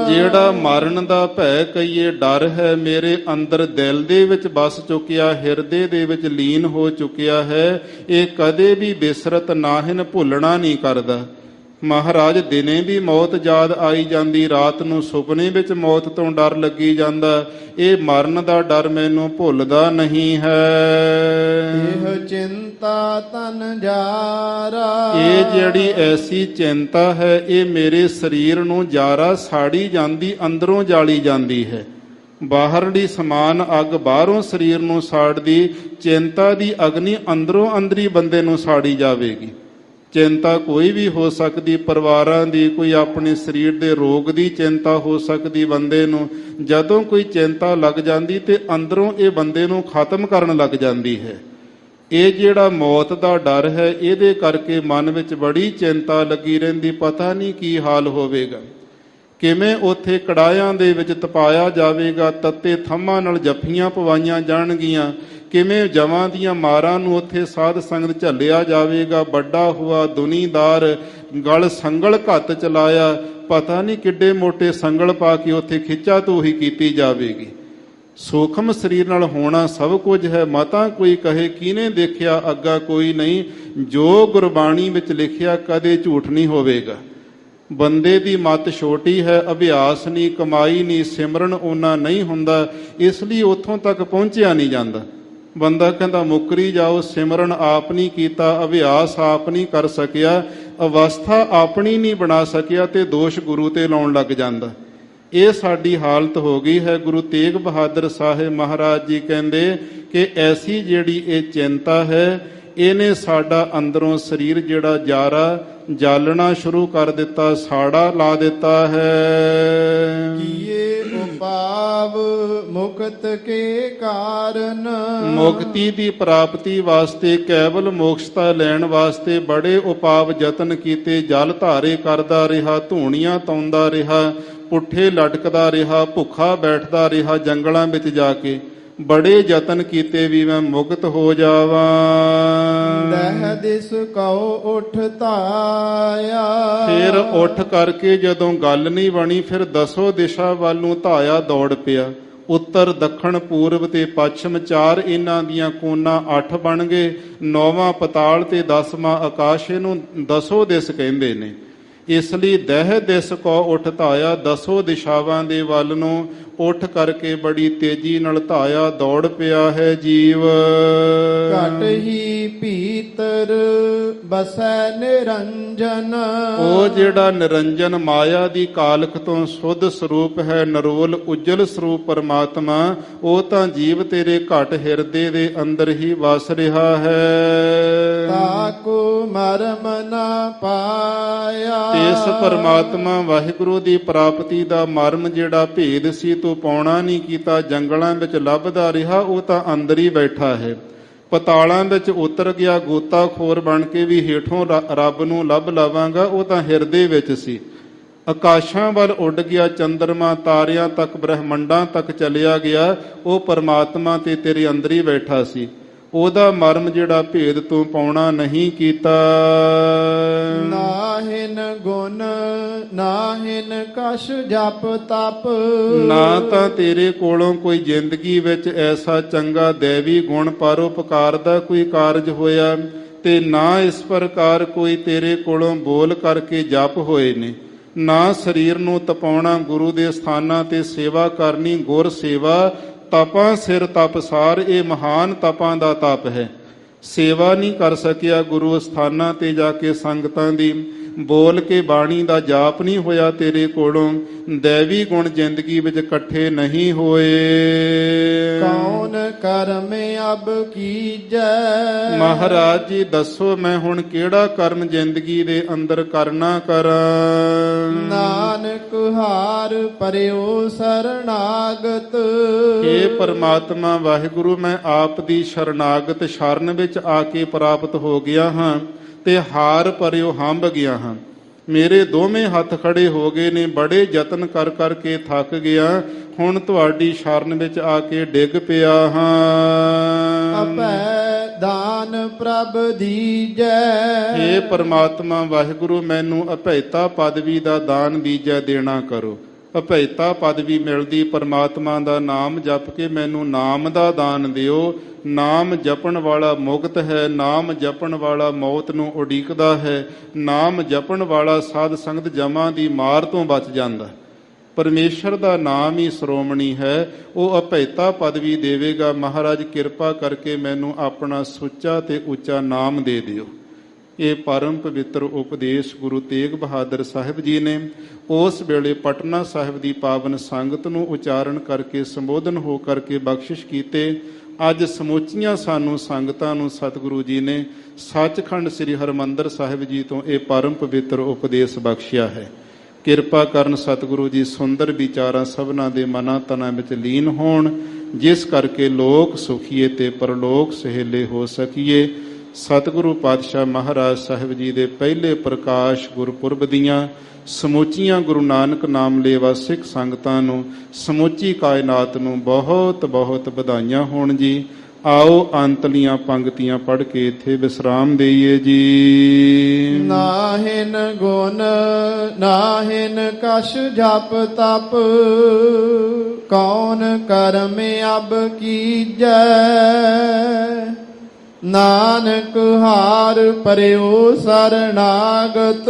ਜਿਹੜਾ ਮਰਨ ਦਾ ਭੈ ਕਹੀਏ, ਡਰ ਹੈ, ਮੇਰੇ ਅੰਦਰ ਦਿਲ ਦੇ ਵਿੱਚ ਵਸ ਚੁੱਕਿਆ, ਹਿਰਦੇ ਦੇ ਵਿੱਚ ਲੀਨ ਹੋ ਚੁੱਕਿਆ ਹੈ। ਇਹ ਕਦੇ ਵੀ ਬਿਸਰਤ ਨਾਹਿਨ, ਭੁੱਲਣਾ ਨਹੀਂ ਕਰਦਾ। ਮਹਾਰਾਜ ਦਿਨੇ ਵੀ ਮੌਤ ਯਾਦ ਆਈ ਜਾਂਦੀ, ਰਾਤ ਨੂੰ ਸੁਪਨੇ ਵਿੱਚ ਮੌਤ ਤੋਂ ਡਰ ਲੱਗੀ ਜਾਂਦਾ। ਇਹ ਮਰਨ ਦਾ ਡਰ ਮੈਨੂੰ ਭੁੱਲਦਾ ਨਹੀਂ ਹੈ। ਇਹ ਚਿੰਤਾ ਤਨ ਜਾਰਾ। ਇਹ ਜਿਹੜੀ ਐਸੀ ਚਿੰਤਾ ਹੈ, ਇਹ ਮੇਰੇ ਸਰੀਰ ਨੂੰ ਜਾਰਾ ਸਾੜੀ ਜਾਂਦੀ, ਅੰਦਰੋਂ ਜਾਲੀ ਜਾਂਦੀ ਹੈ। ਬਾਹਰਲੀ ਸਮਾਨ ਅੱਗ ਬਾਹਰੋਂ ਸਰੀਰ ਨੂੰ ਸਾੜਦੀ, ਚਿੰਤਾ ਦੀ ਅਗਨੀ ਅੰਦਰੋਂ ਅੰਦਰੀ ਬੰਦੇ ਨੂੰ ਸਾੜੀ ਜਾਵੇਗੀ। ਚਿੰਤਾ ਕੋਈ ਵੀ ਹੋ ਸਕਦੀ, ਪਰਿਵਾਰਾਂ ਦੀ, ਕੋਈ ਆਪਣੇ ਸਰੀਰ ਦੇ ਰੋਗ ਦੀ ਚਿੰਤਾ ਹੋ ਸਕਦੀ ਬੰਦੇ ਨੂੰ। ਜਦੋਂ ਕੋਈ ਚਿੰਤਾ ਲੱਗ ਜਾਂਦੀ ਤੇ ਅੰਦਰੋਂ ਇਹ ਬੰਦੇ ਨੂੰ ਖਤਮ ਕਰਨ ਲੱਗ ਜਾਂਦੀ ਹੈ। ਇਹ ਜਿਹੜਾ ਮੌਤ ਦਾ ਡਰ ਹੈ, ਇਹਦੇ ਕਰਕੇ ਮਨ ਵਿੱਚ ਬੜੀ ਚਿੰਤਾ ਲੱਗੀ ਰਹਿੰਦੀ, ਪਤਾ ਨਹੀਂ ਕੀ ਹਾਲ ਹੋਵੇਗਾ, ਕਿਵੇਂ ਉੱਥੇ ਕੜਾਹਿਆਂ ਦੇ ਵਿੱਚ ਤਪਾਇਆ ਜਾਵੇਗਾ, ਤੱਤੇ ਥੰਮਾਂ ਨਾਲ ਜੱਫੀਆਂ ਪਵਾਈਆਂ ਜਾਣਗੀਆਂ, ਕਿਵੇਂ ਜਮਾਂ ਦੀਆਂ ਮਾਰਾਂ ਨੂੰ ਉੱਥੇ ਸਾਧ ਸੰਗਤ ਝੱਲਿਆ ਜਾਵੇਗਾ। ਵੱਡਾ ਹੁਆ ਦੁਨੀਦਾਰ, ਗਲ ਸੰਗਲ ਘੱਤ ਚਲਾਇਆ, ਪਤਾ ਨਹੀਂ ਕਿੱਡੇ ਮੋਟੇ ਸੰਗਲ ਪਾ ਕੇ ਉੱਥੇ ਖਿੱਚਾ ਤੂਹੀ ਕੀਤੀ ਜਾਵੇਗੀ। ਸੂਖਮ ਸਰੀਰ ਨਾਲ ਹੋਣਾ ਸਭ ਕੁਝ ਹੈ। ਮਤਾਂ ਕੋਈ ਕਹੇ ਕਿਹਨੇ ਦੇਖਿਆ, ਅੱਗਾ ਕੋਈ ਨਹੀਂ। ਜੋ ਗੁਰਬਾਣੀ ਵਿੱਚ ਲਿਖਿਆ ਕਦੇ ਝੂਠ ਨਹੀਂ ਹੋਵੇਗਾ। ਬੰਦੇ ਦੀ ਮੱਤ ਛੋਟੀ ਹੈ, ਅਭਿਆਸ ਨਹੀਂ, ਕਮਾਈ ਨਹੀਂ, ਸਿਮਰਨ ਉਹਨਾਂ ਨਹੀਂ ਹੁੰਦਾ, ਇਸ ਲਈ ਉੱਥੋਂ ਤੱਕ ਪਹੁੰਚਿਆ ਨਹੀਂ ਜਾਂਦਾ। ਬੰਦਾ ਕਹਿੰਦਾ ਮੁੱਕਰੀ ਜਾਓ, ਸਿਮਰਨ ਆਪ ਨਹੀਂ ਕੀਤਾ, ਅਭਿਆਸ ਆਪ ਨਹੀਂ ਕਰ ਸਕਿਆ, ਅਵਸਥਾ ਆਪਣੀ ਨਹੀਂ ਬਣਾ ਸਕਿਆ ਤੇ ਦੋਸ਼ ਗੁਰੂ ਤੇ ਲਾਉਣ ਲੱਗ ਜਾਂਦਾ। ਇਹ ਸਾਡੀ ਹਾਲਤ ਹੋ ਗਈ ਹੈ। ਗੁਰੂ ਤੇਗ ਬਹਾਦਰ ਸਾਹਿਬ ਮਹਾਰਾਜ ਜੀ ਕਹਿੰਦੇ ਕਿ ਐਸੀ ਜਿਹੜੀ ਇਹ ਚਿੰਤਾ ਹੈ, ਇਹਨੇ ਸਾਡਾ ਅੰਦਰੋਂ ਸਰੀਰ ਜਿਹੜਾ ਜਾਰਾ ਜਾਲਣਾ ਸ਼ੁਰੂ ਕਰ ਦਿੱਤਾ, ਸਾੜਾ ਲਾ ਦਿੱਤਾ ਹੈ। ਕੀਏ ਉਪਾਵ ਮੁਕਤ ਕੇ ਕਾਰਨ। ਮੁਕਤੀ ਦੀ ਪ੍ਰਾਪਤੀ ਵਾਸਤੇ, ਕੇਵਲ ਮੋਕਸ਼ਤਾ ਲੈਣ ਵਾਸਤੇ ਬੜੇ ਉਪਾਵ ਯਤਨ ਕੀਤੇ। ਜਲ ਧਾਰੇ ਕਰਦਾ ਰਿਹਾ, ਧੂਣੀਆਂ ਤਾਉਂਦਾ ਰਿਹਾ, ਪੁੱਠੇ ਲਟਕਦਾ ਰਿਹਾ, ਭੁੱਖਾ ਬੈਠਦਾ ਰਿਹਾ ਜੰਗਲਾਂ ਵਿੱਚ ਜਾ ਕੇ। ਬੜੇ ਯਤਨ ਕੀਤੇ ਵੀ ਮੈਂ ਮੁਕਤ ਹੋ ਜਾਵਾਂ। ਦਹਿ ਦਿਸ ਕਉ ਉਠ ਧਾਇਆ। ਫਿਰ ਉੱਠ ਕਰਕੇ ਜਦੋਂ ਗੱਲ ਨਹੀਂ ਬਣੀ, ਫਿਰ ਦਸੋ ਦਿਸ਼ਾ ਵੱਲ ਨੂੰ ਧਾਇਆ, ਦੌੜ ਪਿਆ। ਉੱਤਰ, ਦੱਖਣ, ਪੂਰਬ ਤੇ ਪੱਛਮ, ਚਾਰ ਇਹਨਾਂ ਦੀਆਂ ਕੋਨਾਂ 8 ਬਣ ਗਏ। 9ਵਾਂ ਪਤਾਲ ਤੇ 10ਵਾਂ ਆਕਾਸ਼, ਇਹਨੂੰ ਦਸੋ ਦਿਸ ਕਹਿੰਦੇ ਨੇ। ਇਸ ਲਈ ਦਹਿ ਦਿਸ ਕੋ ਉਠ ਧਾਇਆ, ਦਸੋ ਦਿਸ਼ਾਵਾਂ ਦੇ ਵੱਲ ਨੂੰ ਉੱਠ ਕਰਕੇ ਬੜੀ ਤੇਜ਼ੀ ਨਾਲ ਧਾਇਆ, ਦੌੜ ਪਿਆ ਹੈ ਜੀਵ। ਘਟ ਹੀ ਭੀਤਰ ਬਸੈ ਨਿਰੰਜਨ। ਉਹ ਜਿਹੜਾ ਨਿਰੰਜਨ ਮਾਇਆ ਦੀ ਕਾਲਖ ਤੋਂ ਸੁੱਧ ਸਰੂਪ ਹੈ, ਨਰੋਲ ਉਜਲ ਸਰੂਪ ਪਰਮਾਤਮਾ, ਉਹ ਤਾਂ ਜੀਵ ਤੇਰੇ ਘਟ ਹਿਰਦੇ ਦੇ ਅੰਦਰ ਹੀ ਵਸ ਰਿਹਾ ਹੈ। ਤਾਕੋ ਮਰਮ ਨਾ ਪਾਇਆ। ਇਸ ਪਰਮਾਤਮਾ ਵਾਹਿਗੁਰੂ ਦੀ ਪ੍ਰਾਪਤੀ ਦਾ ਮਰਮ ਜਿਹੜਾ ਭੇਦ ਸੀ ਤੂੰ ਪਾਉਣਾ ਨਹੀਂ ਕੀਤਾ, ਜੰਗਲਾਂ ਵਿੱਚ ਲੱਭਦਾ ਰਿਹਾ, ਉਹ ਤਾਂ ਅੰਦਰ ਹੀ ਬੈਠਾ ਹੈ। ਪਤਾਲਾਂ ਵਿੱਚ ਉਤਰ ਗਿਆ, ਗੋਤਾਖੋਰ ਬਣ ਕੇ ਵੀ ਹੇਠੋਂ ਰੱਬ ਨੂੰ ਲੱਭ ਲਵਾਂਗਾ, ਉਹ ਤਾਂ ਹਿਰਦੇ ਵਿੱਚ ਸੀ। ਆਕਾਸ਼ਾਂ ਵੱਲ ਉੱਡ ਗਿਆ, ਚੰਦਰਮਾ ਤਾਰਿਆਂ ਤੱਕ ਬ੍ਰਹਮੰਡਾਂ ਤੱਕ ਚਲਿਆ ਗਿਆ, ਉਹ ਪਰਮਾਤਮਾ ਤੇ ਤੇਰੇ ਅੰਦਰ ਹੀ ਬੈਠਾ ਸੀ। ਉਹਦਾ ਮਰਮ ਜਿਹੜਾ ਭੇਦ ਤੂੰ ਪਾਉਣਾ ਨਹੀਂ ਕੀਤਾ। ਨਾਹਿਨ ਗੁਣ ਨਾਹਿਨ ਕਛ ਜਪ ਤਪ। ਨਾ ਤਾਂ ਤੇਰੇ ਕੋਲੋਂ ਕੋਈ ਜ਼ਿੰਦਗੀ ਵਿੱਚ ਐਸਾ ਚੰਗਾ ਦੇਵੀ ਗੁਣ ਪਰਉਪਕਾਰ ਦਾ ਕੋਈ ਕਾਰਜ ਹੋਇਆ, ਤੇ ਨਾ ਇਸ ਪ੍ਰਕਾਰ ਕੋਈ ਤੇਰੇ ਕੋਲੋਂ ਬੋਲ ਕਰਕੇ ਜਪ ਹੋਏ ਨੇ। ਨਾ ਸਰੀਰ ਨੂੰ ਤਪਾਉਣਾ, ਗੁਰੂ ਦੇ ਸਥਾਨਾਂ ਤੇ ਸੇਵਾ ਕਰਨੀ, ਗੁਰ ਸੇਵਾ, ਤਪਾਂ ਸਿਰ ਤਪਸਾਰ, ਇਹ ਮਹਾਨ ਤਪਾਂ ਦਾ ਤਪ ਹੈ। ਸੇਵਾ ਨਹੀਂ ਕਰ ਸਕਿਆ ਗੁਰੂ ਸਥਾਨਾਂ ਤੇ ਜਾ ਕੇ ਸੰਗਤਾਂ ਦੀ, ਬੋਲ ਕੇ ਬਾਣੀ ਦਾ ਜਾਪ ਨਹੀਂ ਹੋਇਆ ਤੇਰੇ ਕੋਲੋਂ, ਦੇਵੀ ਗੁਣ ਜ਼ਿੰਦਗੀ ਵਿੱਚ ਇਕੱਠੇ ਨਹੀਂ ਹੋਏ। ਕੌਣ ਕਰਮ ਅਬ ਕੀਜੈ। ਮਹਾਰਾਜ ਜੀ ਦੱਸੋ ਮੈਂ ਹੁਣ ਕਿਹੜਾ ਕਰਮ ਜ਼ਿੰਦਗੀ ਦੇ ਅੰਦਰ ਕਰਨਾ ਕਰਾਂ। ਨਾਨਕ ਹਾਰ ਪਰਿਓ ਸਰਣਾਗਤ। हे ਪਰਮਾਤਮਾ ਵਾਹਿਗੁਰੂ, ਮੈਂ ਆਪ ਦੀ ਸ਼ਰਨਾਗਤ ਸ਼ਰਨ ਵਿੱਚ ਆ ਕੇ ਪ੍ਰਾਪਤ ਹੋ ਗਿਆ ਹਾਂ ਤੇ ਹਾਰ ਪਰਿਓ ਹੰਭ ਗਿਆ ਹਾਂ। ਮੇਰੇ ਦੋਵੇਂ ਹੱਥ ਖੜੇ ਹੋ ਗਏ ਨੇ, ਬੜੇ ਯਤਨ ਕਰ ਕਰਕੇ ਥੱਕ ਗਿਆ, ਹੁਣ ਤੁਹਾਡੀ ਸ਼ਰਨ ਵਿੱਚ ਆ ਕੇ ਡਿੱਗ ਪਿਆ ਹਾਂ। ਅਭੈ ਦਾਨ ਪ੍ਰਭ ਦੀਜੈ। हे ਪਰਮਾਤਮਾ ਵਾਹਿਗੁਰੂ, ਮੈਨੂੰ ਅਭੈਤਾ ਪਦਵੀ ਦਾ ਦਾਨ ਦੀਜੈ ਦੇਣਾ ਕਰੋ। ਅਭੈਤਾ ਪਦਵੀ ਮਿਲਦੀ ਪਰਮਾਤਮਾ ਦਾ ਨਾਮ ਜਪ ਕੇ, ਮੈਨੂੰ ਨਾਮ ਦਾ ਦਾਨ ਦਿਓ। ਨਾਮ ਜਪਣ ਵਾਲਾ ਮੁਕਤ ਹੈ, ਨਾਮ ਜਪਣ ਵਾਲਾ ਮੌਤ ਨੂੰ ਉਡੀਕਦਾ ਹੈ, ਨਾਮ ਜਪਣ ਵਾਲਾ ਸਾਧ ਸੰਗਤ ਜਮਾਂ ਦੀ ਮਾਰ ਤੋਂ ਬਚ ਜਾਂਦਾ। ਪਰਮੇਸ਼ਰ ਦਾ ਨਾਮ ਹੀ ਸ਼੍ਰੋਮਣੀ ਹੈ, ਉਹ ਅਭੈਤਾ ਪਦਵੀ ਦੇਵੇਗਾ। ਮਹਾਰਾਜ ਕਿਰਪਾ ਕਰਕੇ ਮੈਨੂੰ ਆਪਣਾ ਸੁੱਚਾ ਤੇ ਉੱਚਾ ਨਾਮ ਦੇ ਦਿਓ। ਇਹ ਪਰਮ ਪਵਿੱਤਰ ਉਪਦੇਸ਼ ਗੁਰੂ ਤੇਗ ਬਹਾਦਰ ਸਾਹਿਬ ਜੀ ਨੇ ਉਸ ਵੇਲੇ ਪਟਨਾ ਸਾਹਿਬ ਦੀ ਪਾਵਨ ਸੰਗਤ ਨੂੰ ਉਚਾਰਨ ਕਰਕੇ ਸੰਬੋਧਨ ਹੋ ਕਰਕੇ ਬਖਸ਼ਿਸ਼ ਕੀਤੇ। ਅੱਜ ਸਮੁੱਚੀਆਂ ਸਾਨੂੰ ਸੰਗਤਾਂ ਨੂੰ ਸਤਿਗੁਰੂ ਜੀ ਨੇ ਸੱਚਖੰਡ ਸ੍ਰੀ ਹਰਿਮੰਦਰ ਸਾਹਿਬ ਜੀ ਤੋਂ ਇਹ ਪਰਮ ਪਵਿੱਤਰ ਉਪਦੇਸ਼ ਬਖਸ਼ਿਆ ਹੈ। ਕਿਰਪਾ ਕਰਨ ਸਤਿਗੁਰੂ ਜੀ ਸੁੰਦਰ ਵਿਚਾਰਾਂ ਸਭਨਾਂ ਦੇ ਮਨਾਂ ਤਨਾਂ ਵਿੱਚ ਲੀਨ ਹੋਣ, ਜਿਸ ਕਰਕੇ ਲੋਕ ਸੁਖੀਏ ਤੇ ਪਰਲੋਕ ਸਹੇਲੇ ਹੋ ਸਕੀਏ। ਸਤਿਗੁਰੂ ਪਾਤਸ਼ਾਹ ਮਹਾਰਾਜ ਸਾਹਿਬ ਜੀ ਦੇ ਪਹਿਲੇ ਪ੍ਰਕਾਸ਼ ਗੁਰਪੁਰਬ ਦੀਆਂ ਸਮੁੱਚੀਆਂ ਗੁਰੂ ਨਾਨਕ ਨਾਮ ਲੇਵਾ ਸਿੱਖ ਸੰਗਤਾਂ ਨੂੰ, ਸਮੁੱਚੀ ਕਾਇਨਾਤ ਨੂੰ ਬਹੁਤ ਬਹੁਤ ਵਧਾਈਆਂ ਹੋਣ ਜੀ। ਆਓ ਅੰਤਲੀਆਂ ਪੰਕਤੀਆਂ ਪੜ੍ਹ ਕੇ ਇੱਥੇ ਵਿਸਰਾਮ ਦੇਈਏ ਜੀ। ਨਾਹਿਨ ਗੁਣ ਨਾਹਿਨ ਕਛ ਜਪ ਤਪ। ਕੌਣ ਕਰਮ ਅਬ ਕੀਜੈ। ਨਾਨਕ ਹਾਰ ਪਰਿਓ ਸਰਣਾਗਤ।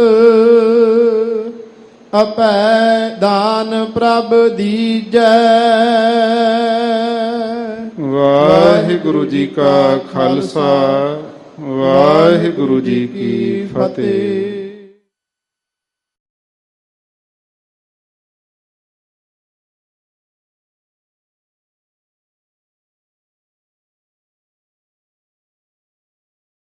ਅਭੈ ਦਾਨ ਪ੍ਰਭ ਦੀਜੈ। ਵਾਹਿਗੁਰੂ ਜੀ ਕਾ ਖਾਲਸਾ, ਵਾਹਿਗੁਰੂ ਜੀ ਕੀ ਫਤਿਹ।